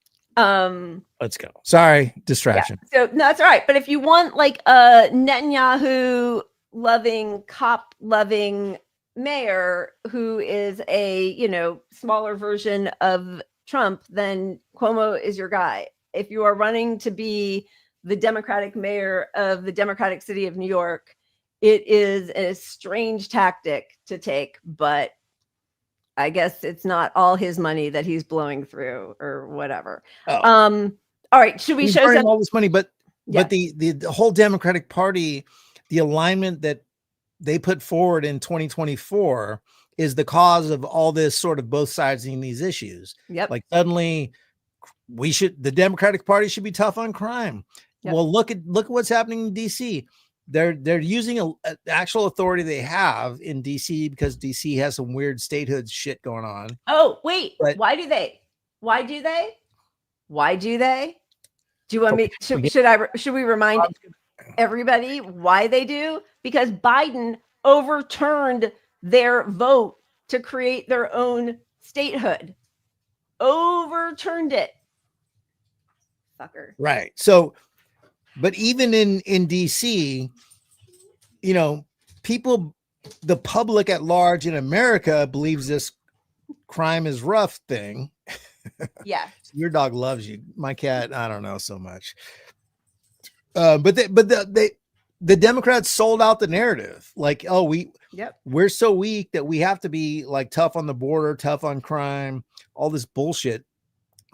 let's go. Sorry, distraction. Yeah. So no, that's all right. But if you want like a Netanyahu loving, cop loving mayor who is a, you know, smaller version of Trump, then Cuomo is your guy. If you are running to be the Democratic mayor of the Democratic city of New York, it is a strange tactic to take, but I guess it's not all his money that he's blowing through or whatever. All right, should we show some all this money? But the whole Democratic Party, the alignment that they put forward in 2024 is the cause of all this sort of both sides in these issues. Yep. Like suddenly the Democratic Party should be tough on crime. Yep. Well, look at what's happening in DC. They're using an actual authority they have in DC because DC has some weird statehood shit going on. Oh, wait, why do they? Do you want me, should we remind everybody why they do? Because Biden overturned their vote to create their own statehood. Overturned it. Fucker. Right. So, but even in DC, you know, the public at large in America believes this crime is rough thing. Yeah. Your dog loves you. My cat, I don't know so much. But the Democrats sold out the narrative. Like, oh, we're so weak that we have to be like tough on the border, tough on crime, all this bullshit.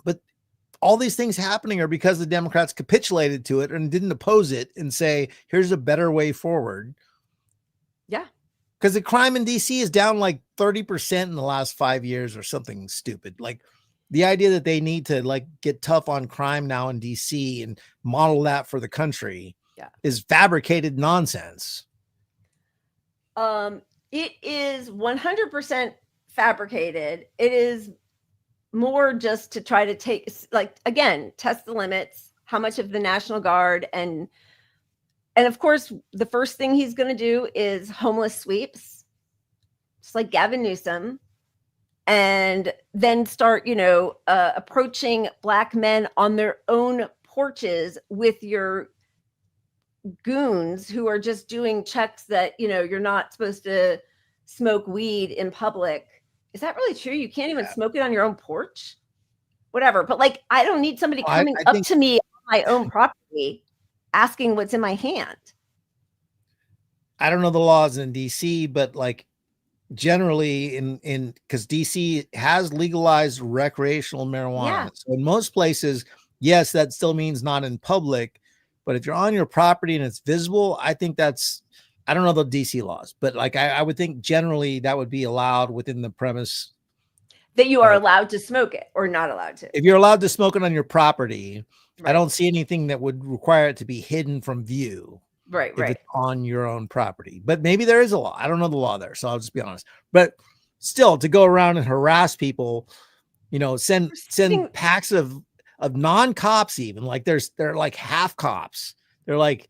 But all these things happening are because the Democrats capitulated to it and didn't oppose it and say, here's a better way forward. Yeah. Because the crime in DC is down like 30% in the last 5 years or something stupid. Like the idea that they need to like get tough on crime now in DC and model that for the country is fabricated nonsense. It is 100% fabricated. It is more just to try to take, like, again, test the limits, how much of the National Guard, and of course, the first thing he's going to do is homeless sweeps, just like Gavin Newsom, and then start, you know, approaching Black men on their own porches with your goons who are just doing checks that, you know, you're not supposed to smoke weed in public. Is that really true? You can't even smoke it on your own porch? Whatever. But like, I don't need somebody coming up to me on my own property asking what's in my hand. I don't know the laws in DC, but like generally in because DC has legalized recreational marijuana. Yeah. So in most places, yes, that still means not in public. But if you're on your property and it's visible, I think that's, I don't know the DC laws, but like I would think generally that would be allowed within the premise that you are allowed to smoke it or not allowed to. If you're allowed to smoke it on your property, right. I don't see anything that would require it to be hidden from view. Right, if it's on your own property. But maybe there is a law. I don't know the law there, so I'll just be honest. But still, to go around and harass people, you know, send packs of non-cops, even like they're like half cops. They're like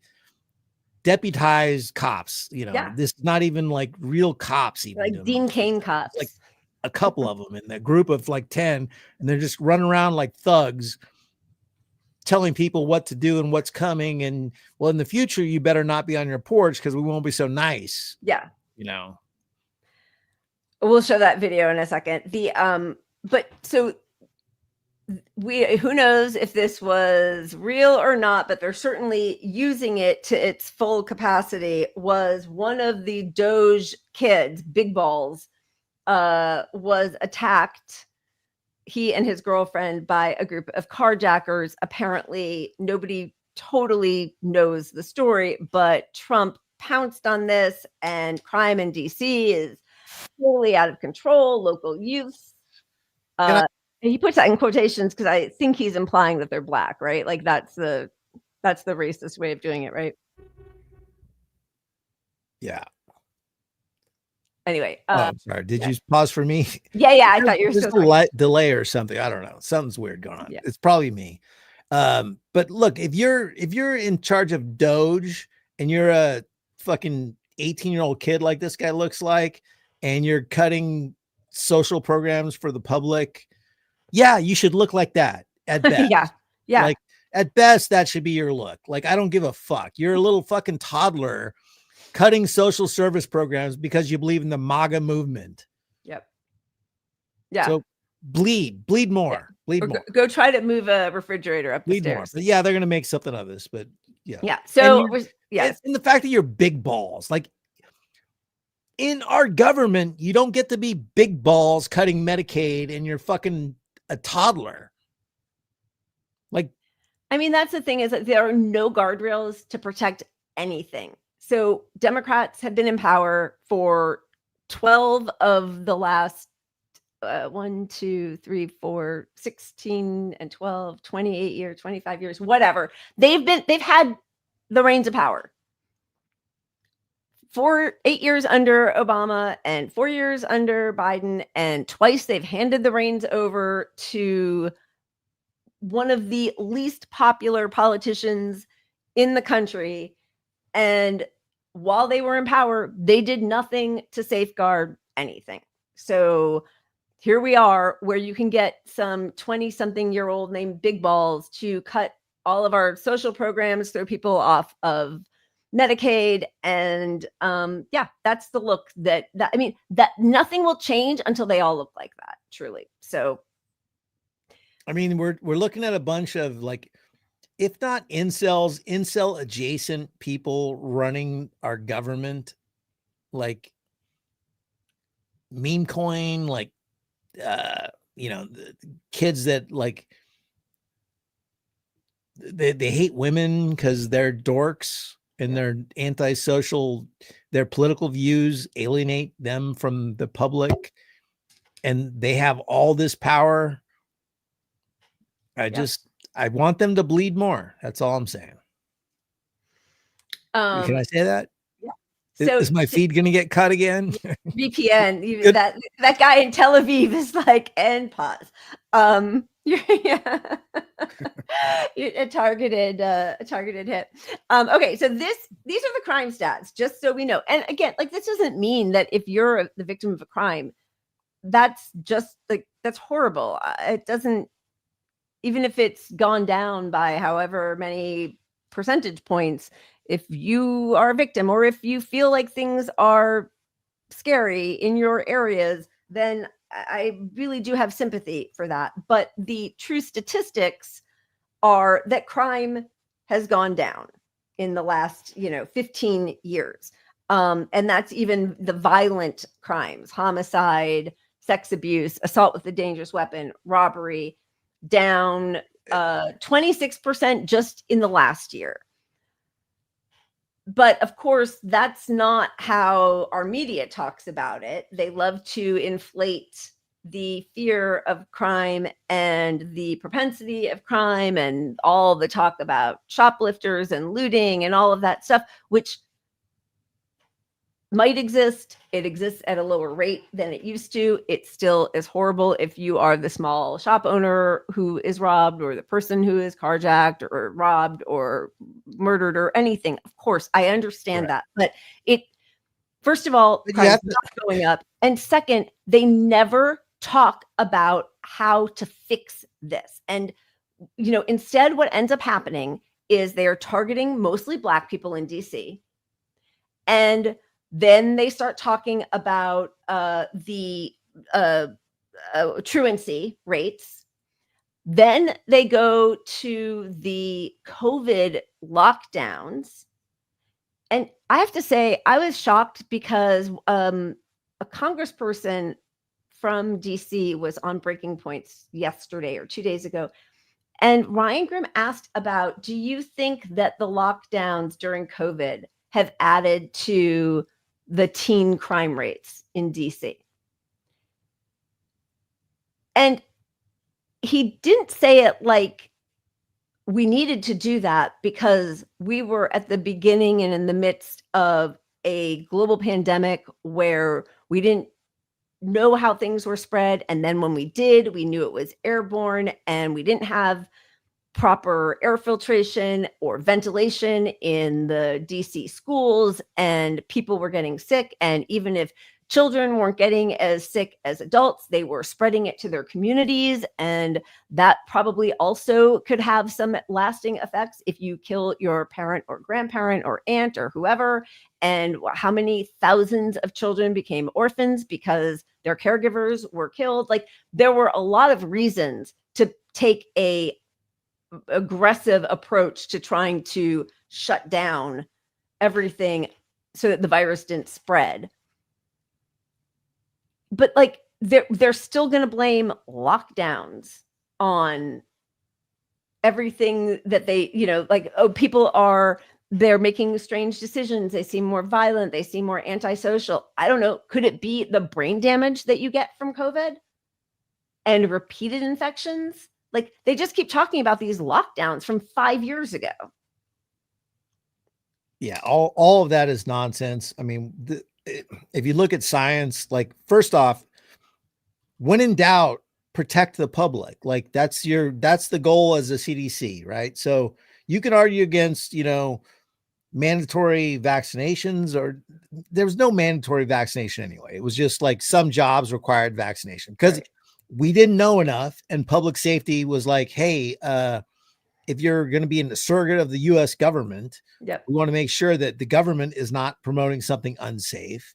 deputized cops, you know. Yeah. This is not even like real cops, even like Dean Cain cops. Like a couple of them in that group of like 10, and they're just running around like thugs, telling people what to do and what's coming. And well, in the future, you better not be on your porch because we won't be so nice. Yeah. You know, we'll show that video in a second. But so who knows if this was real or not, but they're certainly using it to its full capacity. Was one of the Doge kids, Big Balls, was attacked he and his girlfriend by a group of carjackers. Apparently, nobody totally knows the story, but Trump pounced on this, and crime in DC is totally out of control. Local youth. He puts that in quotations because I think he's implying that they're black, right? Like that's the racist way of doing it, right? Yeah. Anyway, I'm sorry. Did you pause for me? Yeah. I thought you were just delay or something. I don't know. Something's weird going on. Yeah. It's probably me. But look, if you're in charge of Doge and you're a fucking 18-year-old kid like this guy looks like, and you're cutting social programs for the public, yeah, you should look like that at best. Yeah. Like at best, that should be your look. Like, I don't give a fuck. You're a little fucking toddler cutting social service programs because you believe in the MAGA movement. Yep. Yeah. So bleed more. Bleed more. Go try to move a refrigerator up the stairs. More. But yeah, they're gonna make something of this. But yeah. Yeah. So and the fact that you're big balls, like in our government, you don't get to be big balls cutting Medicaid, and you're fucking a toddler. Like, I mean, that's the thing, is that there are no guardrails to protect anything. So Democrats have been in power for 12 of the last 1, 2, 3, 4, 16 and 12, 28 years, 25 years, whatever. They've had the reins of power. 8 years under Obama and 4 years under Biden, and twice they've handed the reins over to one of the least popular politicians in the country. And while they were in power, they did nothing to safeguard anything. So here we are, where you can get some 20-something-year-old named Big Balls to cut all of our social programs, throw people off of Medicaid. And that's the look that nothing will change until they all look like that, truly. So I mean, we're looking at a bunch of, like, if not incel adjacent people running our government, like meme coin, like the kids that, like, they hate women because they're dorks and they're antisocial. Their political views alienate them from the public, and they have all this power. I want them to bleed more. That's all I'm saying. Can I say that? Yeah. So is my feed going to get cut again? VPN. Even that guy in Tel Aviv is like, and pause. A targeted hit. Okay, so these are the crime stats, just so we know. And again, like, this doesn't mean that if you're the victim of a crime, that's just like, that's horrible. It doesn't. Even if it's gone down by however many percentage points, if you are a victim, or if you feel like things are scary in your areas, then I really do have sympathy for that. But the true statistics are that crime has gone down in the last, 15 years. And that's even the violent crimes: homicide, sex abuse, assault with a dangerous weapon, robbery, down 26% just in the last year. But of course, that's not how our media talks about it. They love to inflate the fear of crime and the propensity of crime and all the talk about shoplifters and looting and all of that stuff, which might exist. It exists at a lower rate than it used to. It still is horrible if you are the small shop owner who is robbed, or the person who is carjacked or robbed or murdered or anything. Of course, I understand that. But first of all, crime is not going up. And second, they never talk about how to fix this. And, instead what ends up happening is they are targeting mostly Black people in DC. And then they start talking about the truancy rates. Then they go to the COVID lockdowns. And I have to say, I was shocked because a congressperson from DC was on Breaking Points yesterday or 2 days ago. And Ryan Grimm asked about, do you think that the lockdowns during COVID have added to the teen crime rates in DC? And he didn't say it like we needed to do that because we were at the beginning and in the midst of a global pandemic where we didn't know how things were spread. And then when we did, we knew it was airborne and we didn't have proper air filtration or ventilation in the DC schools and people were getting sick. And even if children weren't getting as sick as adults, they were spreading it to their communities. And that probably also could have some lasting effects if you kill your parent or grandparent or aunt or whoever. And how many thousands of children became orphans because their caregivers were killed. Like there were a lot of reasons to take a aggressive approach to trying to shut down everything so that the virus didn't spread. But like they're still going to blame lockdowns on everything that they, you know, like, oh, they're making strange decisions. They seem more violent. They seem more antisocial. I don't know. Could it be the brain damage that you get from COVID and repeated infections? Like they just keep talking about these lockdowns from 5 years ago. Yeah, all of that is nonsense. I mean, if you look at science, like first off, when in doubt, protect the public. Like that's the goal as a CDC, right? So you can argue against, you know, mandatory vaccinations, or there was no mandatory vaccination anyway. It was just like some jobs required vaccination because we didn't know enough, and public safety was like, hey, if you're going to be in the surrogate of the US government, we want to make sure that the government is not promoting something unsafe,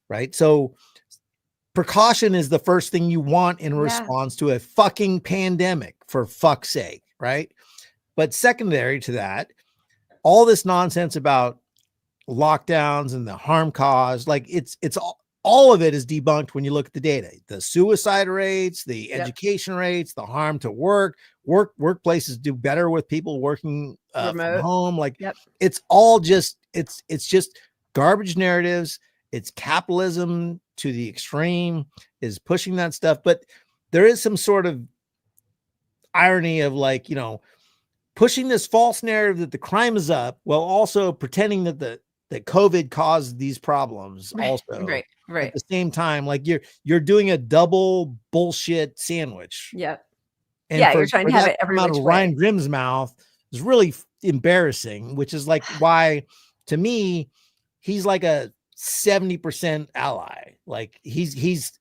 right? So precaution is the first thing you want in response to a fucking pandemic, for fuck's sake, right? But secondary to that, all this nonsense about lockdowns and the harm caused, like it's all of it is debunked when you look at the data, the suicide rates, the education rates, the harm to workplaces do better with people working from home. Like it's all just, it's just garbage narratives. It's capitalism to the extreme is pushing that stuff. But there is some sort of irony of like, you know, pushing this false narrative that the crime is up while also pretending that that COVID caused these problems also. Right. At the same time, like you're doing a double bullshit sandwich. Yep. And you're trying to have it every which way. Ryan Grimm's mouth is really embarrassing, which is like why, to me, he's like a 70% ally. Like he's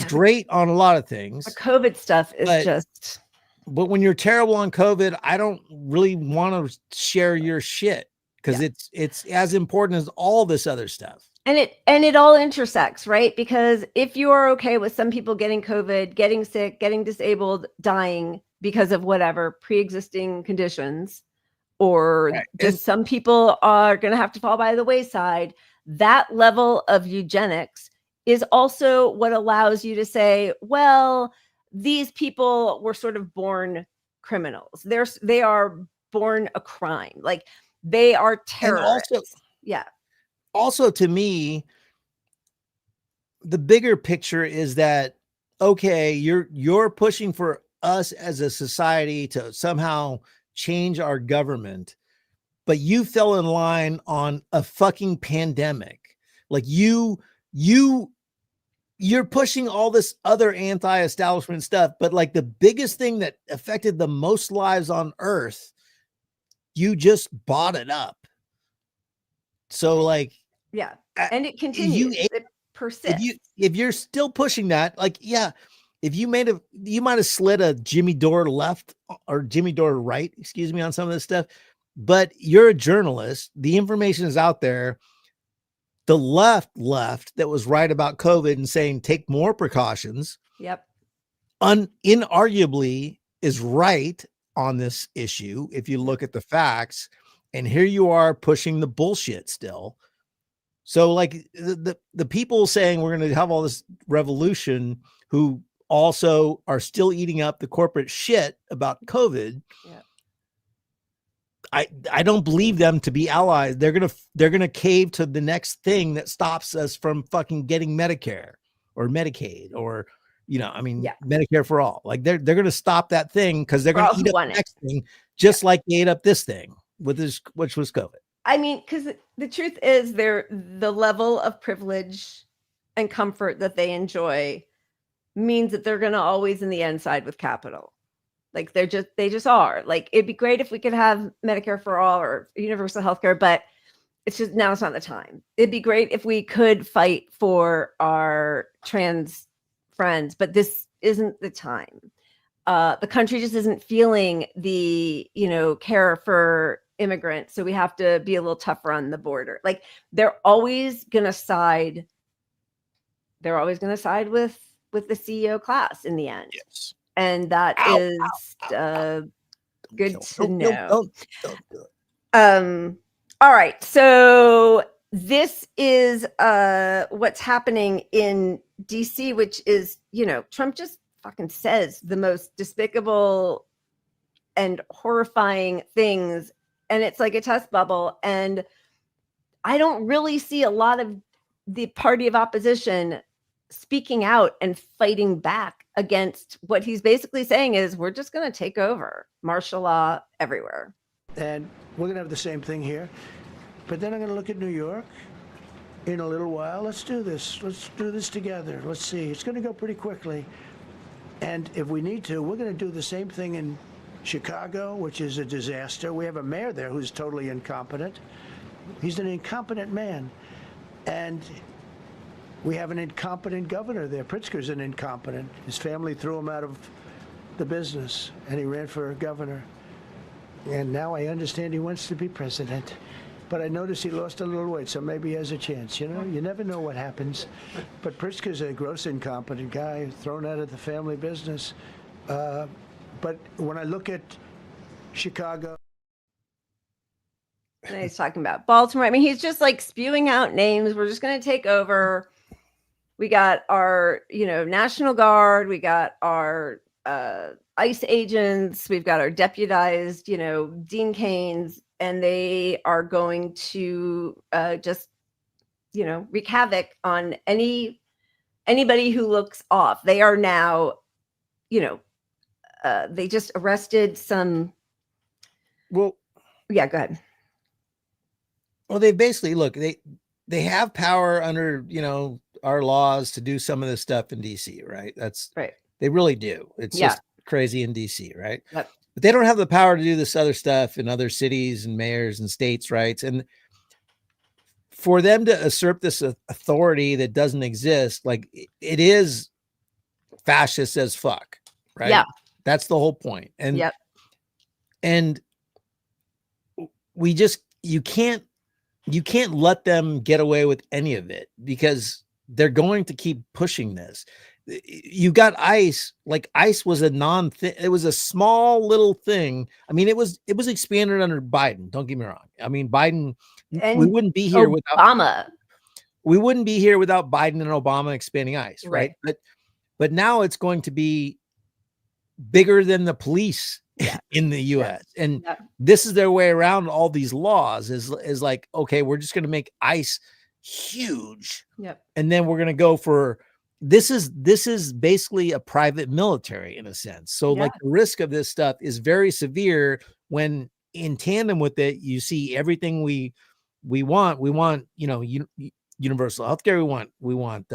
great on a lot of things. The COVID stuff is but when you're terrible on COVID, I don't really want to share your shit because it's as important as all this other stuff. And it all intersects, right? Because if you are okay with some people getting COVID, getting sick, getting disabled, dying because of whatever pre-existing conditions, or just some people are going to have to fall by the wayside, that level of eugenics is also what allows you to say, well, these people were sort of born criminals. They are born a crime. Like they are terrorists. Also, to me, the bigger picture is that, okay, you're pushing for us as a society to somehow change our government, but you fell in line on a fucking pandemic. Like you're pushing all this other anti-establishment stuff, but like the biggest thing that affected the most lives on earth, you just bought it up. So like, and it continues. It persists. If you're still pushing that, like, if you might have slid a Jimmy Dore left or Jimmy Dore right, excuse me, on some of this stuff, but you're a journalist. The information is out there. The left that was right about COVID and saying take more precautions. Inarguably is right on this issue if you look at the facts. And here you are pushing the bullshit still. So like the people saying we're going to have all this revolution who also are still eating up the corporate shit about COVID. Yeah. I don't believe them to be allies. They're gonna cave to the next thing that stops us from fucking getting Medicare or Medicaid or Medicare for all. Like they're gonna stop that thing because they're gonna eat up the next thing, just like they ate up this thing which was COVID. I mean, because the truth is, the level of privilege and comfort that they enjoy means that they're gonna always in the end side with capital. Like they just are. Like it'd be great if we could have Medicare for all or universal healthcare, but it's just now it's not the time. It'd be great if we could fight for our trans friends, but this isn't the time. The country just isn't feeling the, care for immigrants. So we have to be a little tougher on the border. Like they're always going to side with the CEO class in the end. Yes. And that is good to know. Don't do it. All right. So this is what's happening in DC, which is, Trump just fucking says the most despicable and horrifying things. And it's like a test bubble. And I don't really see a lot of the party of opposition speaking out and fighting back against what he's basically saying is we're just going to take over martial law everywhere. And we're going to have the same thing here. But then I'm going to look at New York in a little while. Let's do this. Let's do this together. Let's see. It's going to go pretty quickly. And if we need to, we're going to do the same thing in Chicago, which is a disaster. We have a mayor there who's totally incompetent. He's an incompetent man. And we have an incompetent governor there. Pritzker's an incompetent. His family threw him out of the business, and he ran for governor. And now I understand he wants to be president. But I noticed he lost a little weight, so maybe he has a chance. You never know what happens. But Pritzker's a gross incompetent guy, thrown out of the family business. But when I look at Chicago... And he's talking about Baltimore. I mean, he's just like spewing out names. We're just going to take over. We got our, National Guard. We got our ICE agents. We've got our deputized, Dean Cains, and they are going to just, wreak havoc on anybody who looks off. They are now, they just arrested some. Well, yeah, go ahead. Well, they basically they have power under, our laws to do some of this stuff in DC, right? That's right. They really do. It's just crazy in DC, right? Yep. But they don't have the power to do this other stuff in other cities and mayors and states, right? And for them to usurp this authority that doesn't exist, like it is fascist as fuck, right? Yeah. That's the whole point. And yep. And you can't let them get away with any of it because they're going to keep pushing this. You got ICE, like ICE was a non-thing. It was a small little thing. I mean, it was expanded under Biden. Don't get me wrong. I mean, Biden, and we wouldn't be here without Obama. We wouldn't be here without Biden and Obama expanding ICE, right? But now it's going to be bigger than the police in the US. And this is their way around all these laws is like, okay, we're just going to make ICE huge. Yep. And then we're going to go for, this is basically a private military in a sense. So like the risk of this stuff is very severe when in tandem with it, you see everything we want, universal healthcare. We want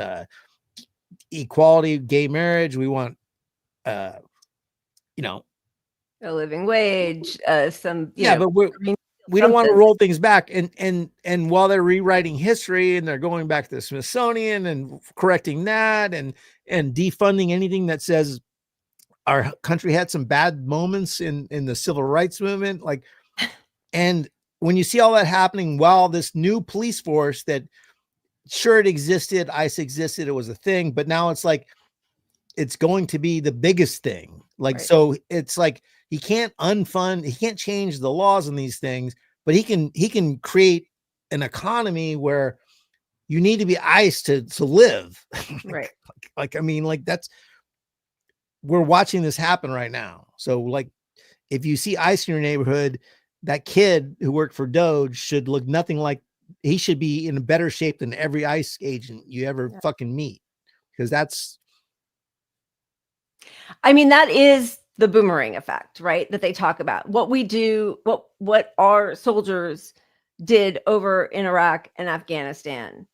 equality, gay marriage. We want, a living wage, some, but we don't want to roll things back. And while they're rewriting history and they're going back to the Smithsonian and correcting that and defunding anything that says our country had some bad moments in the civil rights movement, like, and when you see all that happening while this new police force that sure it existed, ICE existed, it was a thing, but now it's like, it's going to be the biggest thing. Like, so it's like, he can't he can't change the laws on these things, but he can create an economy where you need to be iced to live. Right. I mean, like we're watching this happen right now. So like, if you see ice in your neighborhood, that kid who worked for Doge should look nothing like, he should be in a better shape than every ICE agent you ever fucking meet. Because that's, I mean, that is the boomerang effect, right? That they talk about. What we do, what our soldiers did over in Iraq and Afghanistan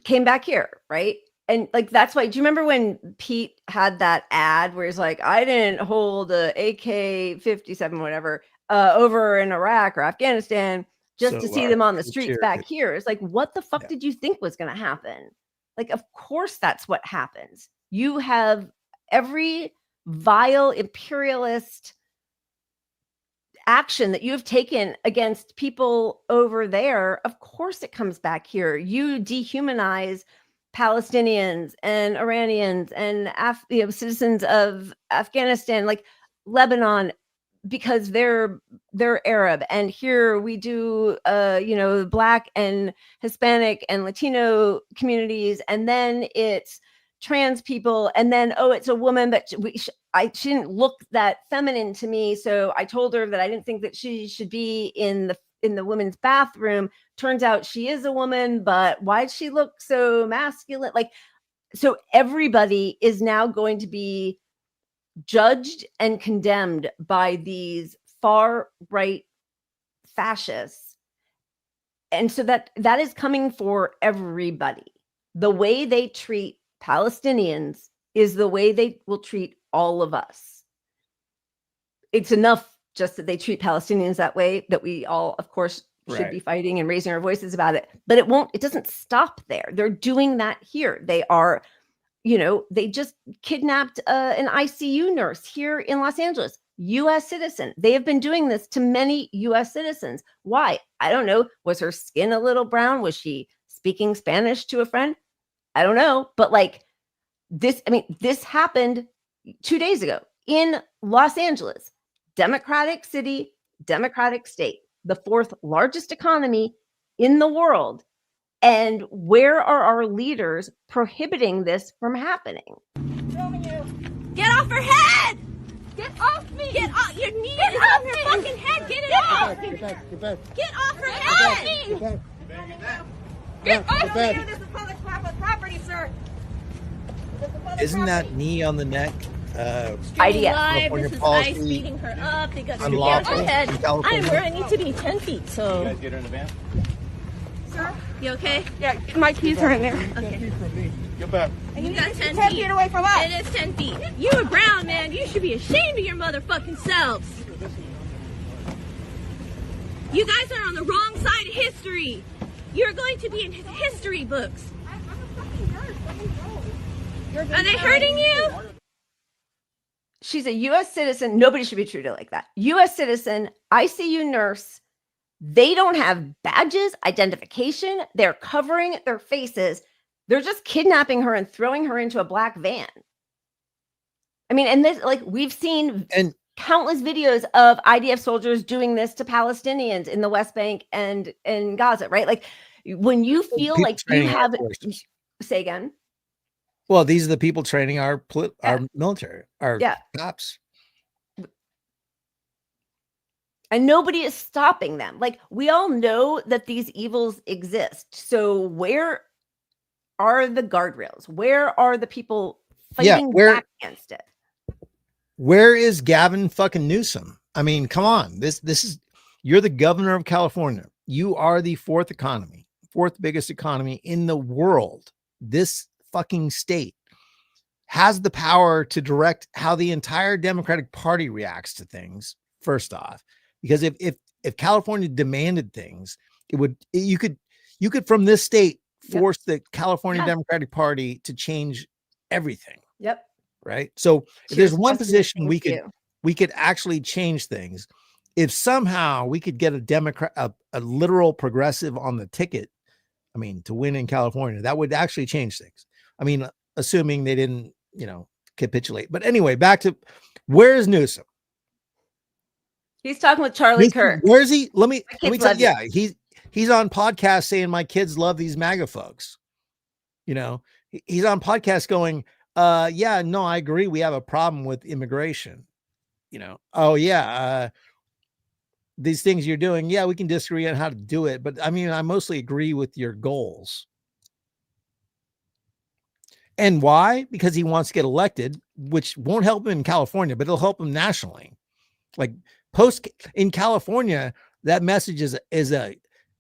came back here, right? And like, that's why, do you remember when Pete had that ad where he's like, I didn't hold a AK-57, whatever, over in Iraq or Afghanistan just to see them on the streets back here. It's like, what the fuck did you think was going to happen? Like, of course, that's what happens. You have every vile imperialist action that you have taken against people over there. Of course, it comes back here. You dehumanize Palestinians and Iranians and citizens of Afghanistan, like Lebanon, because they're Arab. And here we do, Black and Hispanic and Latino communities, and then it's trans people, and then it's a woman, but she didn't look that feminine to me, so I told her that I didn't think that she should be in the women's bathroom. Turns out she is a woman, but why'd she look so masculine? Like, so everybody is now going to be judged and condemned by these far right fascists, and so that is coming for everybody. The way they treat Palestinians is the way they will treat all of us. It's enough just that they treat Palestinians that way, that we all, of course, should be fighting and raising our voices about it. But it doesn't stop there. They're doing that here. They are, they just kidnapped an ICU nurse here in Los Angeles, U.S. citizen. They have been doing this to many U.S. citizens. Why? I don't know. Was her skin a little brown? Was she speaking Spanish to a friend? I don't know. But like this happened 2 days ago in Los Angeles, democratic city, democratic state, the fourth largest economy in the world. And where are our leaders prohibiting this from happening? Get off her head! Get off me! Get off! Your knee is off her fucking head! Get it off! Get back! Get back! Get off her head! Get back! Get off me! This is public property, sir. isn't that knee on the neck? IDF. This is ICE beating her up. They got scared her head. I'm where I need to be 10 feet. So. You guys get her in the van? Sir, you okay? Yeah, my keys are in there. Okay. Get back. And you got 10 feet away from us. It is 10 feet. You a brown man. You should be ashamed of your motherfucking selves. You guys are on the wrong side of history. You're going to be in history books. Are they hurting you? She's a U.S. citizen. Nobody should be treated like that. U.S. citizen, ICU nurse. They don't have badges, identification. They're covering their faces. They're just kidnapping her and throwing her into a black van. I mean, and this, like, we've seen countless videos of IDF soldiers doing this to Palestinians in the West Bank and in Gaza, right? Like, when you feel like you have, say again. Well, these are the people training our military, our cops. And nobody is stopping them. Like, we all know that these evils exist. So where are the guardrails? Where are the people fighting back against it? Where is Gavin fucking Newsom? I mean, come on. This is, you're the governor of California. You are the fourth biggest economy in the world. This fucking state has the power to direct how the entire Democratic Party reacts to things. First off, because if California demanded things, you could from this state force the California Democratic Party to change everything. Yep. Right. So if there's one position we could actually change things, if somehow we could get a Democrat, a literal progressive on the ticket, I mean, to win in California, that would actually change things. I mean, assuming they didn't, capitulate. But anyway, back to, where is Newsom? He's talking with Charlie Kirk. Where is he? Let me tell you. Yeah, he's he's on podcast saying my kids love these MAGA folks. You know, he's on podcast going, yeah, no, I agree. We have a problem with immigration. You know, oh yeah, these things you're doing, yeah, we can disagree on how to do it, but I mean, I mostly agree with your goals. And why? Because he wants to get elected, which won't help him in California, but it'll help him nationally. Like in California, that message is a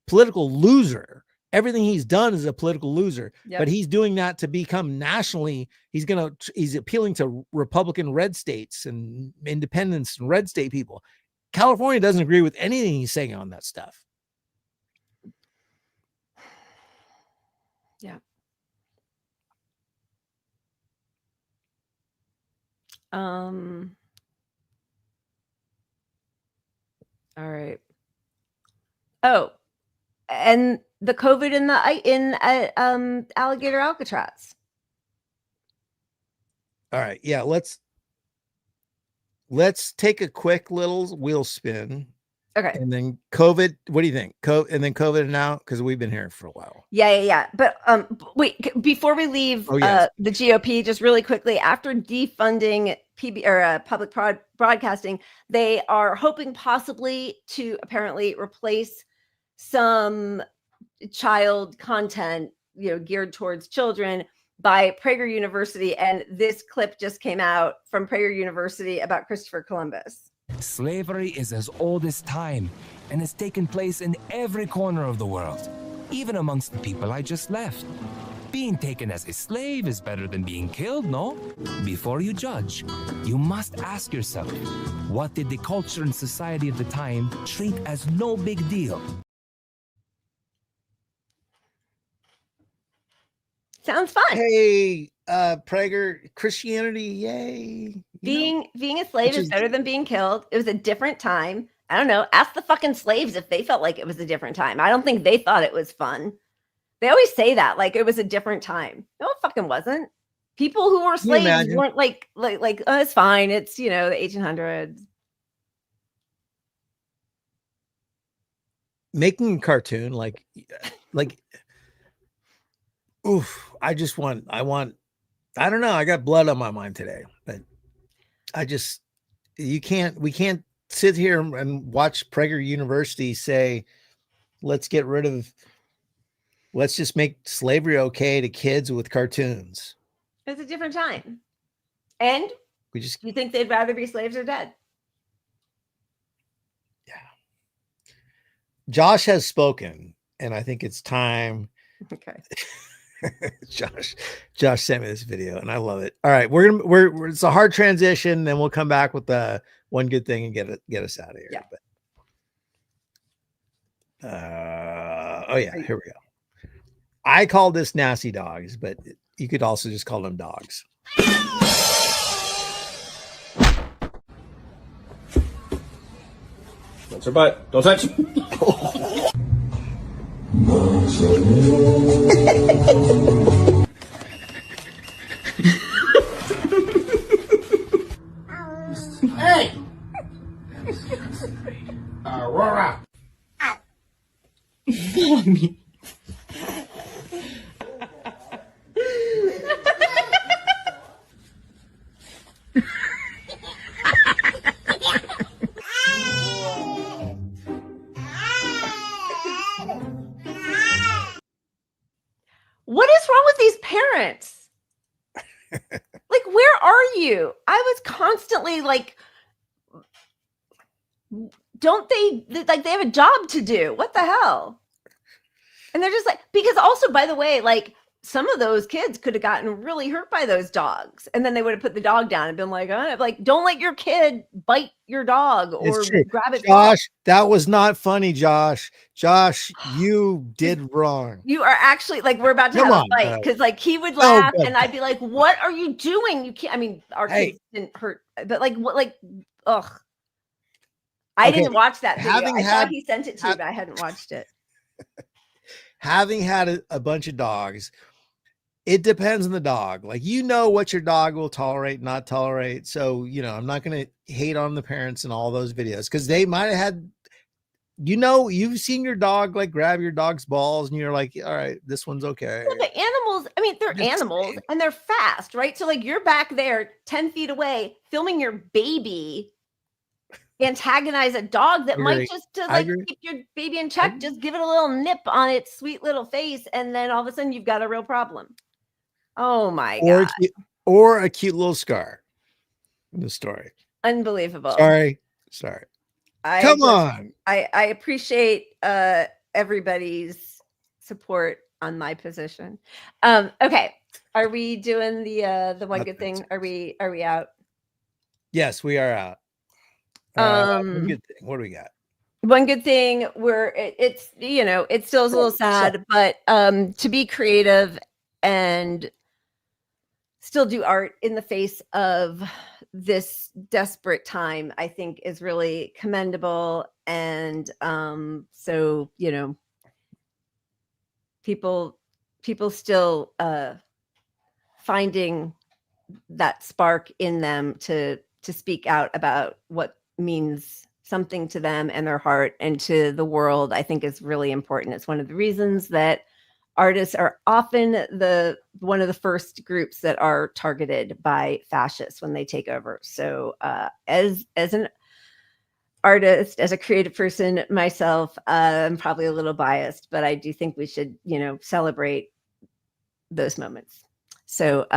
political loser. Everything he's done is a political loser, but he's doing that to become nationally. He's appealing to Republican red states and independents and red state people. California doesn't agree with anything he's saying on that stuff. Yeah. All right. Oh, and the COVID in alligator Alcatraz. All right. Yeah. Let's take a quick little wheel spin. Okay. And then COVID. What do you think? And then COVID now, because we've been here for a while. Yeah. But wait, before we leave the GOP, just really quickly, after defunding public broadcasting, they are hoping possibly to apparently replace some child content, geared towards children by Prager University. And this clip just came out from Prager University about Christopher Columbus. Slavery is as old as time and has taken place in every corner of the world, even amongst the people I just left. Being taken as a slave is better than being killed, no? Before you judge, you must ask yourself, what did the culture and society of the time treat as no big deal? Sounds fun. Hey, Prager, Christianity, yay. Being a slave is better than being killed. It was a different time. I don't know. Ask the fucking slaves if they felt like it was a different time. I don't think they thought it was fun. They always say that, like it was a different time. No, it fucking wasn't. People who were slaves weren't like, oh, it's fine. It's, the 1800s. Making a cartoon, like, oof, I don't know. I got blood on my mind today, but we can't sit here and watch Prager University say, let's just make slavery okay to kids with cartoons. It's a different time. And you think they'd rather be slaves or dead? Yeah. Josh has spoken, and I think it's time. Okay. Josh sent me this video and I love it. All right, it's a hard transition, then we'll come back with the one good thing and get us out of here. Yeah. But, here we go. I call this nasty dogs, but you could also just call them dogs. That's her butt. Don't touch. Hey! Aurora! Mommy. What is wrong with these parents? Like, where are you? I was constantly like, don't they have a job to do? What the hell? And they're just like, because also, by the way, like some of those kids could have gotten really hurt by those dogs. And then they would have put the dog down and been like, don't let your kid bite your dog or grab it. Josh, that was not funny, Josh. Josh, you did wrong. You are actually like, we're about to have a fight because like he would laugh and I'd be like, what are you doing? You can't, I mean, our kids didn't hurt, but like, what, like, ugh. I didn't watch that video. I thought he sent it to me, but I hadn't watched it. Having had a bunch of dogs, it depends on the dog. Like, what your dog will tolerate, not tolerate. So, I'm not going to hate on the parents in all those videos because they might have had you've seen your dog like grab your dog's balls and you're like, all right, this one's okay. Yeah, but animals, I mean, they're animals and they're fast, right? So like you're back there 10 feet away filming your baby antagonize a dog that might just to like keep your baby in check, just give it a little nip on its sweet little face, and then all of a sudden you've got a real problem. Oh my God. Or a cute little scar in the story. Unbelievable. Sorry. Come on. I appreciate everybody's support on my position. Okay. Are we doing the one good thing? Are we out? Yes, we are out. One good thing. What do we got? One good thing where it's it still is a little sad, but to be creative and still do art in the face of this desperate time, I think is really commendable. And so people still finding that spark in them to speak out about what means something to them and their heart and to the world, I think is really important. It's one of the reasons that artists are often one of the first groups that are targeted by fascists when they take over. So as an artist, as a creative person myself, I'm probably a little biased, but I do think we should, celebrate those moments. So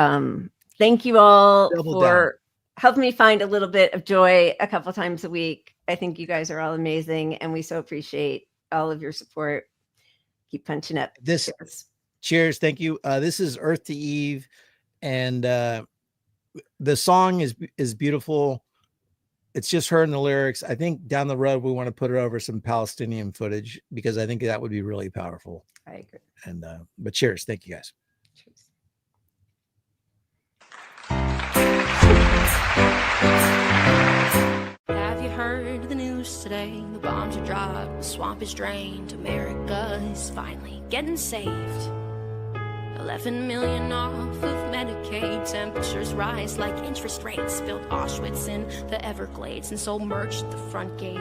thank you all for helping me find a little bit of joy a couple times a week. I think you guys are all amazing, and we so appreciate all of your support. Keep punching up. Cheers. Thank you. This is Earth to Eve, and the song is beautiful. It's just her and the lyrics. I think down the road we want to put it over some Palestinian footage because I think that would be really powerful. I agree. And but cheers. Thank you guys. Cheers. Have you heard the news today? The bombs are dropped, the swamp is drained. America is finally getting saved. 11 million off of Medicaid. Temperatures rise like interest rates. Built Auschwitz in the Everglades and sold merch at the front gate.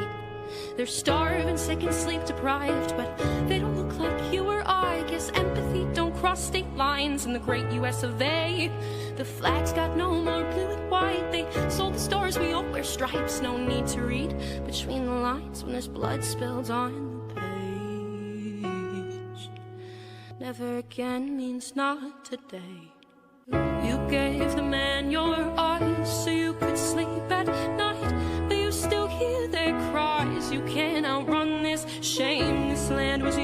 They're starving, sick and sleep deprived, but they don't look like you or I. Guess empathy don't cross state lines in the great US of A. The flag's got no more blue and white. They sold the stars, we all wear stripes. No need to read between the lines when there's blood spilled on the page. Never again means not today. You gave the man your eyes so you could sleep at night, but you still hear their cries. You can't outrun this shame. This land was